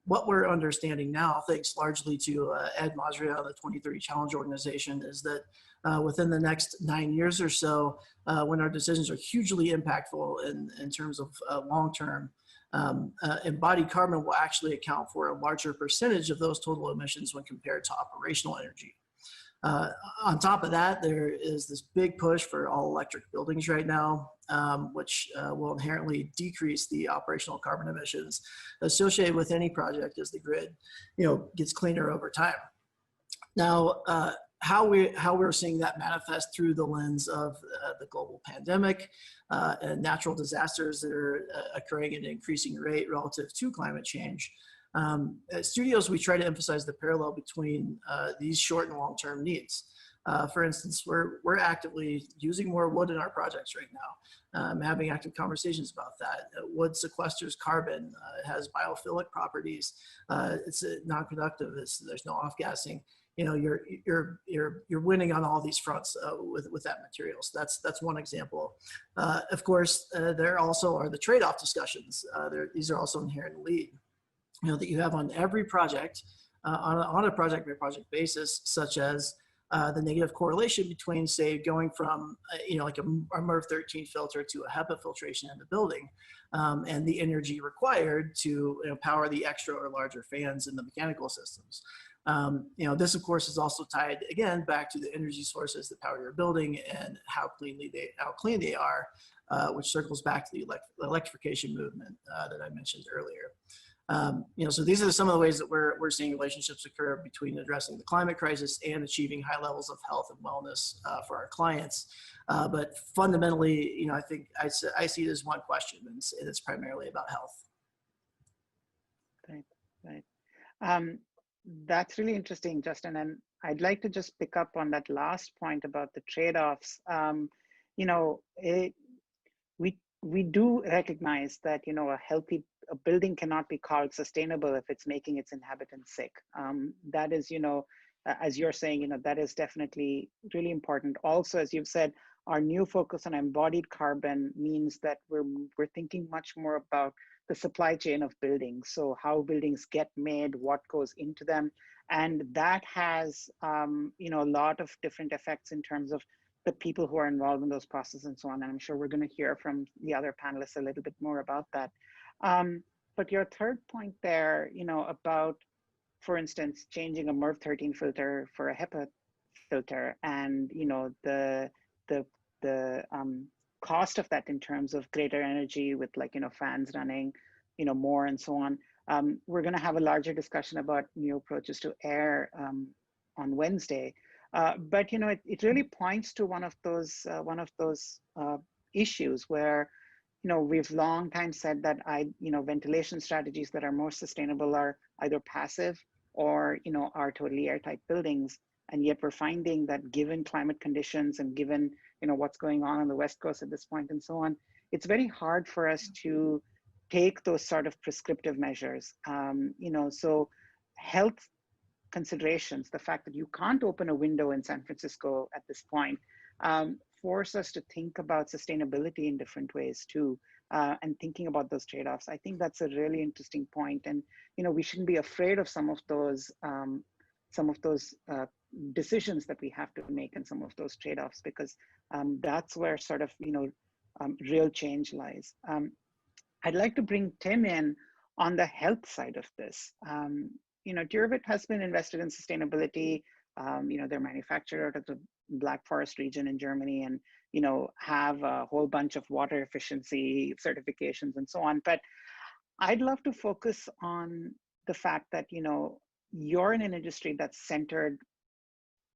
What we're understanding now, thanks largely to Ed Masria, the 2030 Challenge Organization, is that within the next 9 years or so, when our decisions are hugely impactful in terms of long-term, embodied carbon will actually account for a larger percentage of those total emissions when compared to operational energy. On top of that, there is this big push for all electric buildings right now, which will inherently decrease the operational carbon emissions associated with any project as the grid, gets cleaner over time. Now, how we're seeing that manifest through the lens of the global pandemic and natural disasters that are occurring at an increasing rate relative to climate change. At Studios, we try to emphasize the parallel between these short and long-term needs. For instance, we're actively using more wood in our projects right now, having active conversations about that. Wood sequesters carbon, it has biophilic properties, it's non-conductive, there's no off-gassing. You're winning on all these fronts with that material. So that's one example. Of course, there also are the trade-off discussions. These are also inherent in LEED. That you have on every project on a project by project basis, such as the negative correlation between, say, going from like a MERV 13 filter to a HEPA filtration in the building, and the energy required to power the extra or larger fans in the mechanical systems. This of course is also tied again back to the energy sources that power your building and how clean they are, which circles back to the electrification movement that I mentioned earlier. So these are some of the ways that we're seeing relationships occur between addressing the climate crisis and achieving high levels of health and wellness for our clients. But fundamentally, I think I see it as one question, and it's primarily about health. Right. That's really interesting, Justin. And I'd like to just pick up on that last point about the trade-offs. We do recognize that a building cannot be called sustainable if it's making its inhabitants sick. That is, as you're saying, that is definitely really important. Also, as you've said, our new focus on embodied carbon means that we're thinking much more about the supply chain of buildings. So how buildings get made, what goes into them, and that has a lot of different effects in terms of the people who are involved in those processes and so on. And I'm sure we're going to hear from the other panelists a little bit more about that. But your third point there, about, for instance, changing a MERV 13 filter for a HEPA filter, and the cost of that in terms of greater energy with fans running, more and so on. We're going to have a larger discussion about new approaches to air on Wednesday. But it really points to one of those issues where we've long time said that ventilation strategies that are more sustainable are either passive or are totally airtight buildings, and yet we're finding that given climate conditions and given what's going on the West Coast at this point and so on, it's very hard for us to take those sort of prescriptive measures. So health considerations, the fact that you can't open a window in San Francisco at this point, force us to think about sustainability in different ways too, and thinking about those trade-offs. I think that's a really interesting point, and we shouldn't be afraid of some of those decisions that we have to make and some of those trade-offs, because that's where sort of real change lies. I'd like to bring Tim in on the health side of this. Duravit has been invested in sustainability. They're manufactured out of the Black Forest region in Germany, and have a whole bunch of water efficiency certifications and so on. But I'd love to focus on the fact that you're in an industry that's centered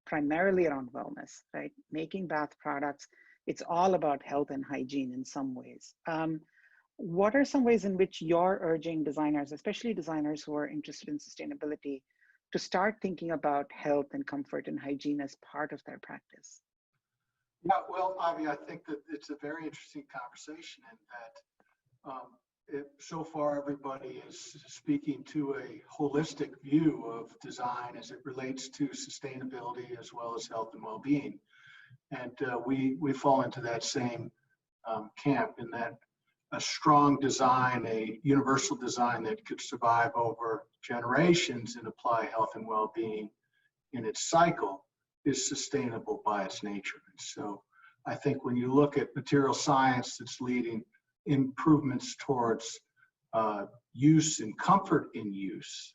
primarily around wellness, right? Making bath products, it's all about health and hygiene in some ways. What are some ways in which you're urging designers, especially designers who are interested in sustainability, to start thinking about health and comfort and hygiene as part of their practice? Yeah, well, Avi, I think that it's a very interesting conversation, in that so far everybody is speaking to a holistic view of design as it relates to sustainability as well as health and well-being. And we fall into that same camp, in that a strong design, a universal design that could survive over generations and apply health and well-being in its cycle, is sustainable by its nature. And so I think when you look at material science that's leading improvements towards use and comfort in use,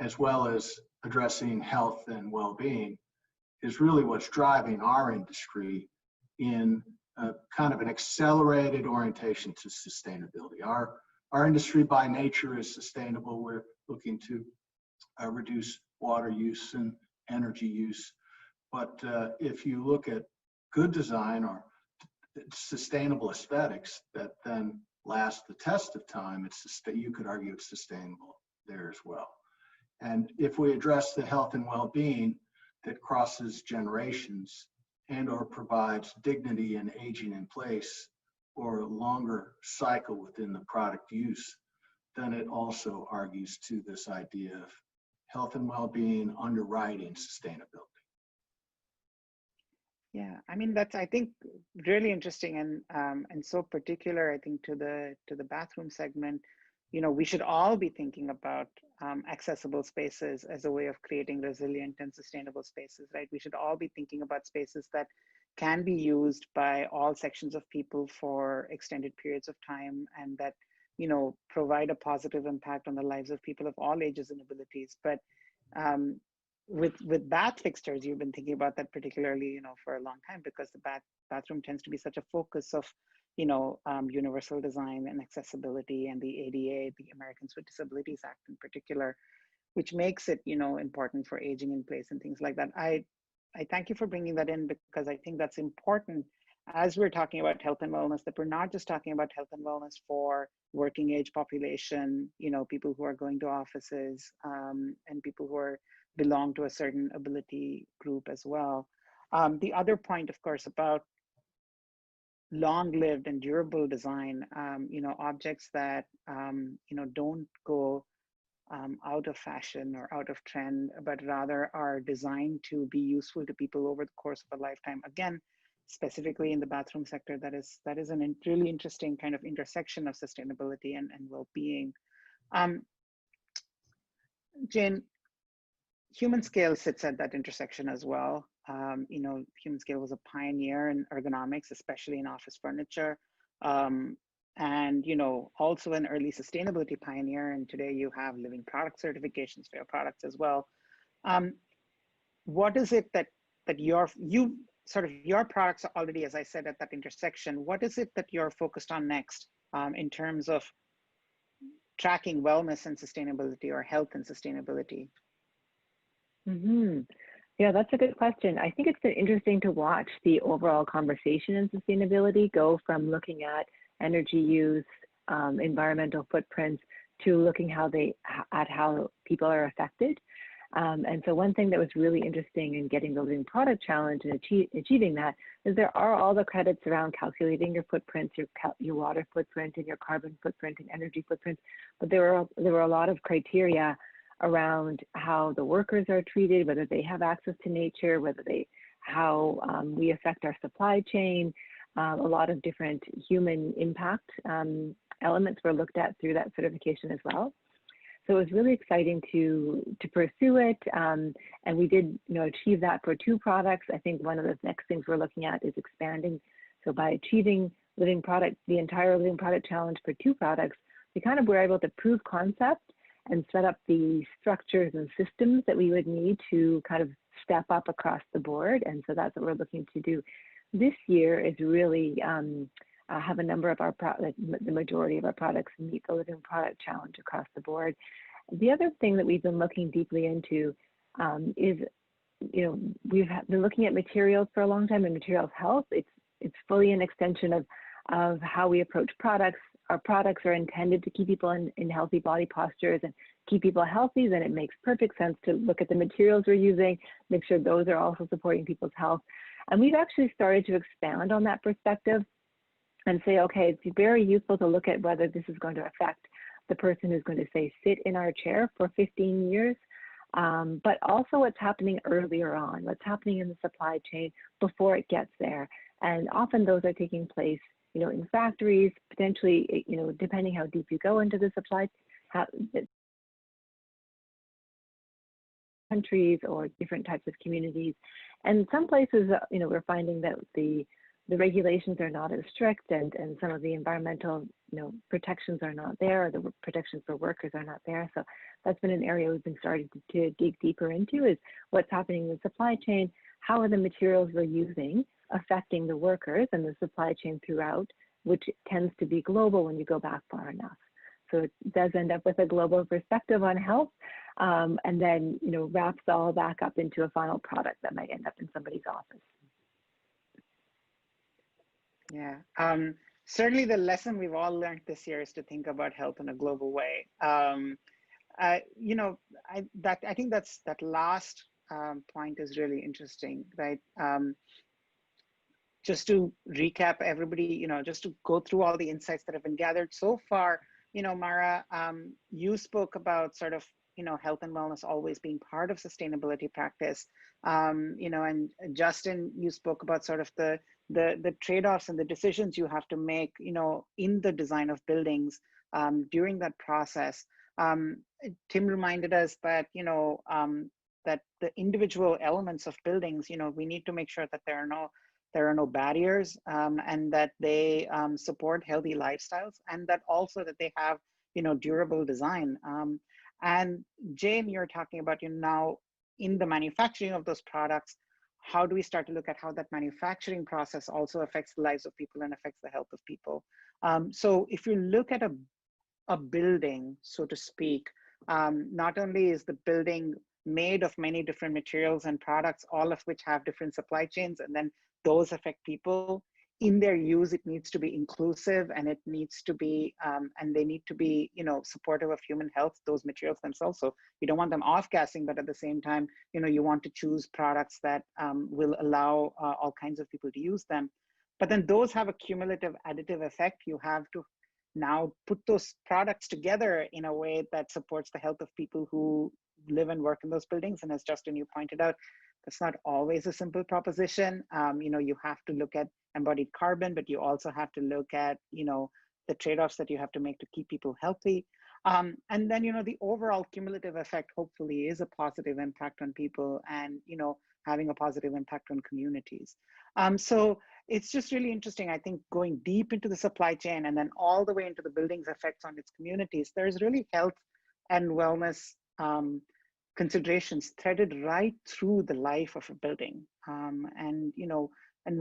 as well as addressing health and well-being, is really what's driving our industry in kind of an accelerated orientation to sustainability. Our industry by nature is sustainable. We're looking to reduce water use and energy use. But if you look at good design or sustainable aesthetics that then last the test of time, you could argue it's sustainable there as well. And if we address the health and well-being that crosses generations and or provides dignity and aging in place or a longer cycle within the product use, then it also argues to this idea of health and well-being underwriting sustainability. Yeah, I mean, that's, I think, really interesting, and so particular, I think, to the bathroom segment. we should all be thinking about accessible spaces as a way of creating resilient and sustainable spaces, right? We should all be thinking about spaces that can be used by all sections of people for extended periods of time, and that, provide a positive impact on the lives of people of all ages and abilities. But with bath fixtures, you've been thinking about that particularly, for a long time, because the bathroom tends to be such a focus of, universal design and accessibility, and the ADA, the Americans with Disabilities Act in particular, which makes it, important for aging in place and things like that. I thank you for bringing that in, because I think that's important as we're talking about health and wellness, that we're not just talking about health and wellness for working age population, people who are going to offices, and people who belong to a certain ability group as well. The other point, of course, about long-lived and durable design, objects that, don't go out of fashion or out of trend, but rather are designed to be useful to people over the course of a lifetime. Again, specifically in the bathroom sector, that is a really interesting kind of intersection of sustainability and well-being. Jane, Human Scale sits at that intersection as well. Human Scale was a pioneer in ergonomics, especially in office furniture, and also an early sustainability pioneer. And today you have living product certifications for your products as well. What is it that your products are already, as I said, at that intersection? What is it that you're focused on next in terms of tracking wellness and sustainability, or health and sustainability? Yeah, that's a good question. I think it's been interesting to watch the overall conversation in sustainability go from looking at energy use, environmental footprints, to looking at how people are affected. And so one thing that was really interesting in getting the Living Product Challenge and achieving that is there are all the credits around calculating your footprints, your water footprint, and your carbon footprint and energy footprint. But there were a lot of criteria around how the workers are treated, whether they have access to nature, how we affect our supply chain. A lot of different human impact elements were looked at through that certification as well. So it was really exciting to pursue it, and we did achieve that for 2 products. I think one of the next things we're looking at is expanding. So by achieving the entire Living Product Challenge for 2 products, we kind of were able to prove concept and set up the structures and systems that we would need to kind of step up across the board. And so that's what we're looking to do this year, is really have a number of our the majority of our products meet the Living Product Challenge across the board. The other thing that we've been looking deeply into is, we've been looking at materials for a long time, and materials health. It's fully an extension of how we approach products. Our products are intended to keep people in healthy body postures and keep people healthy. Then it makes perfect sense to look at the materials we're using, make sure those are also supporting people's health. And we've actually started to expand on that perspective and say, okay, it's very useful to look at whether this is going to affect the person who's going to, say, sit in our chair for 15 years, but also what's happening earlier on, what's happening in the supply chain before it gets there. And often those are taking place in factories, potentially, depending how deep you go into the supply countries or different types of communities. And some places, we're finding that the regulations are not as strict, and some of the environmental, protections are not there, or the protections for workers are not there. So that's been an area we've been starting to dig deeper into, is what's happening in the supply chain, how are the materials we're using affecting the workers and the supply chain throughout, which tends to be global when you go back far enough. So it does end up with a global perspective on health, and then wraps all back up into a final product that might end up in somebody's office. Yeah, certainly the lesson we've all learned this year is to think about health in a global way. I think that last point is really interesting, right? Just to recap, everybody, just to go through all the insights that have been gathered so far. Mara, you spoke about sort of, health and wellness always being part of sustainability practice. And Justin, you spoke about sort of the trade-offs and the decisions you have to make, in the design of buildings during that process. Tim reminded us that, that the individual elements of buildings, we need to make sure that there are no barriers, and that they support healthy lifestyles, and that also that they have, durable design. And Jane, you're talking about, now in the manufacturing of those products, how do we start to look at how that manufacturing process also affects the lives of people and affects the health of people? So if you look at a building, so to speak, not only is the building made of many different materials and products, all of which have different supply chains, and then those affect people in their use. It needs to be inclusive, and it needs to be, and they need to be, supportive of human health, those materials themselves. So you don't want them off-gassing, but at the same time, you want to choose products that will allow all kinds of people to use them. But then those have a cumulative additive effect. You have to now put those products together in a way that supports the health of people who live and work in those buildings. And as Justin, you pointed out, that's not always a simple proposition. You have to look at embodied carbon, but you also have to look at, the trade-offs that you have to make to keep people healthy. And then, the overall cumulative effect hopefully is a positive impact on people and, having a positive impact on communities. So it's just really interesting, I think, going deep into the supply chain and then all the way into the building's effects on its communities. There's really health and wellness considerations threaded right through the life of a building. And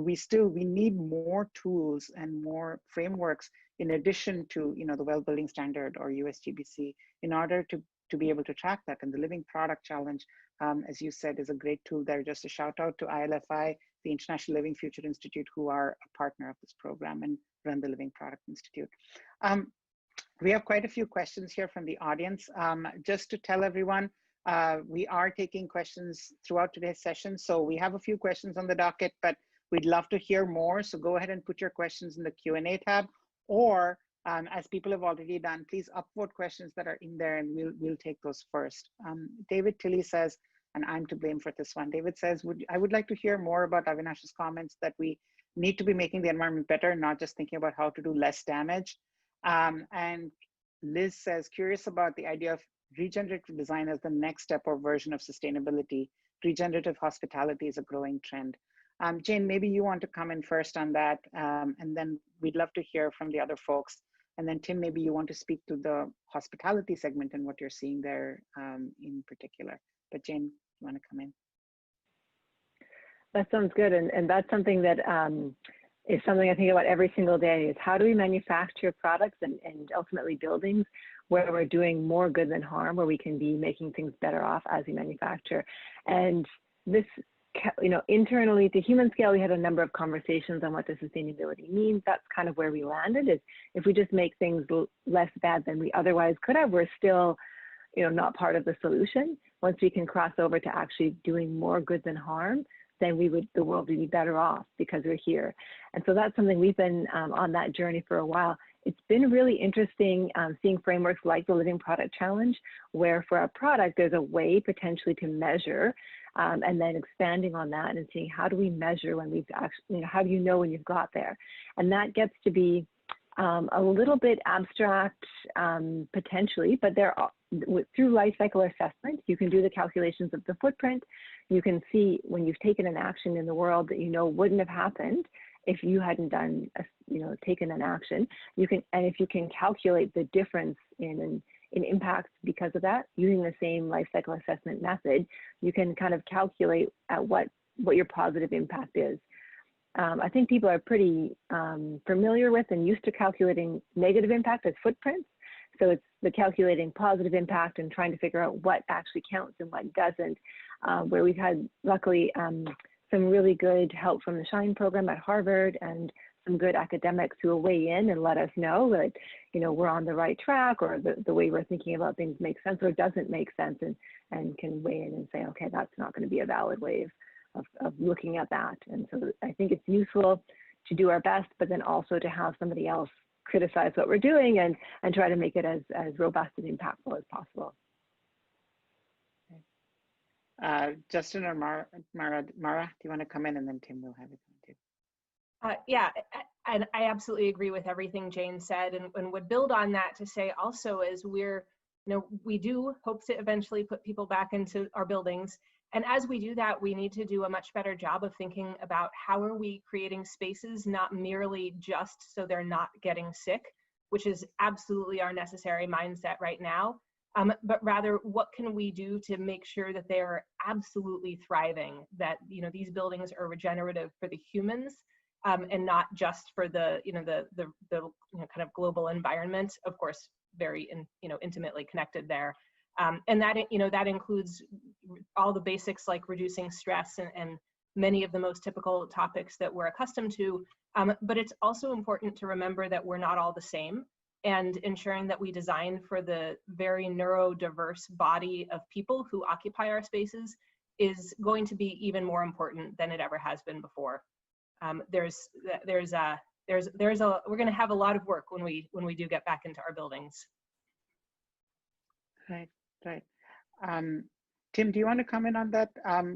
we need more tools and more frameworks in addition to, the Well Building Standard or USGBC in order to be able to track that. And the Living Product Challenge, as you said, is a great tool there. Just a shout out to ILFI, the International Living Future Institute, who are a partner of this program and run the Living Product Institute. We have quite a few questions here from the audience. Just to tell everyone, we are taking questions throughout today's session. So we have a few questions on the docket, but we'd love to hear more. So go ahead and put your questions in the Q&A tab, or as people have already done, please upvote questions that are in there and we'll take those first. David Tilley says, and I'm to blame for this one. David says, I would like to hear more about Avinash's comments that we need to be making the environment better, not just thinking about how to do less damage. And Liz says, curious about the idea of regenerative design as the next step or version of sustainability. Regenerative hospitality is a growing trend. Jane, maybe you want to come in first on that, and then we'd love to hear from the other folks. And then Tim, maybe you want to speak to the hospitality segment and what you're seeing there in particular. But Jane, you want to come in? That sounds good. And that's something that is something I think about every single day, is how do we manufacture products and ultimately buildings where we're doing more good than harm, where we can be making things better off as we manufacture. And this, internally to human scale, we had a number of conversations on what the sustainability means. That's kind of where we landed, is if we just make things less bad than we otherwise could have, we're still, not part of the solution. Once we can cross over to actually doing more good than harm, then the world would be better off because we're here. And so that's something we've been on that journey for a while. It's been really interesting seeing frameworks like the Living Product Challenge, where for a product, there's a way potentially to measure, and then expanding on that and seeing how do we measure when we've actually, how do you know when you've got there? And that gets to be a little bit abstract potentially, but through life cycle assessment, you can do the calculations of the footprint. You can see when you've taken an action in the world that wouldn't have happened if you hadn't done, taken an action. And if you can calculate the difference in impacts because of that, using the same life cycle assessment method, you can kind of calculate at what your positive impact is. I think people are pretty familiar with and used to calculating negative impact as footprints. So it's the calculating positive impact and trying to figure out what actually counts and what doesn't, where we've had, luckily, some really good help from the SHINE program at Harvard and some good academics who will weigh in and let us know that, we're on the right track, or the way we're thinking about things makes sense or doesn't make sense, and can weigh in and say, okay, that's not going to be a valid way of looking at that. And so I think it's useful to do our best, but then also to have somebody else criticize what we're doing and try to make it as robust and impactful as possible. Justin or Mara, do you want to come in, and then Tim will have it on too? Yeah, and I absolutely agree with everything Jane said, and would build on that to say also is we do hope to eventually put people back into our buildings. And as we do that, we need to do a much better job of thinking about how are we creating spaces, not merely just so they're not getting sick, which is absolutely our necessary mindset right now, but rather what can we do to make sure that they are absolutely thriving, that these buildings are regenerative for the humans, and not just for the kind of global environment. Of course, very intimately connected there, and that includes all the basics like reducing stress and many of the most typical topics that we're accustomed to. But it's also important to remember that we're not all the same, and ensuring that we design for the very neurodiverse body of people who occupy our spaces is going to be even more important than it ever has been before. We're going to have a lot of work when we do get back into our buildings. Right. Tim, do you want to comment on that?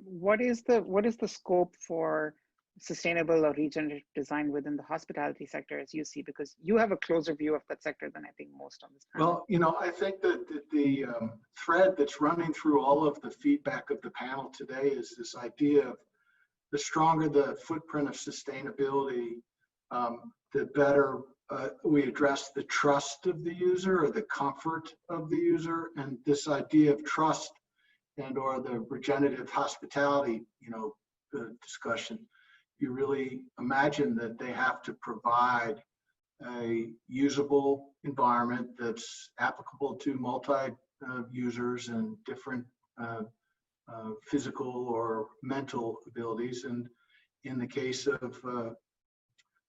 What is the scope for sustainable or regenerative design within the hospitality sector as you see, because you have a closer view of that sector than I think most on this panel? Well, I think that the thread that's running through all of the feedback of the panel today is this idea of the stronger the footprint of sustainability, the better we address the trust of the user or the comfort of the user. And this idea of trust and or the regenerative hospitality, discussion, you really imagine that they have to provide a usable environment that's applicable to multi users and different physical or mental abilities. And in the case of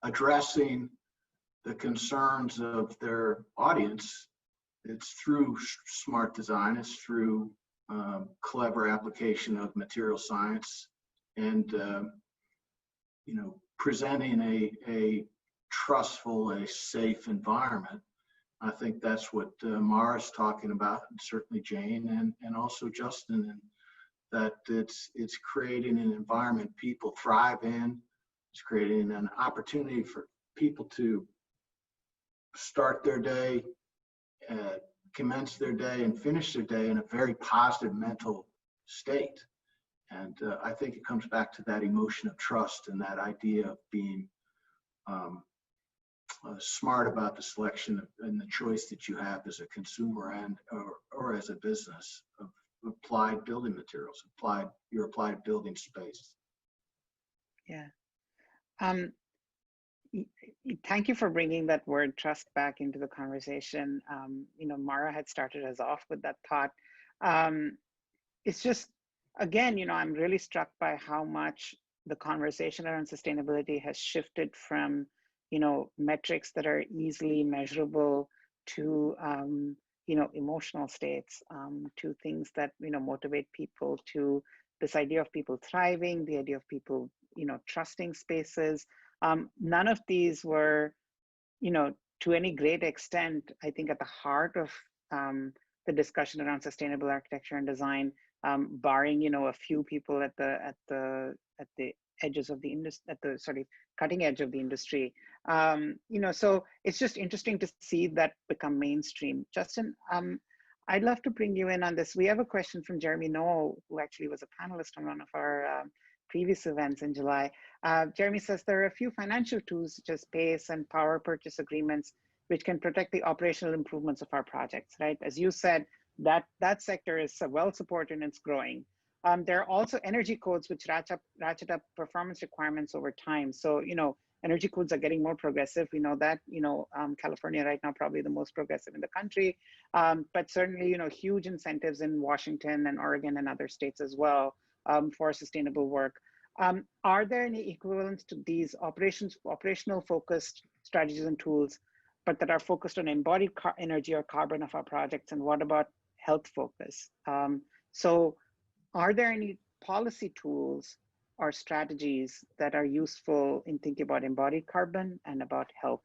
addressing the concerns of their audience, it's through smart design, it's through clever application of material science, and presenting a trustful, a safe environment. I think that's what Mara's talking about, and certainly Jane and also Justin, and that it's creating an environment people thrive in. It's creating an opportunity for people to start their day, commence their day, and finish their day in a very positive mental state. And I think it comes back to that emotion of trust and that idea of being smart about the selection and the choice that you have as a consumer and or as a business of applied building materials, your applied building space. Yeah. Thank you for bringing that word trust back into the conversation. Mara had started us off with that thought. It's just, again, I'm really struck by how much the conversation around sustainability has shifted from, metrics that are easily measurable to, emotional states, to things that, motivate people, to this idea of people thriving, the idea of people, trusting spaces. None of these were, to any great extent, I think, at the heart of the discussion around sustainable architecture and design, barring, a few people at the edges of the industry, cutting edge of the industry. So it's just interesting to see that become mainstream. Justin, I'd love to bring you in on this. We have a question from Jeremy Noel, who actually was a panelist on one of our previous events in July. Jeremy says there are a few financial tools such as PACE and power purchase agreements, which can protect the operational improvements of our projects, right? As you said, that sector is well supported and it's growing. There are also energy codes which ratchet up performance requirements over time. So, energy codes are getting more progressive. We know that, California right now, probably the most progressive in the country, but certainly, huge incentives in Washington and Oregon and other states as well for sustainable work. Are there any equivalents to these operational focused strategies and tools, but that are focused on embodied energy or carbon of our projects? And what about health focus? So are there any policy tools or strategies that are useful in thinking about embodied carbon and about health?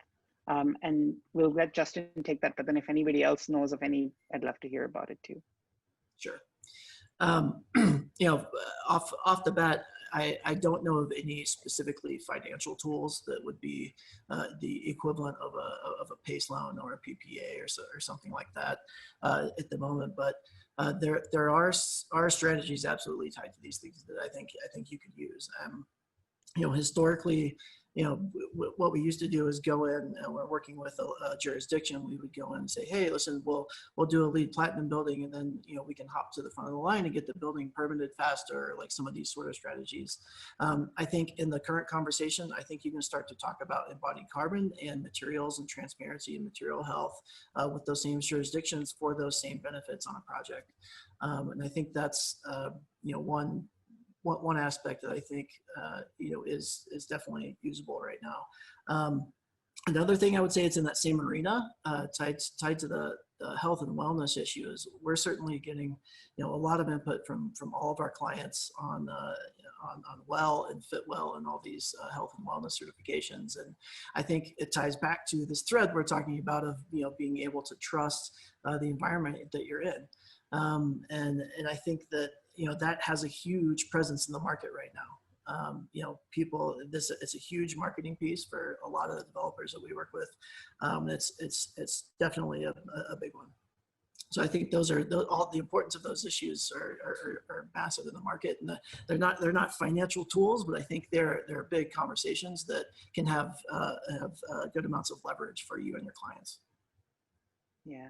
And we'll let Justin take that, but then if anybody else knows of any, I'd love to hear about it too. Sure. Off the bat, I don't know of any specifically financial tools that would be the equivalent of a PACE loan or a PPA or something like that at the moment. But there are strategies absolutely tied to these things that I think you could use. Historically, what we used to do is go in, and we're working with a jurisdiction. We would go in and say, hey, listen, we'll do a LEED Platinum building, and then we can hop to the front of the line and get the building permitted faster, like some of these sort of strategies. I think in the current conversation, I think you can start to talk about embodied carbon and materials and transparency and material health with those same jurisdictions for those same benefits on a project. And I think that's one aspect that I think is definitely usable right now. Another thing I would say, it's in that same arena, tied to the health and wellness issue, is we're certainly getting a lot of input from all of our clients on well and fit well and all these health and wellness certifications. And I think it ties back to this thread we're talking about of being able to trust the environment that you're in. And I think that that has a huge presence in the market right now. It's a huge marketing piece for a lot of the developers that we work with. It's definitely a big one. So I think all the importance of those issues are massive in the market, and they're not financial tools, but I think they're big conversations that can have good amounts of leverage for you and your clients. Yeah,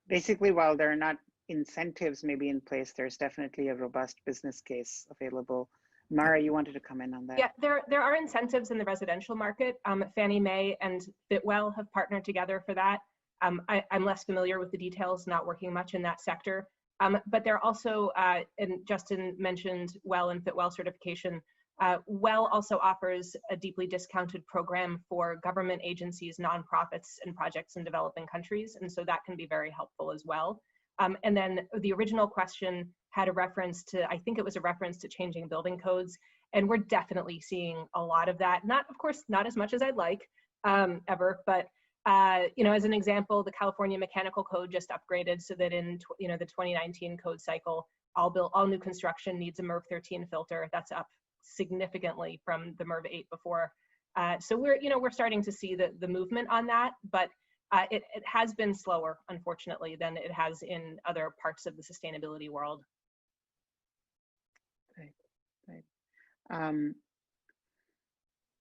basically, while there are not incentives maybe in place, there's definitely a robust business case available. Mara, you wanted to comment on that? Yeah, there are incentives in the residential market. Fannie Mae and Fitwel have partnered together for that. I'm less familiar with the details, not working much in that sector. But they're also, and Justin mentioned Well and Fitwel certification. Well also offers a deeply discounted program for government agencies, nonprofits, and projects in developing countries. And so that can be very helpful as well. And then the original question had a reference to, I think it was a reference to changing building codes. And we're definitely seeing a lot of that. Of course, not as much as I'd like ever, but as an example, the California Mechanical Code just upgraded so that in the 2019 code cycle, all new construction needs a MERV 13 filter. That's up significantly from the MERV 8 before. So we're starting to see the movement on that, but it has been slower, unfortunately, than it has in other parts of the sustainability world. Right.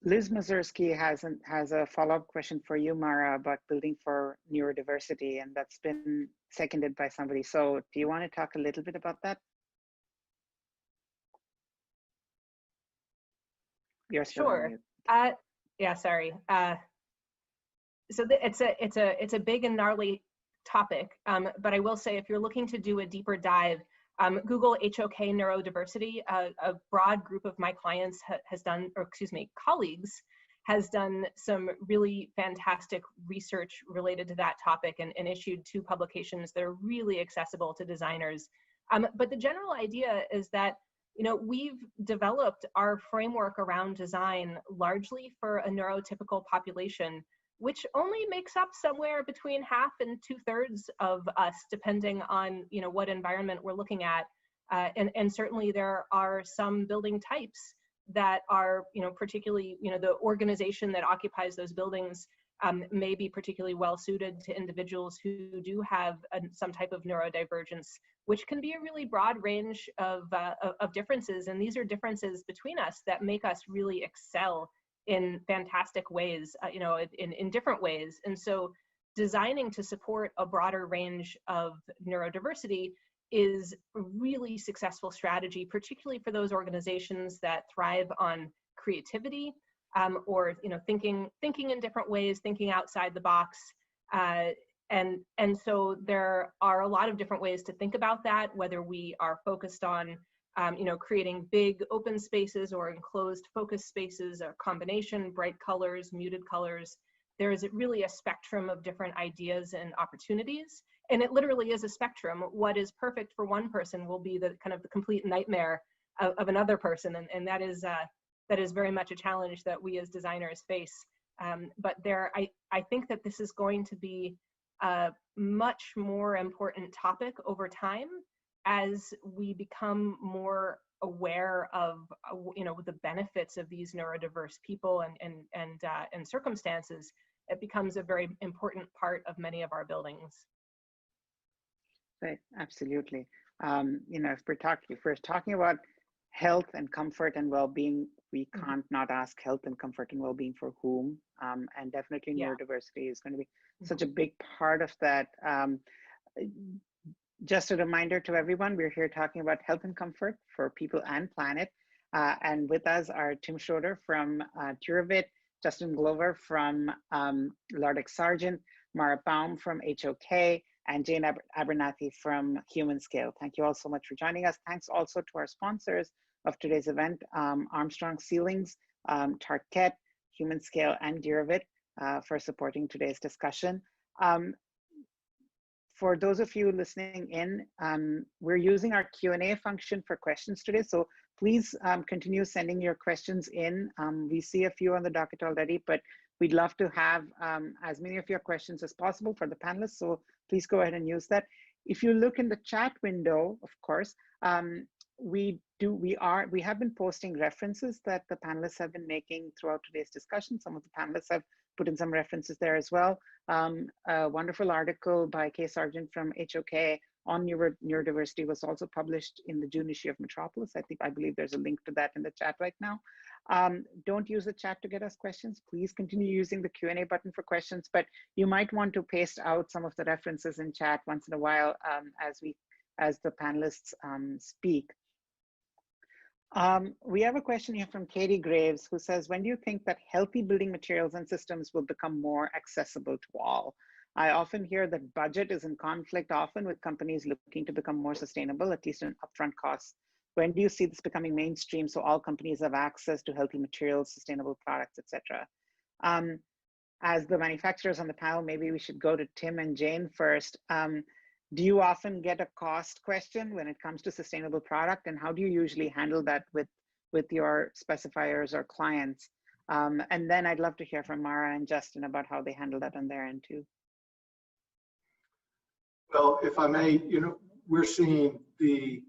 Liz Mazursky has a follow-up question for you, Mara, about building for neurodiversity, and that's been seconded by somebody. So do you want to talk a little bit about that? You're still on mute. Yeah, sorry. So it's a big and gnarly topic, but I will say, if you're looking to do a deeper dive, Google HOK neurodiversity. A broad group of my clients colleagues has done some really fantastic research related to that topic and issued 2 publications that are really accessible to designers. But the general idea is that we've developed our framework around design largely for a neurotypical population, which only makes up somewhere between half and 2/3 of us, depending on what environment we're looking at. And certainly there are some building types that are particularly the organization that occupies those buildings may be particularly well suited to individuals who do have some type of neurodivergence, which can be a really broad range of differences. And these are differences between us that make us really excel in fantastic ways, in different ways. And so designing to support a broader range of neurodiversity is a really successful strategy, particularly for those organizations that thrive on creativity, or thinking in different ways, thinking outside the box. And so there are a lot of different ways to think about that, whether we are focused on creating big open spaces or enclosed focus spaces, a combination, bright colors, muted colors. There is really a spectrum of different ideas and opportunities. And it literally is a spectrum. What is perfect for one person will be the complete nightmare of another person. And that is very much a challenge that we as designers face. But I think that this is going to be a much more important topic over time as we become more aware of the benefits of these neurodiverse people and circumstances, it becomes a very important part of many of our buildings. Right, absolutely. If we're talking about health and comfort and well-being, we can't not ask health and comfort and well-being for whom, and definitely neurodiversity is going to be such a big part of that. Just a reminder to everyone, we're here talking about health and comfort for people and planet. And with us are Tim Schroeder from Duravid, Justin Glover from Lardic Sargent, Mara Baum from HOK, and Jane Abernathy from Human Scale. Thank you all so much for joining us. Thanks also to our sponsors of today's event, Armstrong Ceilings, Target, Human Scale, and Duravid for supporting today's discussion. For those of you listening in, we're using our Q&A function for questions today, so please continue sending your questions in. We see a few on the docket already, but we'd love to have as many of your questions as possible for the panelists, so please go ahead and use that. If you look in the chat window, of course, we have been posting references that the panelists have been making throughout today's discussion. Some of the panelists have put in some references there as well. A wonderful article by Kay Sargent from HOK on neurodiversity was also published in the June issue of Metropolis. I believe there's a link to that in the chat right now. Don't use the chat to get us questions. Please continue using the Q&A button for questions, but you might want to paste out some of the references in chat once in a while as the panelists speak. We have a question here from Katie Graves, who says, when do you think that healthy building materials and systems will become more accessible to all? I often hear that budget is in conflict often with companies looking to become more sustainable, at least in upfront costs. When do you see this becoming mainstream so all companies have access to healthy materials, sustainable products, etc.? As the manufacturers on the panel, maybe we should go to Tim and Jane first. Do you often get a cost question when it comes to sustainable product, and how do you usually handle that with your specifiers or clients? And then I'd love to hear from Mara and Justin about how they handle that on their end too. Well, if I may, we're seeing the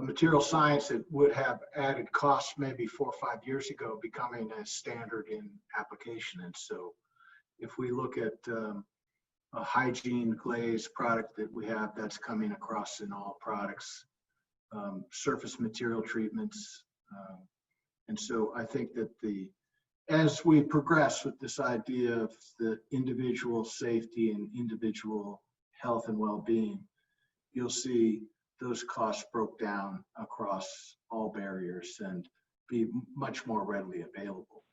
material science that would have added costs maybe 4 or 5 years ago becoming a standard in application. And so if we look at a Hygiene glaze product that we have, that's coming across in all products, surface material treatments. And so I think that as we progress with this idea of the individual safety and individual health and well-being, you'll see those costs broke down across all barriers and be much more readily available.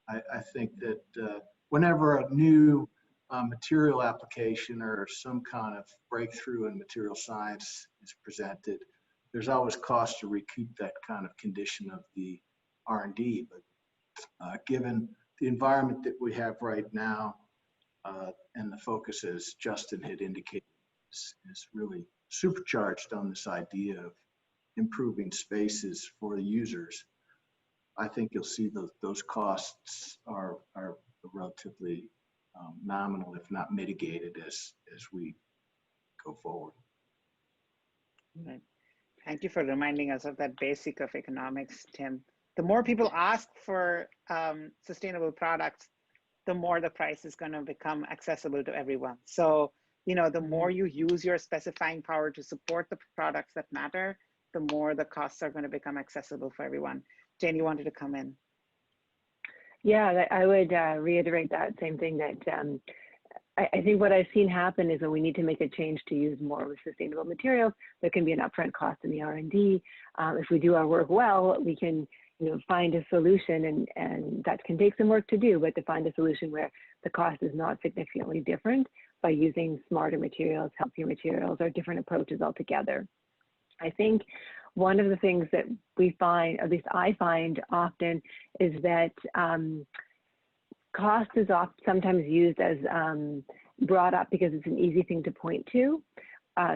I think that whenever a new material application or some kind of breakthrough in material science is presented, there's always cost to recoup that kind of condition of the R&D. But given the environment that we have right now, and the focus, as Justin had indicated, is really supercharged on this idea of improving spaces for the users, I think you'll see those costs are relatively nominal, if not mitigated, as we go forward. Right. Thank you for reminding us of that basic of economics, Tim. The more people ask for sustainable products, the more the price is going to become accessible to everyone. So, the more you use your specifying power to support the products that matter, the more the costs are going to become accessible for everyone. Jane, you wanted to come in. Yeah, I would reiterate that same thing, that I think what I've seen happen is when we need to make a change to use more sustainable materials, there can be an upfront cost in the R&D. If we do our work well, we can find a solution, and that can take some work to do, but to find a solution where the cost is not significantly different by using smarter materials, healthier materials, or different approaches altogether. I think one of the things that we find, at least I find often, is that cost is sometimes used as brought up because it's an easy thing to point to.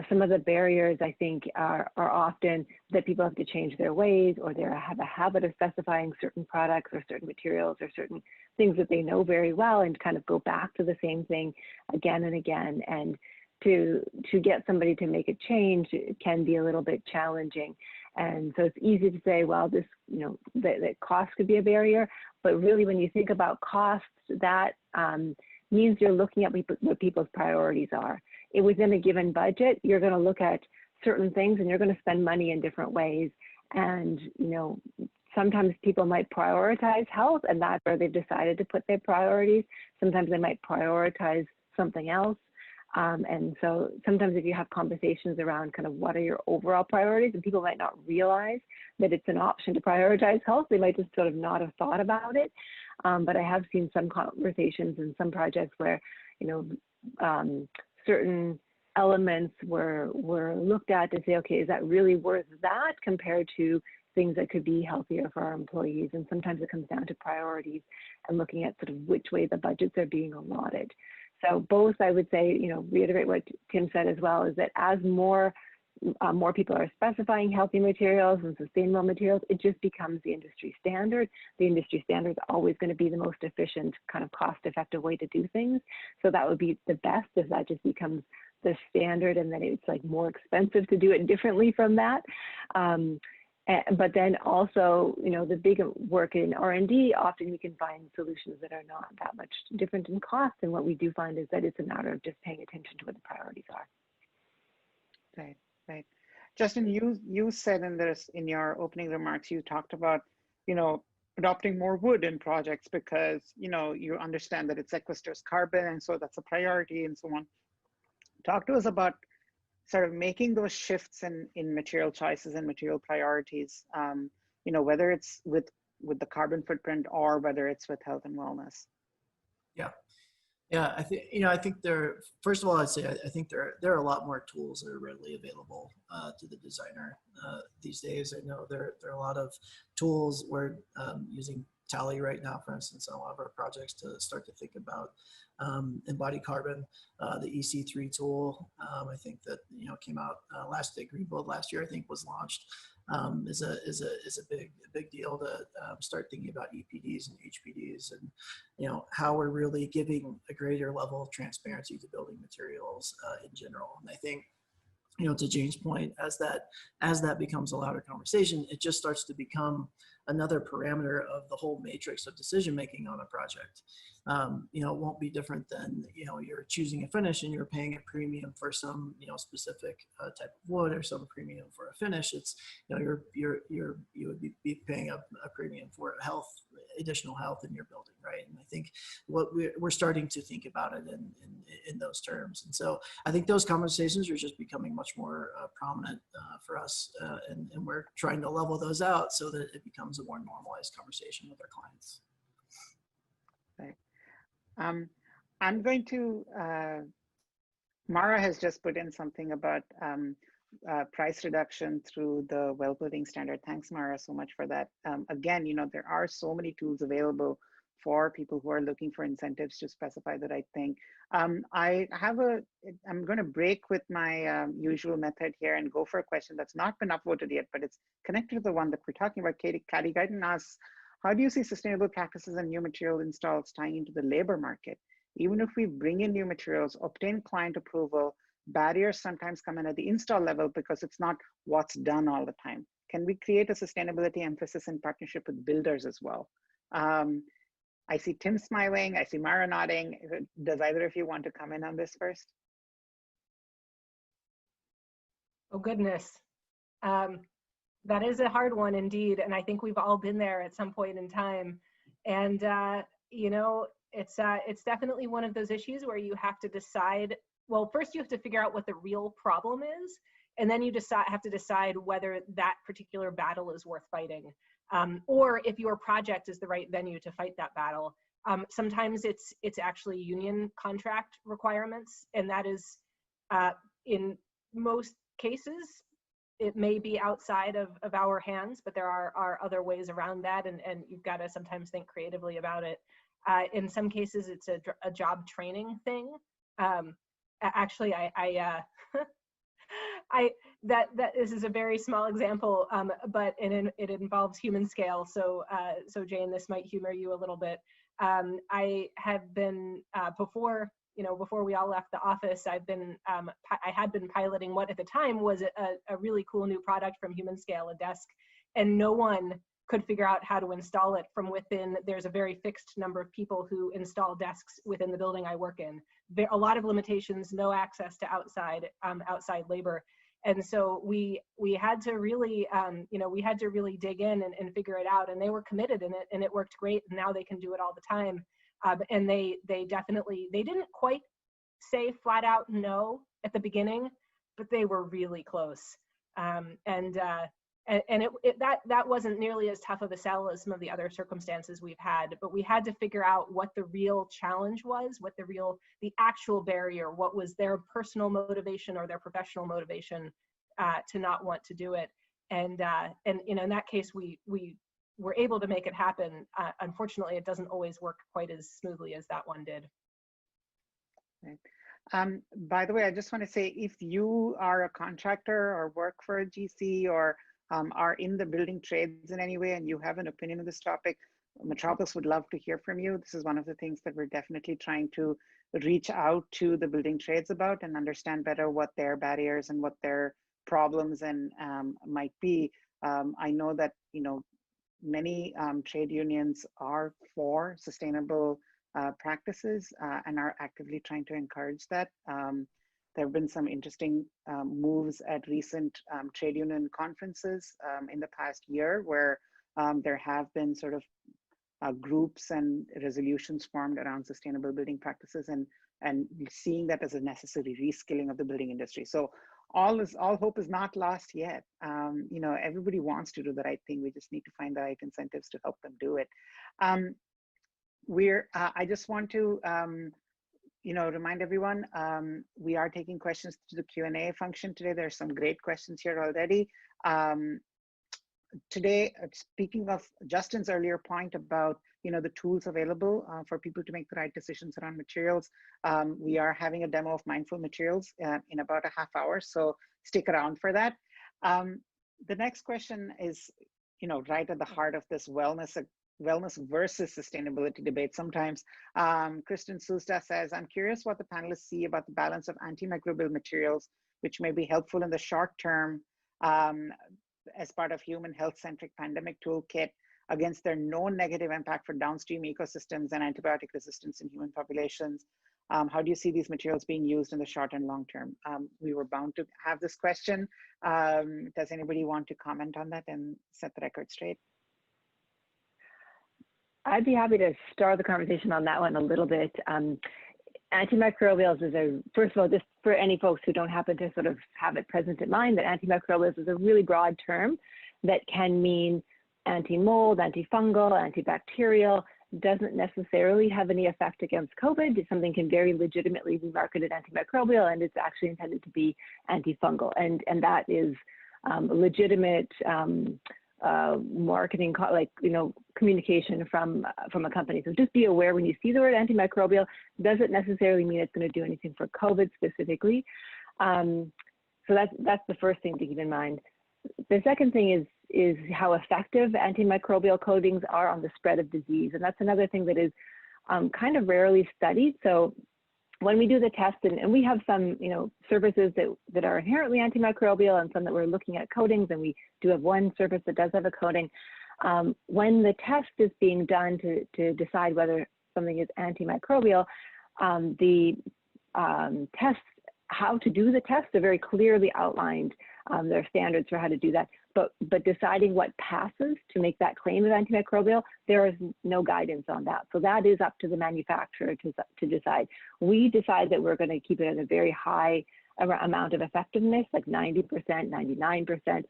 Some of the barriers, I think, are often that people have to change their ways, or they have a habit of specifying certain products or certain materials or certain things that they know very well and kind of go back to the same thing again and again. And to get somebody to make a change, it can be a little bit challenging. And so it's easy to say, well, this, that cost could be a barrier, but really when you think about costs, that means you're looking at what people's priorities are. Within a given budget, you're going to look at certain things and you're going to spend money in different ways. And, sometimes people might prioritize health, and that's where they've decided to put their priorities. Sometimes they might prioritize something else. And so sometimes if you have conversations around kind of what are your overall priorities, and people might not realize that it's an option to prioritize health, they might just sort of not have thought about it. But I have seen some conversations and some projects where, certain elements were looked at to say, okay, is that really worth that compared to things that could be healthier for our employees? And sometimes it comes down to priorities and looking at sort of which way the budgets are being allotted. So both, I would say, reiterate what Tim said as well, is that as more people are specifying healthy materials and sustainable materials, it just becomes the industry standard. The industry standard is always going to be the most efficient, kind of cost-effective way to do things. So that would be the best if that just becomes the standard, and then it's like more expensive to do it differently from that. But then also, the big work in R&D, often you can find solutions that are not that much different in cost. And what we do find is that it's a matter of just paying attention to what the priorities are. Right, right. Justin, you said in your opening remarks, you talked about, adopting more wood in projects because, you understand that it sequesters carbon, and so that's a priority and so on. Talk to us about sort of making those shifts in material choices and material priorities, whether it's with the carbon footprint or whether it's with health and wellness. Yeah, I think first of all, I'd say I think there are a lot more tools that are readily available to the designer these days. I know there are a lot of tools. We're using Tally right now, for instance, on a lot of our projects to start to think about embodied carbon. The EC3 tool, I think that came out last day. Greenfield last year, I think, was launched. Is a big deal to start thinking about EPDs and HPDs, and how we're really giving a greater level of transparency to building materials in general. And I think, to Jane's point, as that becomes a louder conversation, it just starts to become another parameter of the whole matrix of decision making on a project. It won't be different than you're choosing a finish and you're paying a premium for some specific type of wood, or some premium for a finish. It's you would be paying a premium for additional health in your building, right? And I think what we're starting to think about it in those terms. And so I think those conversations are just becoming much more prominent for us, and we're trying to level those out so that it becomes a more normalized conversation with our clients. Right. I'm going to, Mara has just put in something about price reduction through the well building standard. Thanks, Mara, so much for that. Again, there are so many tools available for people who are looking for incentives to specify the right thing. I'm going to break with my usual method here and go for a question that's not been upvoted yet, but it's connected to the one that we're talking about. Katie Guyton asks, how do you see sustainable practices and new material installs tying into the labor market? Even if we bring in new materials, obtain client approval, barriers sometimes come in at the install level because it's not what's done all the time. Can we create a sustainability emphasis in partnership with builders as well? I see Tim smiling, I see Mara nodding. Does either of you want to come in on this first? Oh goodness. That is a hard one indeed. And I think we've all been there at some point in time. And it's definitely one of those issues where you have to decide, well, first you have to figure out what the real problem is, and then you have to decide whether that particular battle is worth fighting, or if your project is the right venue to fight that battle. Sometimes it's actually union contract requirements, and that is, in most cases, it may be outside of our hands, but there are other ways around that, and you've got to sometimes think creatively about it. In some cases, it's a job training thing. Actually, this is a very small example, but it involves human scale. So Jane, this might humor you a little bit. I have been before you know, before we all left the office, I had been piloting what at the time was a really cool new product from Human Scale, a desk, and no one could figure out how to install it from within. There's a very fixed number of people who install desks within the building I work in. There are a lot of limitations, no access to outside labor. And so we had to really, you know, we had to really dig in and figure it out, and they were committed in it, and it worked great. And now they can do it all the time. And they definitely, they didn't quite say flat out no at the beginning, but they were really close. And that wasn't nearly as tough of a sell as some of the other circumstances we've had, but we had to figure out what the real challenge was, what the actual barrier, what was their personal motivation or their professional motivation to not want to do it. And you know, in that case, we were able to make it happen. Unfortunately, it doesn't always work quite as smoothly as that one did. Right. By the way, I just want to say, if you are a contractor or work for a GC or are in the building trades in any way and you have an opinion on this topic, Metropolis would love to hear from you. This is one of the things that we're definitely trying to reach out to the building trades about and understand better what their barriers and what their problems and might be. I know that, you know, many trade unions are for sustainable practices and are actively trying to encourage that. There have been some interesting moves at recent trade union conferences in the past year where there have been sort of groups and resolutions formed around sustainable building practices and seeing that as a necessary reskilling of the building industry. So all hope is not lost yet. You know, everybody wants to do the right thing. We just need to find the right incentives to help them do it. I just want to you know, remind everyone, we are taking questions to the Q&A function today. There's some great questions here already. Today, speaking of Justin's earlier point about, you know, the tools available for people to make the right decisions around materials, we are having a demo of mindful materials in about a half hour, so stick around for that. The next question is, you know, right at the heart of this wellness versus sustainability debate. Sometimes Kristen Suzie says, I'm curious what the panelists see about the balance of antimicrobial materials, which may be helpful in the short term as part of human health-centric pandemic toolkit against their known negative impact for downstream ecosystems and antibiotic resistance in human populations. How do you see these materials being used in the short and long term? We were bound to have this question. Does anybody want to comment on that and set the record straight? I'd be happy to start the conversation on that one a little bit. Antimicrobials is first of all, just for any folks who don't happen to sort of have it present in mind, that antimicrobials is a really broad term that can mean anti-mold, antifungal, antibacterial, doesn't necessarily have any effect against COVID. Something can very legitimately be marketed antimicrobial, and it's actually intended to be antifungal. And that is legitimate marketing, like, you know, communication from a company. So just be aware when you see the word antimicrobial, doesn't necessarily mean it's going to do anything for COVID specifically. So that's the first thing to keep in mind. The second thing is how effective antimicrobial coatings are on the spread of disease, and that's another thing that is kind of rarely studied. So when we do the test, and we have some, you know, surfaces that are inherently antimicrobial and some that we're looking at coatings, and we do have one surface that does have a coating. When the test is being done to decide whether something is antimicrobial, the tests, how to do the test are very clearly outlined. There are standards for how to do that, but deciding what passes to make that claim of antimicrobial, there is no guidance on that. So that is up to the manufacturer to decide. We decide that we're going to keep it at a very high amount of effectiveness, like 90%, 99%,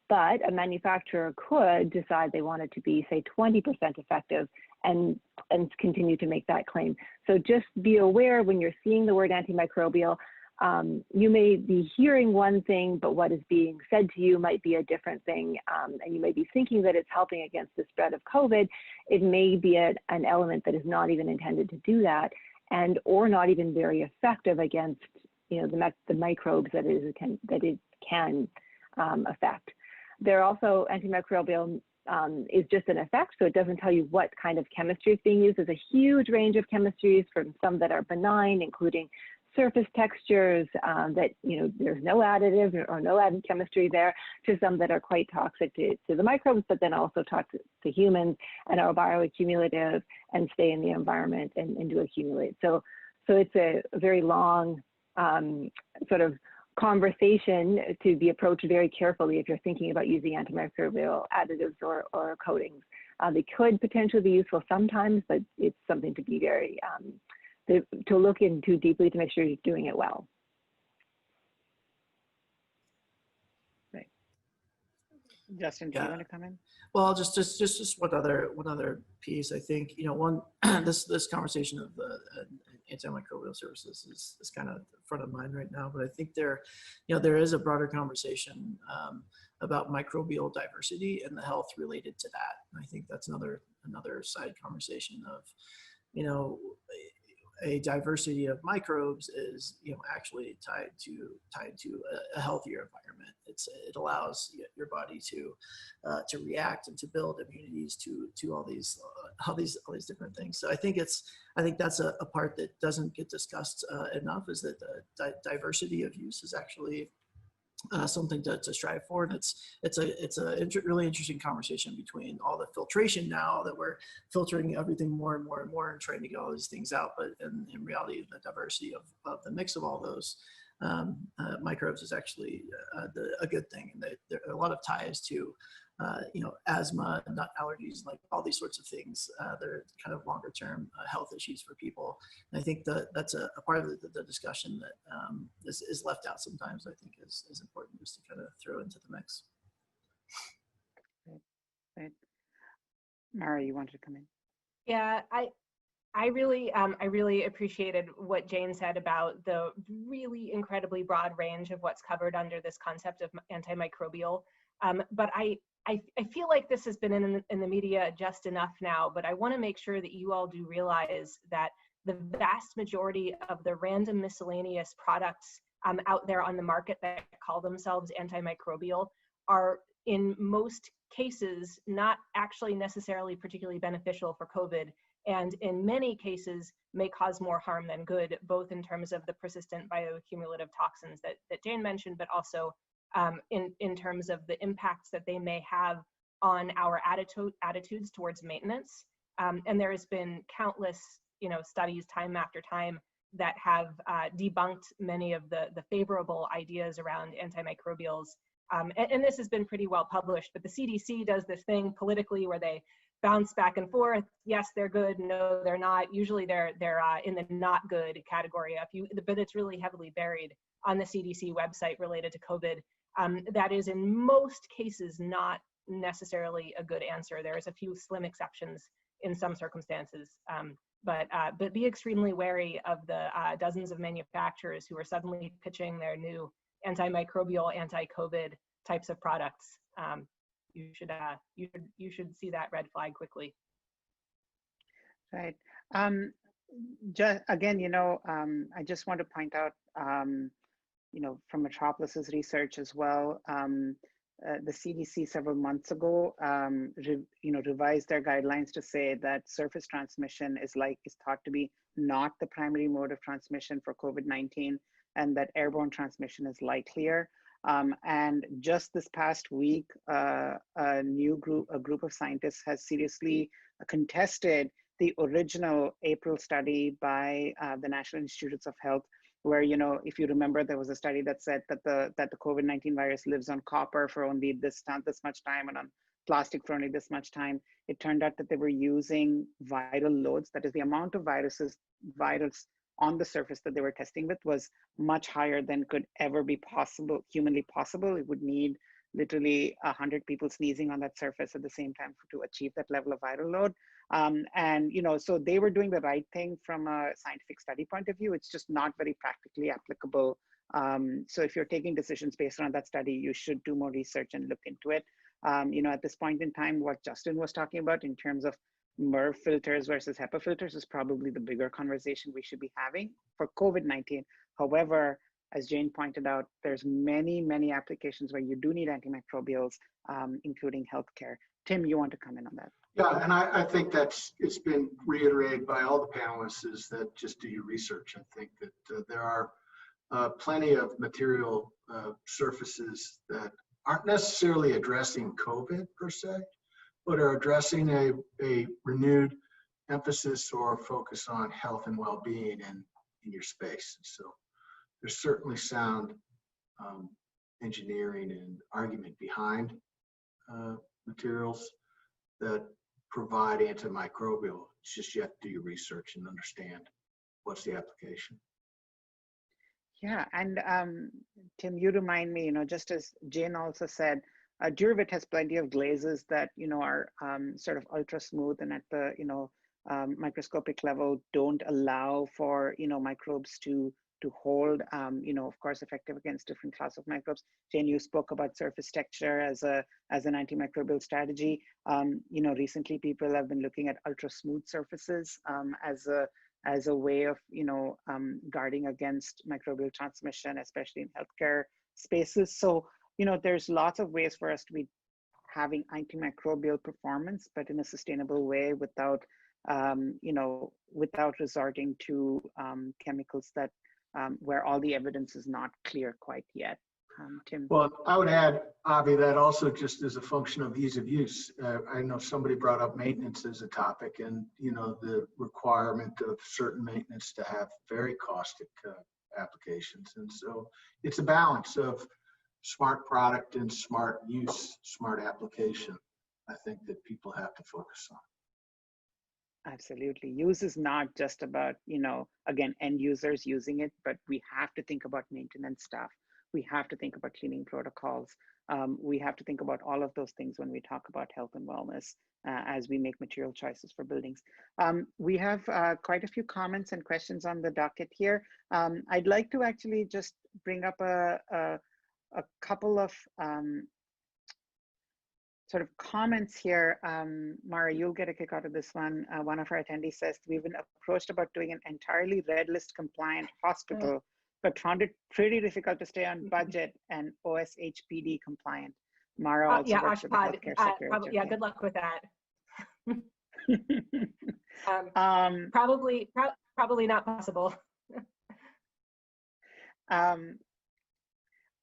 but a manufacturer could decide they want it to be, say, 20% effective and continue to make that claim. So just be aware when you're seeing the word antimicrobial, you may be hearing one thing, but what is being said to you might be a different thing. And you may be thinking that it's helping against the spread of COVID. It may be an element that is not even intended to do that, or not even very effective against, you know, the microbes that it can affect. There are also antimicrobial is just an effect. So it doesn't tell you what kind of chemistry is being used. There's a huge range of chemistries, from some that are benign, including surface textures that, there's no additive or no added chemistry there, to some that are quite toxic to the microbes, but then also toxic to humans and are bioaccumulative and stay in the environment and do accumulate. So it's a very long sort of conversation to be approached very carefully if you're thinking about using antimicrobial additives or coatings. They could potentially be useful sometimes, but it's something to be very, to look into deeply to make sure you're doing it well. Right. Justin, do you want to come in? Well, just one other piece. I think, one, this conversation of antimicrobial services is kind of front of mind right now, but I think there is a broader conversation about microbial diversity and the health related to that. And I think that's another side conversation of, a diversity of microbes is, actually tied to a healthier environment. It allows your body to react and to build immunities to all these different things. So I think that's a part that doesn't get discussed enough, is that the diversity of use is actually something to strive for. And it's a really interesting conversation between all the filtration now that we're filtering everything more and more and more and trying to get all these things out. But in reality, the diversity of the mix of all those microbes is actually a good thing. And there are a lot of ties to asthma, nut allergies, like all these sorts of things. They're kind of longer term health issues for people. And I think that's a part of the discussion that is left out sometimes. I think is important just to kind of throw into the mix. Right. Mara, you wanted to come in? Yeah, I really appreciated what Jane said about the really incredibly broad range of what's covered under this concept of antimicrobial. But I feel like this has been in the media just enough now, but I want to make sure that you all do realize that the vast majority of the random miscellaneous products out there on the market that call themselves antimicrobial are in most cases not actually necessarily particularly beneficial for COVID, and in many cases may cause more harm than good, both in terms of the persistent bioaccumulative toxins that Jane mentioned, but also in terms of the impacts that they may have on our attitudes towards maintenance. And there has been countless, studies time after time that have debunked many of the favorable ideas around antimicrobials. And this has been pretty well published, but the CDC does this thing politically where they bounce back and forth. Yes, they're good. No, they're not. Usually they're in the not good category. But it's really heavily buried on the CDC website related to COVID. That is in most cases not necessarily a good answer. There's a few slim exceptions in some circumstances, but be extremely wary of the dozens of manufacturers who are suddenly pitching their new antimicrobial, anti-COVID types of products. You should see that red flag quickly. Right. Again, I just want to point out, from Metropolis's research as well, the CDC several months ago, revised their guidelines to say that surface transmission is thought to be not the primary mode of transmission for COVID-19, and that airborne transmission is likelier. And just this past week, a group of scientists has seriously contested the original April study by the National Institutes of Health, where, if you remember, there was a study that said that the COVID-19 virus lives on copper for only this much time and on plastic for only this much time. It turned out that they were using viral loads, that is the amount of virus on the surface that they were testing with was much higher than could ever be humanly possible. It would need literally 100 people sneezing on that surface at the same time to achieve that level of viral load. So they were doing the right thing from a scientific study point of view. It's just not very practically applicable. So if you're taking decisions based on that study, you should do more research and look into it. At this point in time, what Justin was talking about in terms of MERV filters versus HEPA filters is probably the bigger conversation we should be having for COVID-19. However, as Jane pointed out, there's many applications where you do need antimicrobials, including healthcare. Tim, you want to comment on that? Yeah, and I think it's been reiterated by all the panelists, is that just do your research. I think that there are plenty of material surfaces that aren't necessarily addressing COVID per se, but are addressing a renewed emphasis or focus on health and well-being in your space. So there's certainly sound engineering and argument behind materials that provide antimicrobial. It's just you have to do your research and understand what's the application. Yeah, and Tim, you remind me, just as Jane also said, Duravit has plenty of glazes that, are sort of ultra smooth and at the, microscopic level don't allow for, microbes to hold, of course, effective against different class of microbes. Jane, you spoke about surface texture as an antimicrobial strategy. Recently people have been looking at ultra smooth surfaces as a way of, guarding against microbial transmission, especially in healthcare spaces. So, there's lots of ways for us to be having antimicrobial performance, but in a sustainable way without, without resorting to chemicals that where all the evidence is not clear quite yet. Tim. Well, I would add, Avi, that also just as a function of ease of use. I know somebody brought up maintenance as a topic, and the requirement of certain maintenance to have very caustic applications. And so it's a balance of smart product and smart use, smart application, I think, that people have to focus on. Absolutely. Use is not just about, again, end users using it, but we have to think about maintenance stuff. We have to think about cleaning protocols. We have to think about all of those things when we talk about health and wellness as we make material choices for buildings. We have quite a few comments and questions on the docket here. I'd like to actually just bring up a couple of sort of comments here. Mara, you'll get a kick out of this one. One of our attendees says, we've been approached about doing an entirely red list compliant hospital, but found it pretty difficult to stay on budget and OSHPD compliant. Mara also works with the healthcare sector. Yeah, good luck with that. Probably not possible.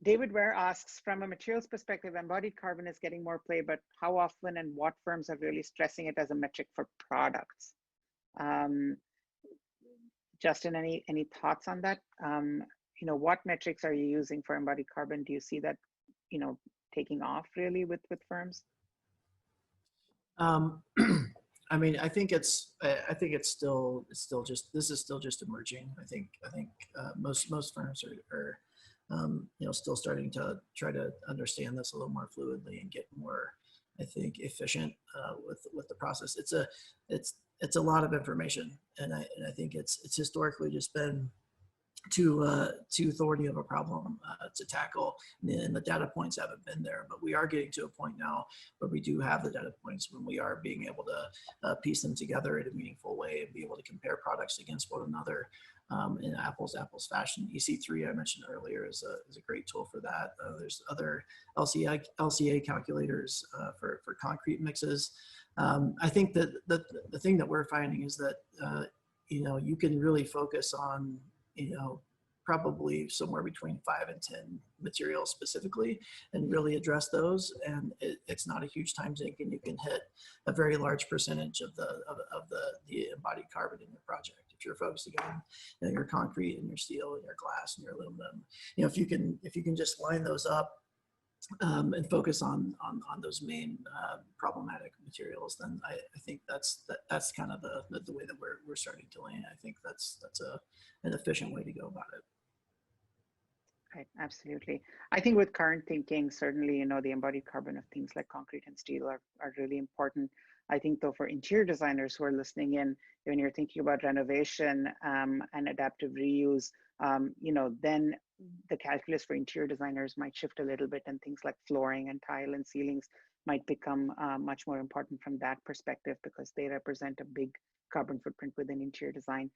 David Ware asks, from a materials perspective, embodied carbon is getting more play, but how often and what firms are really stressing it as a metric for products? Justin, any thoughts on that? What metrics are you using for embodied carbon? Do you see that, taking off really with firms? I mean, I think it's still just emerging. I think most firms are still starting to try to understand this a little more fluidly and get more, I think, efficient with the process. It's a lot of information, and I think it's historically just been too thorny of a problem to tackle, and the data points haven't been there. But we are getting to a point now where we do have the data points, when we are being able to piece them together in a meaningful way and be able to compare products against one another in apples to apples fashion. EC3 I mentioned earlier is a great tool for that. There's other LCA calculators for concrete mixes. I think that the thing that we're finding is that you can really focus on probably somewhere between 5 and 10 materials specifically, and really address those. And it's not a huge time sink, and you can hit a very large percentage of the embodied carbon in your project. If you're focusing on your concrete and your steel and your glass and your aluminum, if you can just line those up and focus on those main problematic materials, then I think that's kind of the way that we're starting to lean. I think that's an efficient way to go about it. Right, absolutely. I think with current thinking, certainly, the embodied carbon of things like concrete and steel are really important. I think though, for interior designers who are listening in, when you're thinking about renovation and adaptive reuse, then the calculus for interior designers might shift a little bit, and things like flooring and tile and ceilings might become much more important from that perspective, because they represent a big carbon footprint within interior design.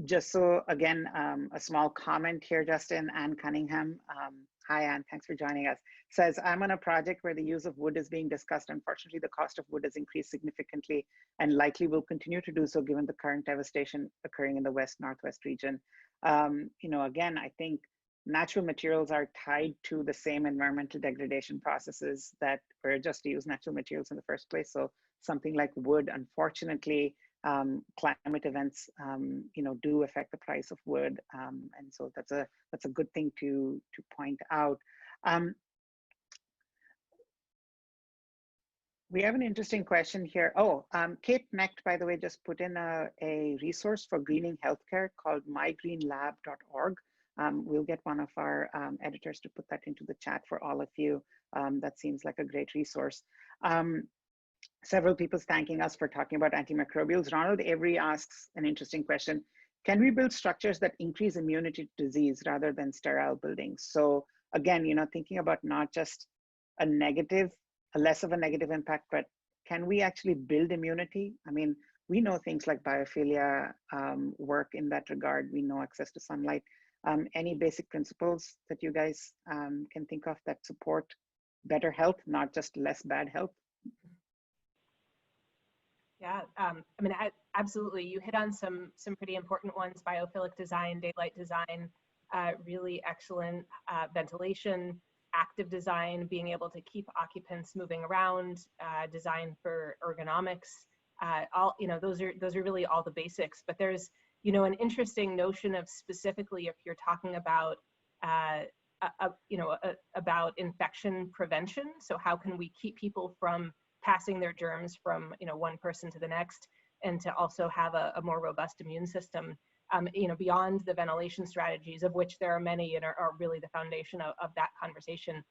Just so again, a small comment here, Justin. Anne Cunningham. Hi, Anne. Thanks for joining us. Says, I'm on a project where the use of wood is being discussed. Unfortunately, the cost of wood has increased significantly and likely will continue to do so given the current devastation occurring in the West Northwest region. You know, again, I think natural materials are tied to the same environmental degradation processes that were just to use natural materials in the first place. So something like wood, unfortunately, climate events, you know, do affect the price of wood, and so that's a good thing to point out. We have an interesting question here. Oh, Kate Knecht, by the way, just put in a resource for greening healthcare called mygreenlab.org. We'll get one of our editors to put that into the chat for all of you. That seems like a great resource. Several people thanking us for talking about antimicrobials. Ronald Avery asks an interesting question. Can we build structures that increase immunity to disease rather than sterile buildings? So again, you know, thinking about not just a negative, a less of a negative impact, but can we actually build immunity? I mean, we know things like biophilia work in that regard. We know access to sunlight. Any basic principles that you guys can think of that support better health, not just less bad health? Yeah, I mean, absolutely. You hit on some pretty important ones: biophilic design, daylight design, really excellent ventilation, active design, being able to keep occupants moving around, design for ergonomics. All, you know, those are really all the basics. But there's, you know, an interesting notion of specifically if you're talking about about infection prevention. So how can we keep people from passing their germs from, you know, one person to the next, and to also have a more robust immune system, you know, beyond the ventilation strategies, of which there are many and are really the foundation of that conversation.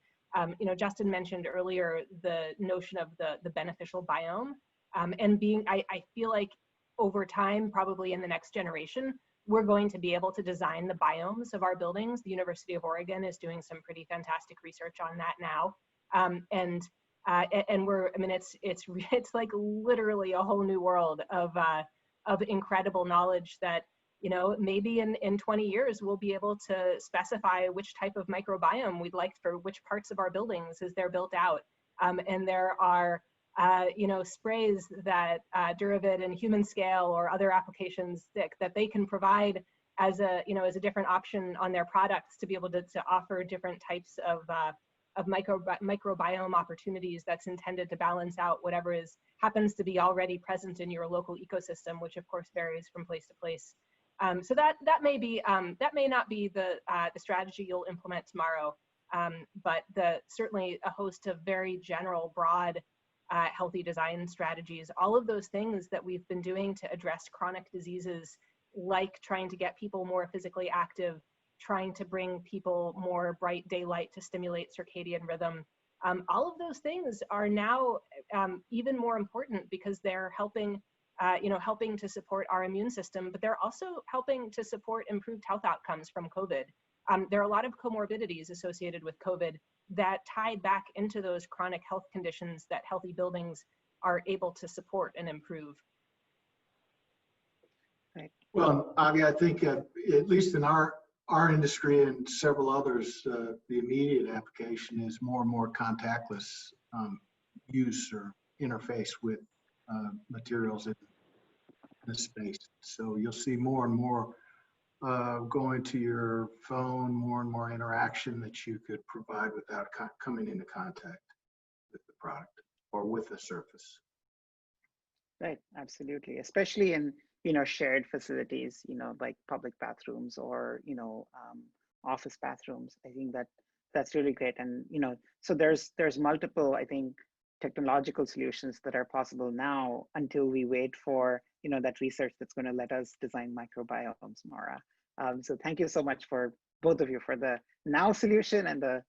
You know, Justin mentioned earlier the notion of the beneficial biome, and being, I feel like over time, probably in the next generation, we're going to be able to design the biomes of our buildings. The University of Oregon is doing some pretty fantastic research on that now. And we're, I mean, it's like literally a whole new world of incredible knowledge that, you know, maybe in 20 years, we'll be able to specify which type of microbiome we'd like for which parts of our buildings as they're built out. And there are, you know, sprays that Duravid and Human Scale or other applications that they can provide as a, you know, as a different option on their products to be able to offer different types of microbiome opportunities that's intended to balance out whatever happens to be already present in your local ecosystem, which of course varies from place to place. So that may not be the strategy you'll implement tomorrow, but certainly a host of very general, broad, healthy design strategies. All of those things that we've been doing to address chronic diseases, like trying to get people more physically active, trying to bring people more bright daylight to stimulate circadian rhythm. All of those things are now even more important because they're helping, you know, helping to support our immune system, but they're also helping to support improved health outcomes from COVID. There are a lot of comorbidities associated with COVID that tie back into those chronic health conditions that healthy buildings are able to support and improve. Right. Well, Avi, I think at least in our industry and several others, the immediate application is more and more contactless use or interface with materials in the space. So you'll see more and more going to your phone, more and more interaction that you could provide without coming into contact with the product or with the surface. Right, absolutely, especially in, you know, shared facilities, you know, like public bathrooms or, you know, office bathrooms. I think that's really great. And, you know, so there's multiple, I think, technological solutions that are possible now until we wait for, you know, that research that's going to let us design microbiomes, Maura. So thank you so much for both of you for the now solution and the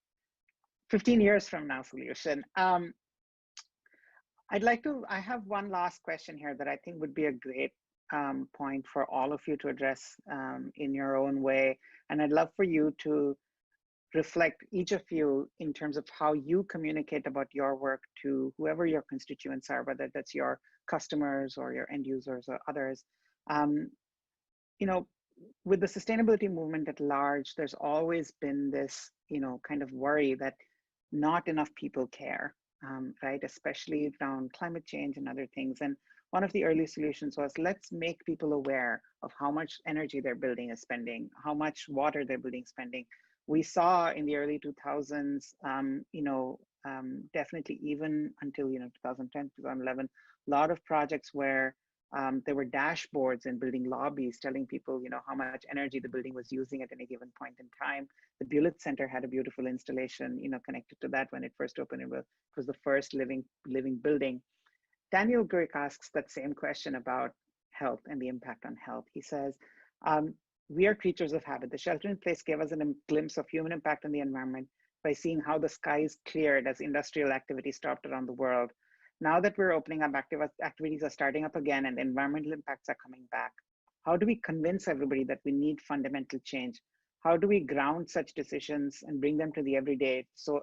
15 years from now solution. I have one last question here that I think would be a great point for all of you to address in your own way. And I'd love for you to reflect, each of you, in terms of how you communicate about your work to whoever your constituents are, whether that's your customers or your end users or others. you know, with the sustainability movement at large, there's always been this, you know, kind of worry that not enough people care, right? Especially around climate change and other things. And one of the early solutions was, let's make people aware of how much energy their building is spending, how much water their building is spending. We saw in the early 2000s, you know, definitely even until, you know, 2010, 2011, a lot of projects where there were dashboards in building lobbies telling people, you know, how much energy the building was using at any given point in time. The Bullard Center had a beautiful installation, you know, connected to that when it first opened. It was the first living building. Daniel Gurk asks that same question about health and the impact on health. He says, we are creatures of habit. The shelter in place gave us a glimpse of human impact on the environment by seeing how the skies cleared as industrial activity stopped around the world. Now that we're opening up, activities are starting up again and environmental impacts are coming back. How do we convince everybody that we need fundamental change? How do we ground such decisions and bring them to the everyday so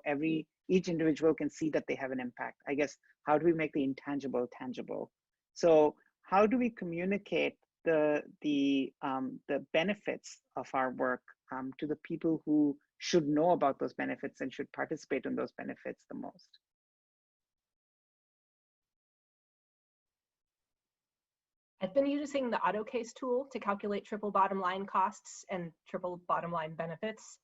each individual can see that they have an impact? I guess, how do we make the intangible tangible? So how do we communicate the benefits of our work to the people who should know about those benefits and should participate in those benefits the most? I've been using the AutoCase tool to calculate triple bottom line costs and triple bottom line benefits.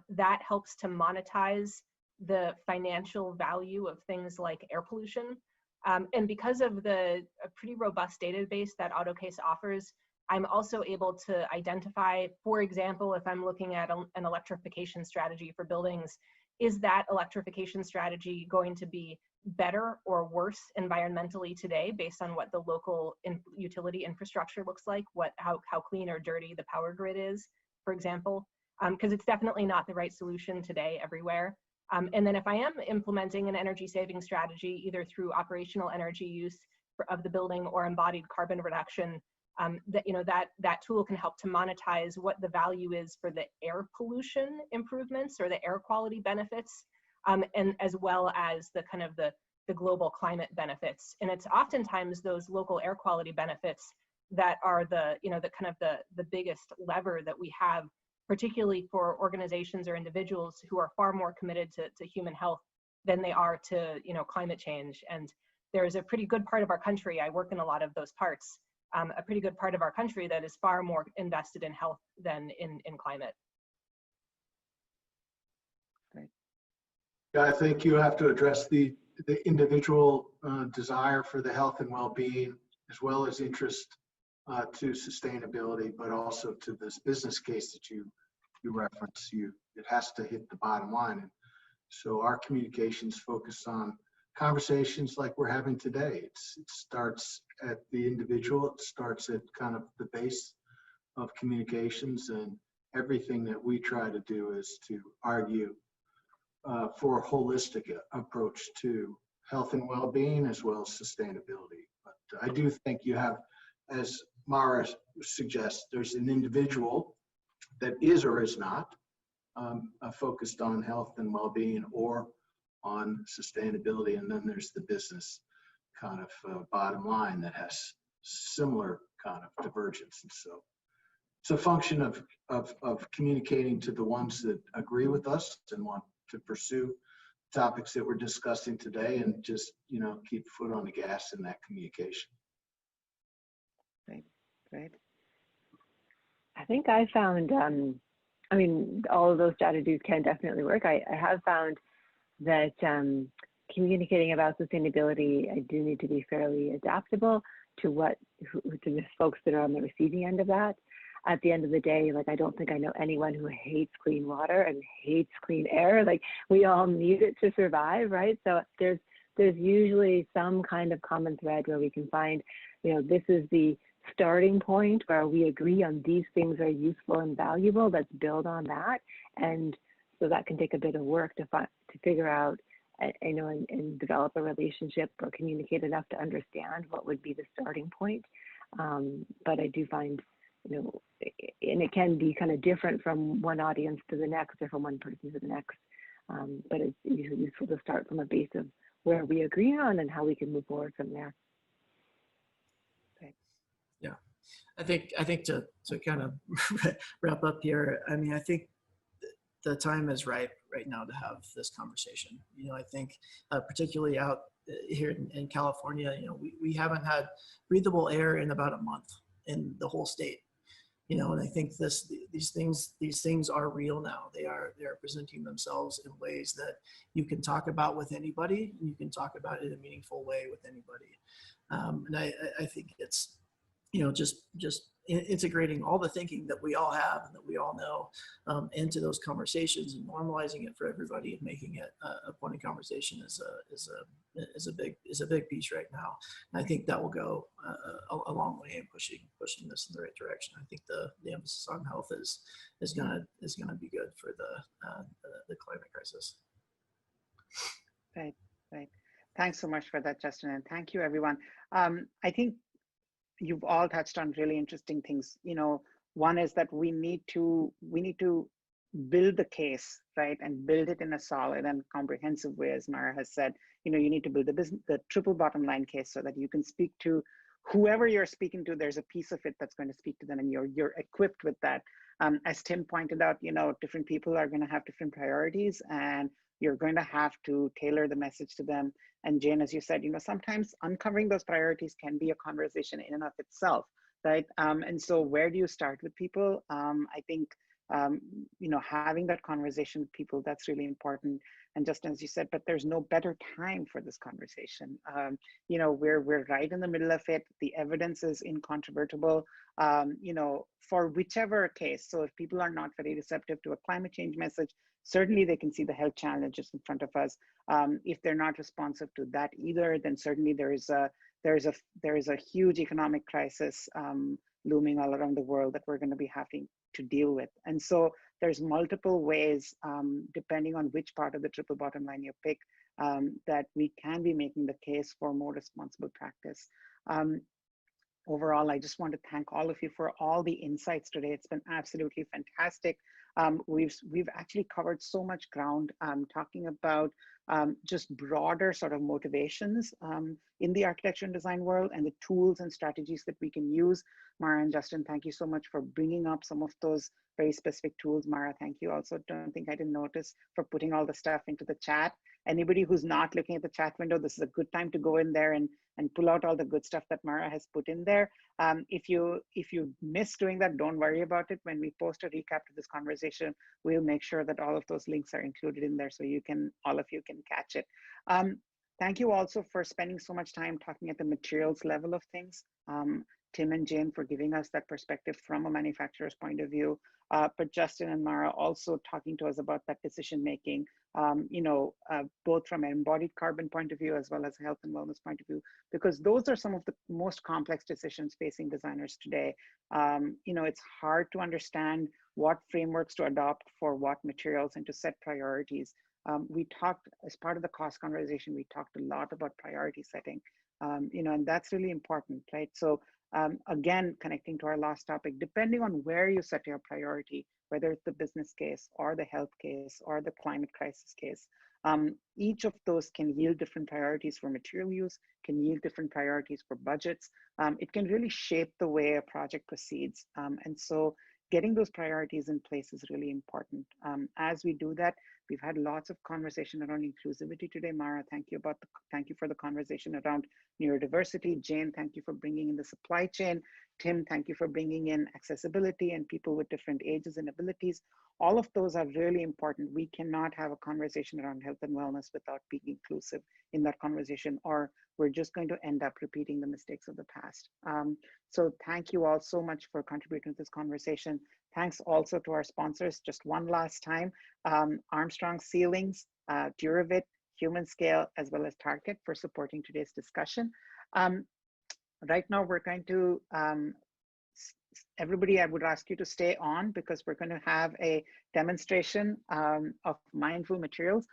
That helps to monetize the financial value of things like air pollution. And because of a pretty robust database that AutoCase offers, I'm also able to identify, for example, if I'm looking at an electrification strategy for buildings, is that electrification strategy going to be better or worse environmentally today based on what the local utility infrastructure looks like, how clean or dirty the power grid is, for example, because it's definitely not the right solution today everywhere. And then if I am implementing an energy saving strategy, either through operational energy use of the building or embodied carbon reduction, that tool can help to monetize what the value is for the air pollution improvements or the air quality benefits, and as well as the kind of the global climate benefits. And it's oftentimes those local air quality benefits that are the biggest lever that we have, particularly for organizations or individuals who are far more committed to human health than they are to, climate change. And there's a pretty good part of our country, I work in a lot of those parts, a pretty good part of our country that is far more invested in health than in climate. Yeah, I think you have to address the individual desire for the health and well-being, as well as interest to sustainability, but also to this business case that you reference. It has to hit the bottom line. And so our communications focus on conversations like we're having today. It starts at the individual. It starts at kind of the base of communications, and everything that we try to do is to argue for a holistic approach to health and well-being as well as sustainability. But I do think you have, as Mara suggests, there's an individual that is or is not focused on health and well-being or on sustainability, and then there's the business kind of bottom line that has similar kind of divergence. And so it's a function of communicating to the ones that agree with us and want to pursue topics that we're discussing today, and just keep foot on the gas in that communication. Right. I think I found, all of those strategies can definitely work. I have found that communicating about sustainability, I do need to be fairly adaptable to the folks that are on the receiving end of that. At the end of the day, I don't think I know anyone who hates clean water and hates clean air. We all need it to survive, right? So there's usually some kind of common thread where we can find, this is the starting point where we agree on these things are useful and valuable. Let's build on that. And so that can take a bit of work to figure out, and develop a relationship or communicate enough to understand what would be the starting point. But I do find, and it can be kind of different from one audience to the next or from one person to the next. But it's usually useful to start from a base of where we agree on and how we can move forward from there. Yeah. I think to kind of wrap up here, I mean, I think the time is ripe right now to have this conversation. You know, I think particularly out here in California, you know, we haven't had breathable air in about a month in the whole state. You know, and I think these things are real now. They are presenting themselves in ways that you can talk about with anybody, and you can talk about it in a meaningful way with anybody. And I think it's, you know, just integrating all the thinking that we all have and that we all know into those conversations and normalizing it for everybody and making it a point of conversation is a big piece right now. And I think that will go a long way in pushing this in the right direction. I think the emphasis on health is gonna be good for the climate crisis. Right. Thanks so much for that, Justin, and thank you, everyone. I think you've all touched on really interesting things. You know, one is that we need to build the case, right, and build it in a solid and comprehensive way, as Mara has said. You know, you need to build the triple bottom line case so that you can speak to whoever you're speaking to. There's a piece of it that's going to speak to them, and you're equipped with that. As Tim pointed out, you know, different people are going to have different priorities, and you're going to have to tailor the message to them. And Jane, as you said, you know, sometimes uncovering those priorities can be a conversation in and of itself, right? And so where do you start with people? I think, you know, having that conversation with people, that's really important. And just as you said, but there's no better time for this conversation. You know, we're right in the middle of it. The evidence is incontrovertible, you know, for whichever case. So if people are not very receptive to a climate change message, certainly they can see the health challenges in front of us. If they're not responsive to that either, then certainly there is a huge economic crisis looming all around the world that we're going to be having to deal with. And so there's multiple ways, depending on which part of the triple bottom line you pick, that we can be making the case for more responsible practice. Overall, I just want to thank all of you for all the insights today. It's been absolutely fantastic. We've actually covered so much ground, talking about just broader sort of motivations in the architecture and design world, and the tools and strategies that we can use. Mara and Justin, thank you so much for bringing up some of those very specific tools. Mara, thank you also. Don't think I didn't notice, for putting all the stuff into the chat. Anybody who's not looking at the chat window, this is a good time to go in there and pull out all the good stuff that Mara has put in there. If you miss doing that, don't worry about it. When we post a recap to this conversation, we'll make sure that all of those links are included in there so all of you can catch it. Thank you also for spending so much time talking at the materials level of things. Tim and Jane for giving us that perspective from a manufacturer's point of view, but Justin and Mara also talking to us about that decision making, you know, both from an embodied carbon point of view as well as a health and wellness point of view, because those are some of the most complex decisions facing designers today. You know, it's hard to understand what frameworks to adopt for what materials and to set priorities. We talked, as part of the cost conversation, we talked a lot about priority setting, you know, and that's really important, right? So again, connecting to our last topic, depending on where you set your priority, whether it's the business case or the health case or the climate crisis case, each of those can yield different priorities for material use, can yield different priorities for budgets. It can really shape the way a project proceeds. And so getting those priorities in place is really important. As we do that, we've had lots of conversation around inclusivity today. Mara, thank you for the conversation around neurodiversity. Jane, thank you for bringing in the supply chain. Tim, thank you for bringing in accessibility and people with different ages and abilities. All of those are really important. We cannot have a conversation around health and wellness without being inclusive in that conversation, or we're just going to end up repeating the mistakes of the past. So thank you all so much for contributing to this conversation. Thanks also to our sponsors. Just one last time, Armstrong Ceilings, Duravit, Human Scale, as well as Target for supporting today's discussion. Right now, we're going to, everybody, I would ask you to stay on because we're going to have a demonstration of mindful materials.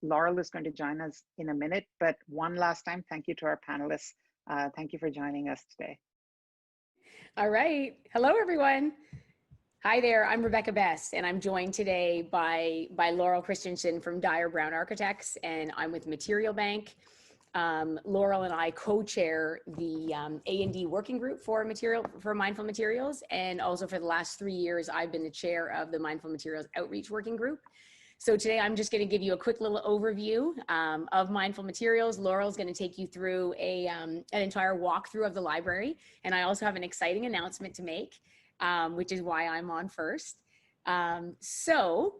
Laurel is going to join us in a minute, but one last time, thank you to our panelists. Thank you for joining us today. All right. Hello, everyone. Hi there. I'm Rebecca Best, and I'm joined today by Laurel Christensen from Dyer Brown Architects, and I'm with Material Bank. Laurel and I co-chair the A&D working group for mindful materials. And also for the last 3 years, I've been the chair of the mindful materials outreach working group. So today I'm just going to give you a quick little overview of mindful materials. Laurel's going to take you through an entire walkthrough of the library. And I also have an exciting announcement to make, which is why I'm on first. So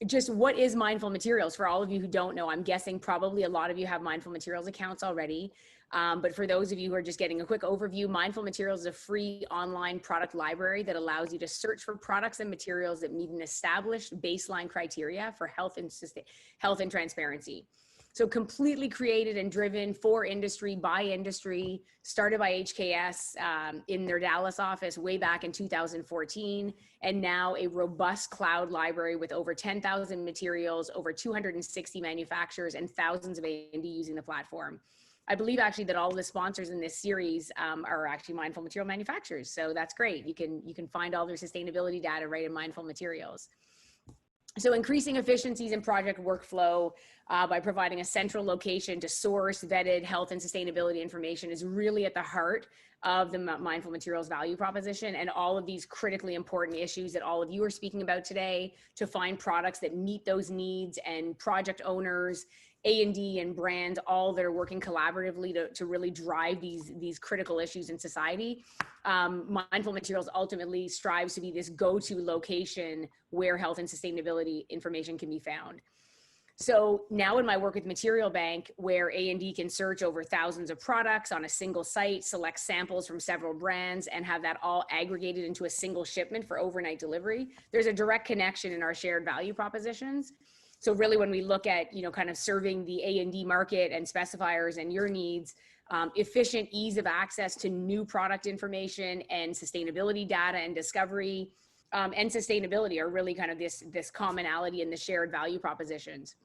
just what is mindful materials? For all of you who don't know, I'm guessing probably a lot of you have mindful materials accounts already. But for those of you who are just getting a quick overview, mindful materials is a free online product library that allows you to search for products and materials that meet an established baseline criteria for health and transparency. So completely created and driven for industry, by industry, started by HKS in their Dallas office way back in 2014, and now a robust cloud library with over 10,000 materials, over 260 manufacturers, and thousands of A&D using the platform. I believe actually that all of the sponsors in this series are actually mindful material manufacturers. So that's great. You can find all their sustainability data right in mindful materials. So increasing efficiencies in project workflow by providing a central location to source vetted health and sustainability information is really at the heart of the mindful materials value proposition, and all of these critically important issues that all of you are speaking about today, to find products that meet those needs, and project owners, A&D and brands, all that are working collaboratively to really drive these critical issues in society. Mindful Materials ultimately strives to be this go-to location where health and sustainability information can be found. So now in my work with Material Bank, where A&D can search over thousands of products on a single site, select samples from several brands, and have that all aggregated into a single shipment for overnight delivery, there's a direct connection in our shared value propositions. So really when we look at, kind of serving the A&D market and specifiers and your needs, efficient ease of access to new product information and sustainability data and discovery and sustainability are really kind of this commonality in the shared value propositions.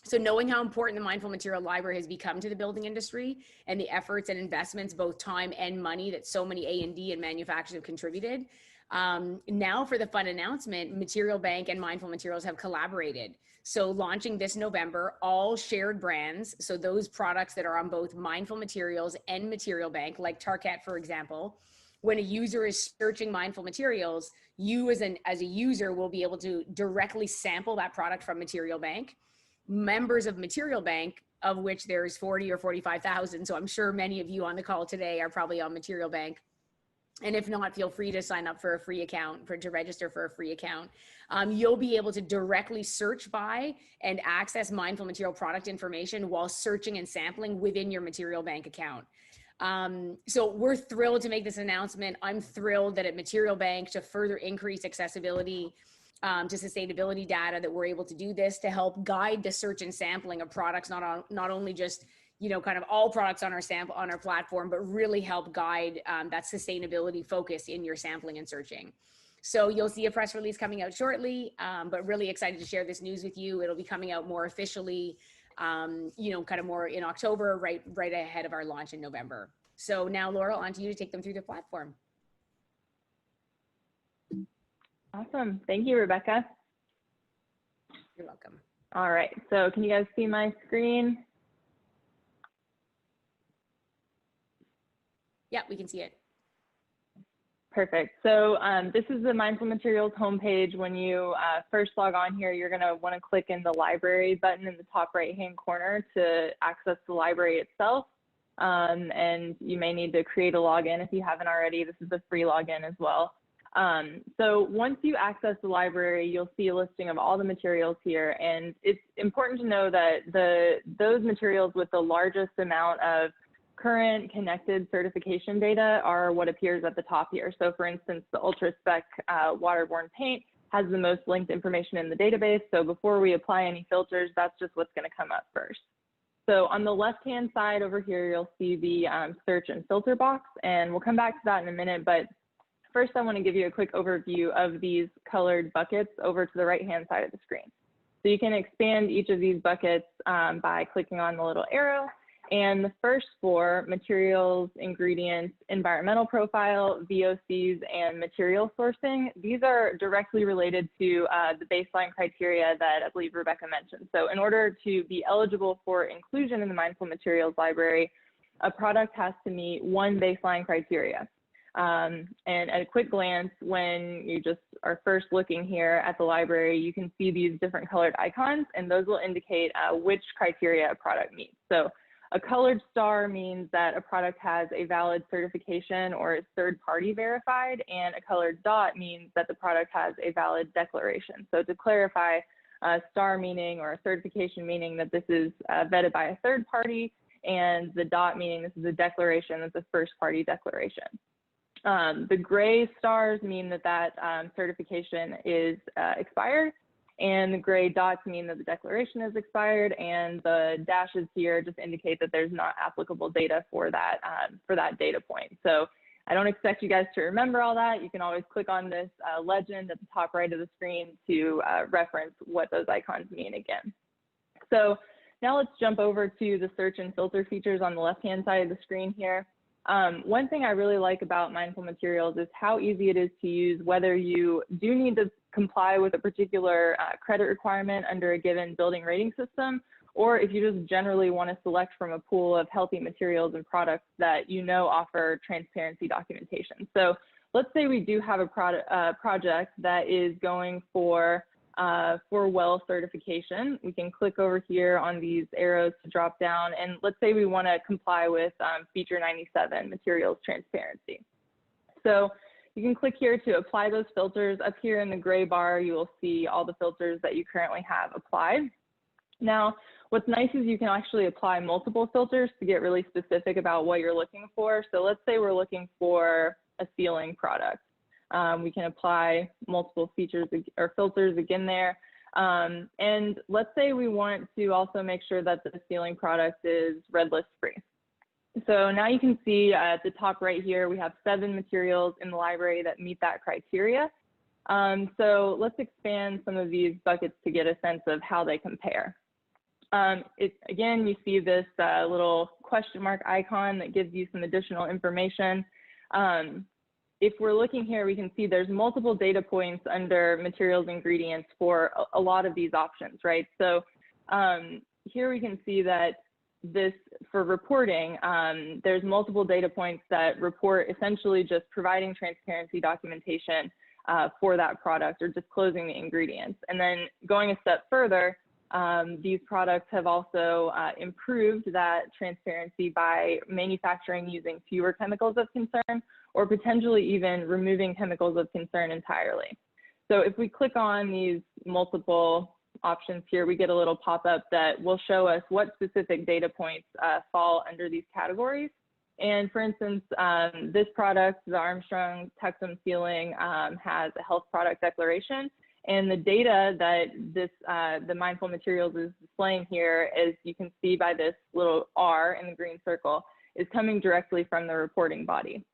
So knowing how important the mindful material library has become to the building industry and the efforts and investments, both time and money, that so many A&D and manufacturers have contributed. Now for the fun announcement, Material Bank and Mindful Materials have collaborated. So launching this November, all shared brands, so those products that are on both Mindful Materials and Material Bank, like Target, for example, when a user is searching Mindful Materials, you as a user will be able to directly sample that product from Material Bank. Members of Material Bank, of which there's 40 or 45,000, so I'm sure many of you on the call today are probably on Material Bank. And if not, feel free to sign up for a free account, to register for a free account. You'll be able to directly search by and access mindful material product information while searching and sampling within your Material Bank account. So we're thrilled to make this announcement. I'm thrilled that at Material Bank, to further increase accessibility to sustainability data, that we're able to do this to help guide the search and sampling of products, not only just kind of all products on our platform, but really help guide that sustainability focus in your sampling and searching. So you'll see a press release coming out shortly, but really excited to share this news with you. It'll be coming out more officially, kind of more in October, right ahead of our launch in November. So now, Laurel, on to you to take them through the platform. Awesome. Thank you, Rebecca. You're welcome. All right. So can you guys see my screen? Yeah, we can see it. Perfect. So this is the Mindful Materials homepage. When you first log on here, you're going to want to click in the library button in the top right-hand corner to access the library itself. And you may need to create a login if you haven't already. This is a free login as well. So once you access the library, you'll see a listing of all the materials here. And it's important to know that those materials with the largest amount of current connected certification data are what appears at the top here. So for instance, the Ultra Spec waterborne paint has the most linked information in the database. So before we apply any filters, that's just what's going to come up first. So on the left-hand side over here, you'll see the search and filter box, and we'll come back to that in a minute. But first, I want to give you a quick overview of these colored buckets over to the right-hand side of the screen. So you can expand each of these buckets by clicking on the little arrow. And the first four, materials, ingredients, environmental profile, VOCs, and material sourcing, these are directly related to the baseline criteria that I believe Rebecca mentioned. So in order to be eligible for inclusion in the Mindful Materials Library, a product has to meet one baseline criteria. And at a quick glance, when you just are first looking here at the library, you can see these different colored icons, and those will indicate which criteria a product meets. So a colored star means that a product has a valid certification or is third-party verified, and a colored dot means that the product has a valid declaration. So to clarify, a star meaning or a certification meaning that this is vetted by a third party, and the dot meaning this is a declaration that's a first-party declaration. The gray stars mean that that certification is expired, and the gray dots mean that the declaration is expired, and the dashes here just indicate that there's not applicable data for that data point. So I don't expect you guys to remember all that. You can always click on this legend at the top right of the screen to reference what those icons mean again. So now let's jump over to the search and filter features on the left-hand side of the screen here. One thing I really like about Mindful Materials is how easy it is to use, whether you do need to comply with a particular credit requirement under a given building rating system, or if you just generally want to select from a pool of healthy materials and products that you know offer transparency documentation. So let's say we do have a project that is going for WELL certification. We can click over here on these arrows to drop down, and let's say we want to comply with feature 97, materials transparency. So you can click here to apply those filters. Up here in the gray bar, you will see all the filters that you currently have applied. Now, what's nice is you can actually apply multiple filters to get really specific about what you're looking for. So let's say we're looking for a sealing product. We can apply multiple features or filters again there. And let's say we want to also make sure that the sealing product is red list free. So now you can see at the top right here, we have 7 materials in the library that meet that criteria. So let's expand some of these buckets to get a sense of how they compare. Again, you see this little question mark icon that gives you some additional information. If we're looking here, we can see there's multiple data points under materials ingredients for a lot of these options, right? So here we can see that this, for reporting, there's multiple data points that report essentially just providing transparency documentation for that product or disclosing the ingredients. And then going a step further, these products have also improved that transparency by manufacturing using fewer chemicals of concern, or potentially even removing chemicals of concern entirely. So if we click on these multiple options here, we get a little pop-up that will show us what specific data points fall under these categories. And for instance, this product, the Armstrong Texam Sealing, has a health product declaration. And the data that the Mindful Materials is displaying here, as you can see by this little R in the green circle, is coming directly from the reporting body.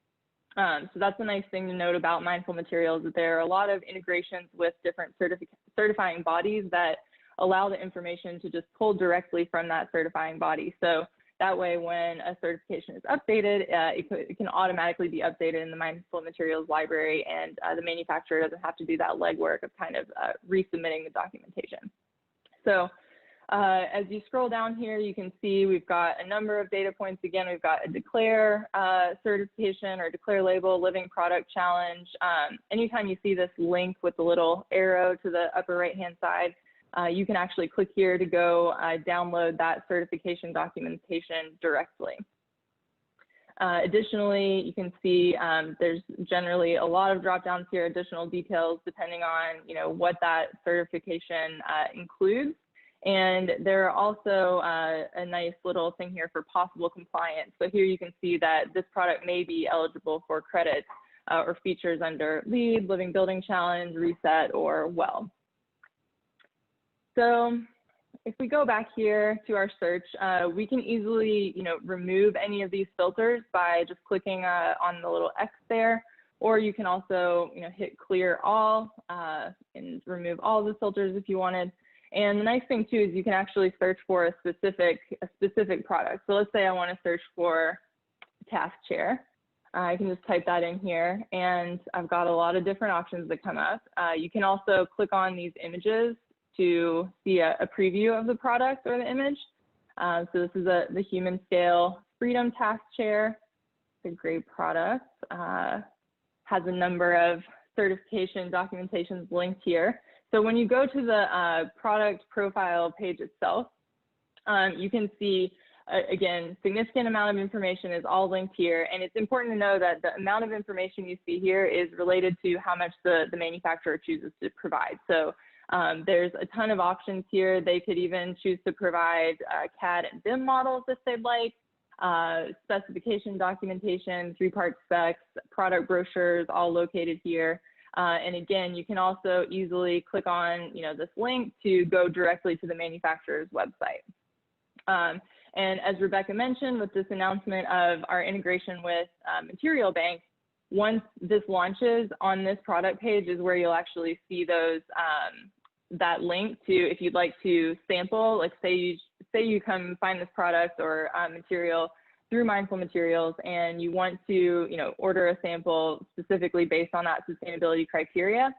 So that's a nice thing to note about Mindful Materials, that there are a lot of integrations with different certifying bodies that allow the information to just pull directly from that certifying body. So that way, when a certification is updated, it can automatically be updated in the Mindful Materials library, and the manufacturer doesn't have to do that legwork of kind of resubmitting the documentation. So as you scroll down here, you can see we've got a number of data points. Again, we've got a declare certification or declare label, living product challenge. Anytime you see this link with the little arrow to the upper right-hand side, you can actually click here to go download that certification documentation directly. Additionally, you can see there's generally a lot of drop-downs here, additional details depending on what that certification includes. And there are also a nice little thing here for possible compliance. So here you can see that this product may be eligible for credits or features under LEED, Living Building Challenge, Reset, or WELL. So if we go back here to our search, we can easily remove any of these filters by just clicking on the little X there, or you can also hit clear all and remove all the filters if you wanted. And the nice thing too is you can actually search for a specific product. So let's say I want to search for task chair. I can just type that in here, and I've got a lot of different options that come up. You can also click on these images to see a preview of the product or the image. So this is the human scale Freedom task chair. It's a great product. Has a number of certification documentations linked here. So when you go to the product profile page itself, you can see, again, significant amount of information is all linked here. And it's important to know that the amount of information you see here is related to how much the manufacturer chooses to provide. So there's a ton of options here. They could even choose to provide CAD and BIM models if they'd like, specification documentation, 3-part specs, product brochures, all located here. And again, you can also easily click on, this link to go directly to the manufacturer's website. And as Rebecca mentioned, with this announcement of our integration with Material Bank, once this launches, on this product page is where you'll actually see those that link to, if you'd like to sample, like say you come find this product or material through Mindful Materials and you want to order a sample specifically based on that sustainability criteria.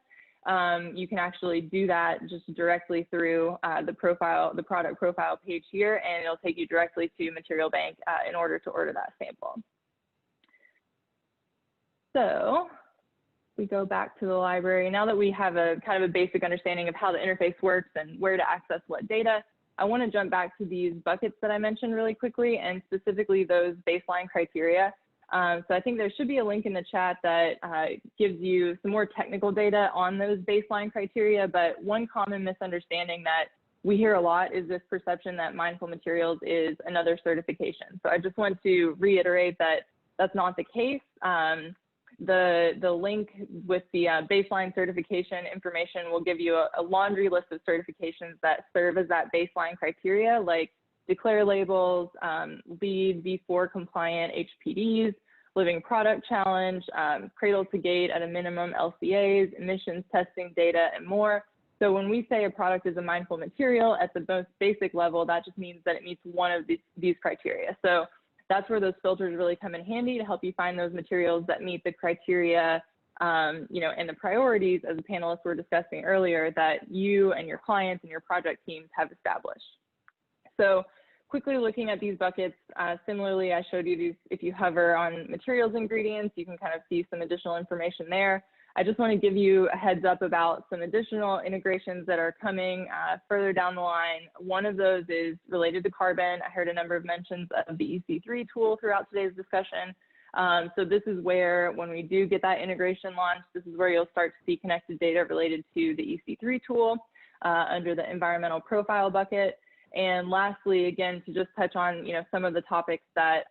You can actually do that just directly through the product profile page here, and it'll take you directly to Material Bank in order to order that sample. So we go back to the library. Now that we have a kind of a basic understanding of how the interface works and where to access what data, I want to jump back to these buckets that I mentioned really quickly, and specifically those baseline criteria. So I think there should be a link in the chat that gives you some more technical data on those baseline criteria, but one common misunderstanding that we hear a lot is this perception that Mindful Materials is another certification. So I just want to reiterate that that's not the case. The link with the baseline certification information will give you a laundry list of certifications that serve as that baseline criteria, like Declare labels, LEED V4 compliant HPDs, Living Product Challenge, Cradle to Gate at a minimum LCAs, emissions testing data, and more. So when we say a product is a mindful material at the most basic level, that just means that it meets one of these criteria. So that's where those filters really come in handy to help you find those materials that meet the criteria, and the priorities, as the panelists were discussing earlier, that you and your clients and your project teams have established. So quickly looking at these buckets, similarly, I showed you these, if you hover on materials ingredients, you can kind of see some additional information there. I just want to give you a heads up about some additional integrations that are coming further down the line. One of those is related to carbon. I heard a number of mentions of the EC3 tool throughout today's discussion. So this is where, when we do get that integration launched, this is where you'll start to see connected data related to the EC3 tool under the environmental profile bucket. And lastly, again, to just touch on some of the topics that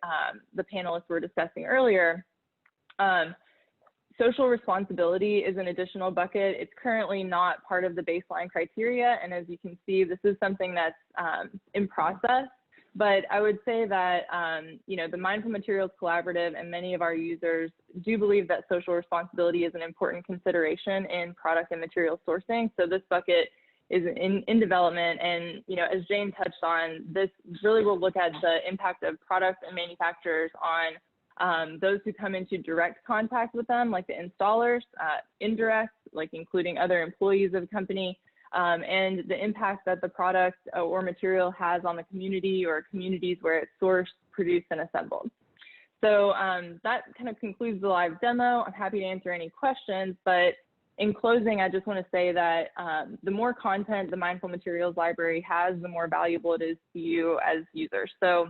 the panelists were discussing earlier, social responsibility is an additional bucket. It's currently not part of the baseline criteria, and as you can see, this is something that's in process. But I would say that the Mindful Materials Collaborative and many of our users do believe that social responsibility is an important consideration in product and material sourcing. So this bucket is in development, and as Jane touched on, this really will look at the impact of products and manufacturers on those who come into direct contact with them, like the installers, indirect, like including other employees of the company, and the impact that the product or material has on the community or communities where it's sourced, produced, and assembled. So that kind of concludes the live demo. I'm happy to answer any questions, but in closing, I just want to say that the more content the Mindful Materials Library has, the more valuable it is to you as users. So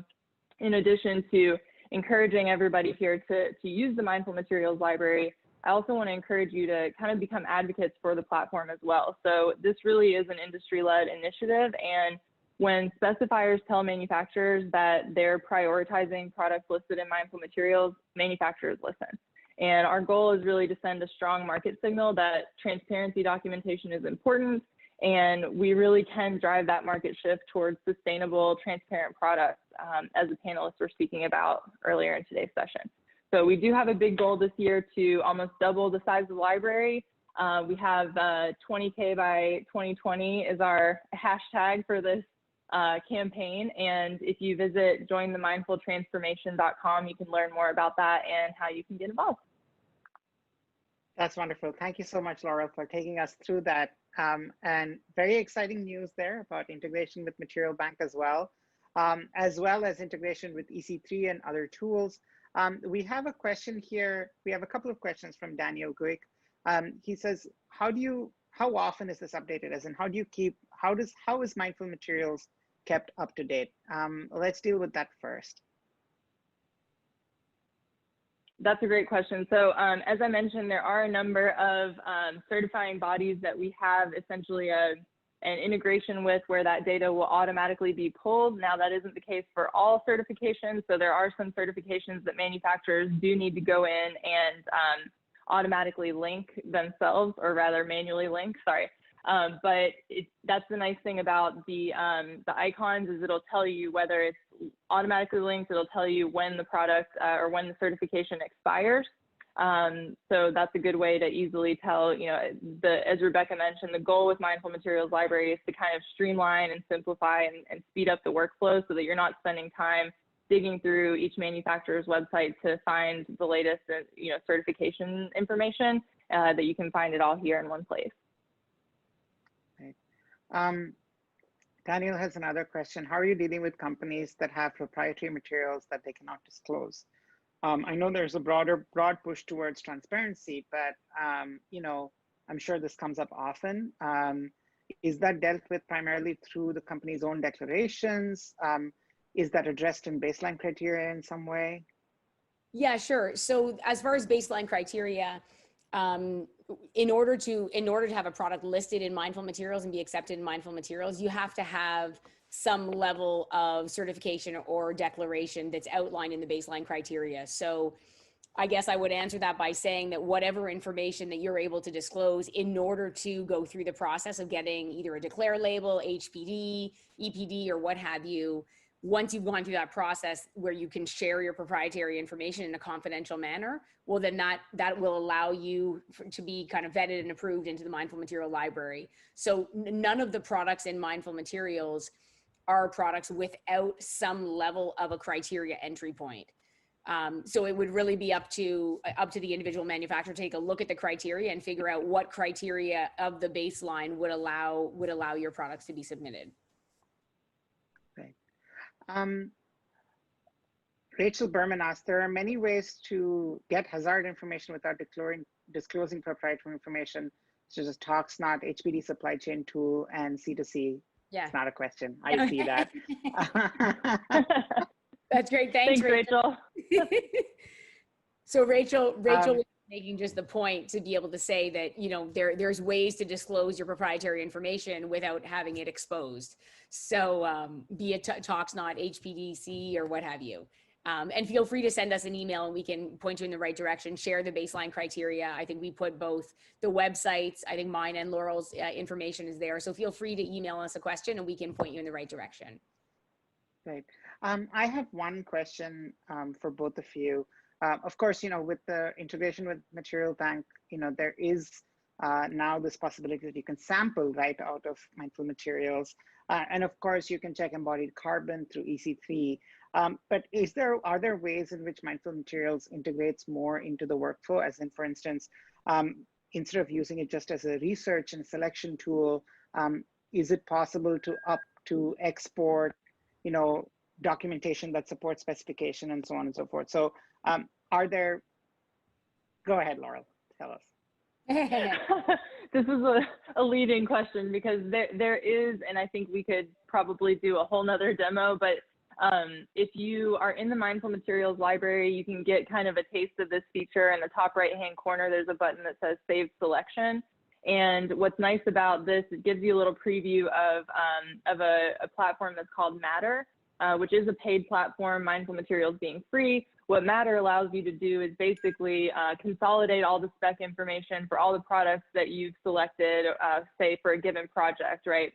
in addition to encouraging everybody here to use the Mindful Materials Library, I also want to encourage you to kind of become advocates for the platform as well. So this really is an industry-led initiative, and when specifiers tell manufacturers that they're prioritizing products listed in Mindful Materials, manufacturers listen. And our goal is really to send a strong market signal that transparency documentation is important, and we really can drive that market shift towards sustainable, transparent products, as the panelists were speaking about earlier in today's session. So we do have a big goal this year to almost double the size of the library. We have 20K by 2020 is our hashtag for this campaign. And if you visit jointhemindfultransformation.com, you can learn more about that and how you can get involved. That's wonderful. Thank you so much, Laurel, for taking us through that. And very exciting news there about integration with Material Bank as well as integration with EC3 and other tools. We have a question here. We have a couple of questions from Daniel Guick. He says, how often is this updated? As in, how is Mindful Materials kept up to date? Let's deal with that first. That's a great question. So as I mentioned, there are a number of certifying bodies that we have essentially an integration with where that data will automatically be pulled. Now that isn't the case for all certifications. So there are some certifications that manufacturers do need to go in and automatically link themselves, or rather manually link, sorry. But that's the nice thing about the icons is it'll tell you whether it's automatically linked, it'll tell you when the product or when the certification expires. So that's a good way to easily tell, you know, as Rebecca mentioned, the goal with Mindful Materials Library is to kind of streamline and simplify and speed up the workflow so that you're not spending time digging through each manufacturer's website to find the latest, you know, certification information, that you can find it all here in one place. Daniel has another question. How are you dealing with companies that have proprietary materials that they cannot disclose? I know there's a broad push towards transparency, but you know, I'm sure this comes up often. Is that dealt with primarily through the company's own declarations? Is that addressed in baseline criteria in some way? Yeah, sure. So as far as baseline criteria, in order to have a product listed in Mindful Materials and be accepted in Mindful Materials, you have to have some level of certification or declaration that's outlined in the baseline criteria. So I guess I would answer that by saying that whatever information that you're able to disclose in order to go through the process of getting either a declare label, HPD, EPD, or what have you, once you've gone through that process where you can share your proprietary information in a confidential manner, well, then that will allow you to be kind of vetted and approved into the Mindful Material Library. So none of the products in Mindful Materials are products without some level of a criteria entry point. So it would really be up to the individual manufacturer to take a look at the criteria and figure out what criteria of the baseline would allow your products to be submitted. Rachel Berman asked, there are many ways to get hazard information without disclosing proprietary information, such as ToxNot, HPD supply chain tool, and C2C. Yeah. It's not a question. I see that. That's great. Thanks, Rachel. So Rachel was making just the point to be able to say that, you know, there's ways to disclose your proprietary information without having it exposed. So be it ToxNot, HPDC, or what have you. And feel free to send us an email and we can point you in the right direction, share the baseline criteria. I think we put both the websites, I think mine and Laurel's information is there. So feel free to email us a question and we can point you in the right direction. Right. I have one question for both of you. Of course, you know, with the integration with Material Bank, you know, there is now this possibility that you can sample right out of Mindful Materials. And of course, you can check embodied carbon through EC3. But are there ways in which Mindful Materials integrates more into the workflow? As in, for instance, instead of using it just as a research and selection tool, is it possible to export, you know, documentation that supports specification and so on and so forth? So go ahead, Laurel, tell us. This is a leading question because there is, and I think we could probably do a whole nother demo, but if you are in the Mindful Materials Library, you can get kind of a taste of this feature. In the top right-hand corner, there's a button that says Save Selection. And what's nice about this, it gives you a little preview of a platform that's called Matter, which is a paid platform, Mindful Materials being free. What Matter allows you to do is basically consolidate all the spec information for all the products that you've selected, say for a given project, right?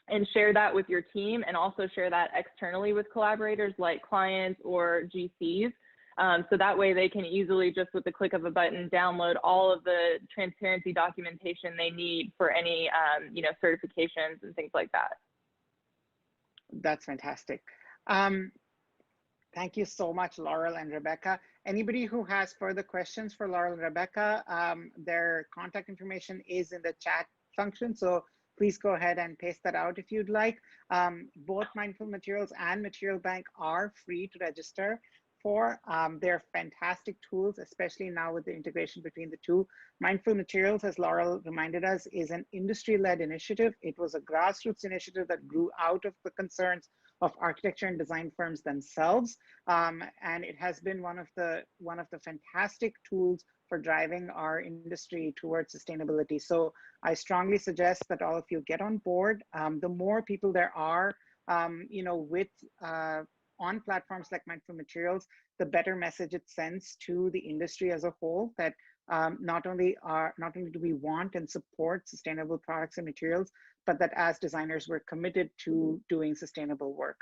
And share that with your team and also share that externally with collaborators like clients or GCs. So that way they can easily, just with the click of a button, download all of the transparency documentation they need for any, you know, certifications and things like that. That's fantastic. Thank you so much, Laurel and Rebecca. Anybody who has further questions for Laurel and Rebecca, their contact information is in the chat function. So please go ahead and paste that out if you'd like. Both Mindful Materials and Material Bank are free to register for. They're fantastic tools, especially now with the integration between the two. Mindful Materials, as Laurel reminded us, is an industry-led initiative. It was a grassroots initiative that grew out of the concerns of architecture and design firms themselves, and it has been one of the fantastic tools for driving our industry towards sustainability. So I strongly suggest that all of you get on board. The more people there are, you know, with on platforms like Mindful Materials, the better message it sends to the industry as a whole, that not only do we want and support sustainable products and materials, but that as designers, we're committed to doing sustainable work.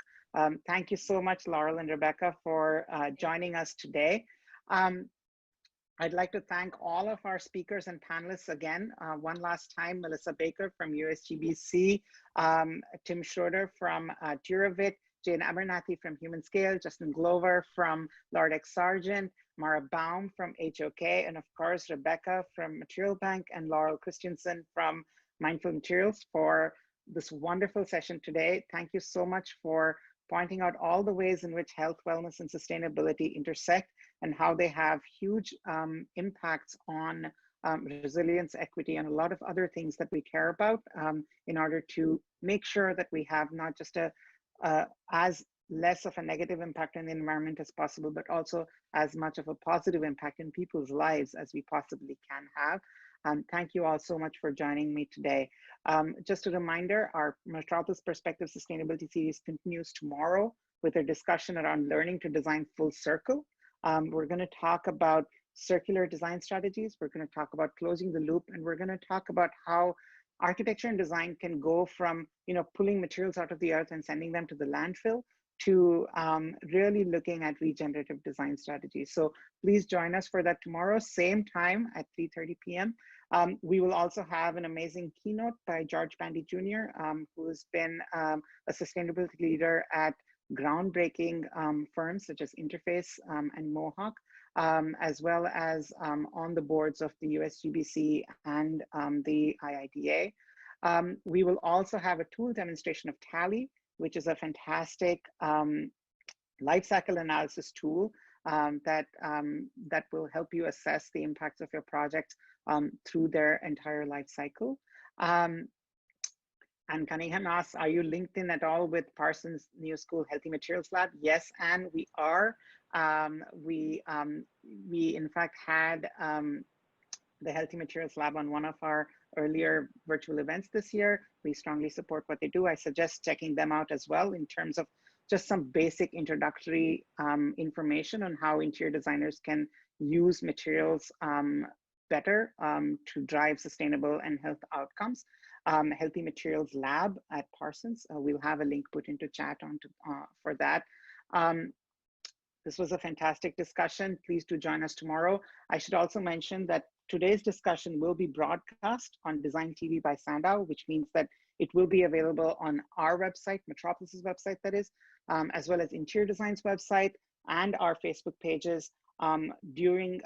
Thank you so much, Laurel and Rebecca, for joining us today. I'd like to thank all of our speakers and panelists again. One last time, Melissa Baker from USGBC, Tim Schroeder from Duravit, Jane Abernathy from Human Scale, Justin Glover from Lord X Sargent, Mara Baum from HOK, and of course, Rebecca from Material Bank, and Laurel Christensen from Mindful Materials for this wonderful session today. Thank you so much for pointing out all the ways in which health, wellness, and sustainability intersect, and how they have huge impacts on resilience, equity, and a lot of other things that we care about in order to make sure that we have not just as less of a negative impact on the environment as possible, but also as much of a positive impact in people's lives as we possibly can have. Thank you all so much for joining me today. Just a reminder, our Metropolis Perspective Sustainability Series continues tomorrow with a discussion around learning to design full circle. We're going to talk about circular design strategies. We're going to talk about closing the loop, and we're going to talk about how architecture and design can go from, you know, pulling materials out of the earth and sending them to the landfill to really looking at regenerative design strategies. So please join us for that tomorrow, same time at 3:30 p.m. We will also have an amazing keynote by George Bandy Jr., who's been a sustainability leader at groundbreaking firms such as Interface and Mohawk, as well as on the boards of the USGBC and the IIDA. We will also have a tool demonstration of Tally, which is a fantastic life cycle analysis tool that will help you assess the impacts of your project through their entire life cycle. And Cunningham asks, are you linked in at all with Parsons New School Healthy Materials Lab? Yes, and we are. We in fact had the Healthy Materials Lab on one of our earlier virtual events this year. We strongly support what they do. I suggest checking them out as well in terms of just some basic introductory information on how interior designers can use materials better to drive sustainable and health outcomes. Healthy Materials Lab at Parsons. We'll have a link put into chat for that. This was a fantastic discussion. Please do join us tomorrow. I should also mention that today's discussion will be broadcast on DesignTV by SANDOW, which means that it will be available on our website, Metropolis's website that is, as well as Interior Design's website and our Facebook pages during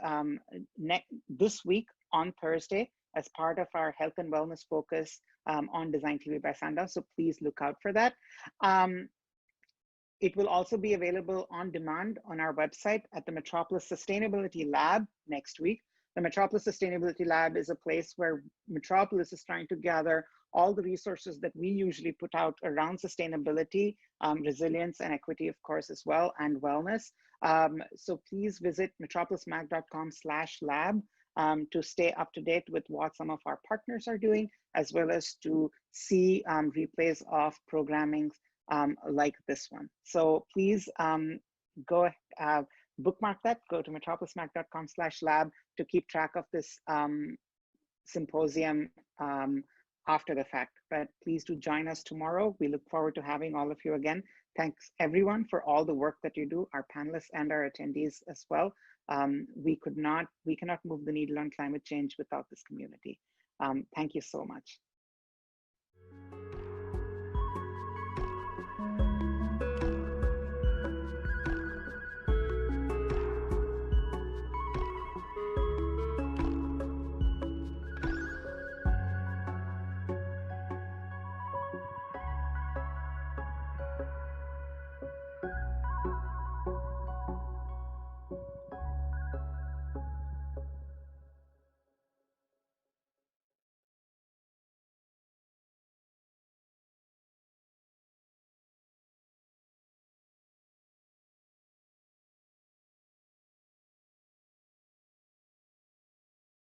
this week on Thursday as part of our health and wellness focus on DesignTV by SANDOW. So please look out for that. It will also be available on demand on our website at the Metropolis Sustainability Lab next week. The Metropolis Sustainability Lab is a place where Metropolis is trying to gather all the resources that we usually put out around sustainability, resilience, and equity, of course, as well, and wellness. So please visit metropolismac.com/lab to stay up to date with what some of our partners are doing, as well as to see replays of programming like this one. So please go bookmark that, go to metropolismac.com/lab to keep track of this symposium after the fact. But please do join us tomorrow. We look forward to having all of you again. Thanks everyone for all the work that you do, our panelists and our attendees as well. We cannot move the needle on climate change without this community. Thank you so much.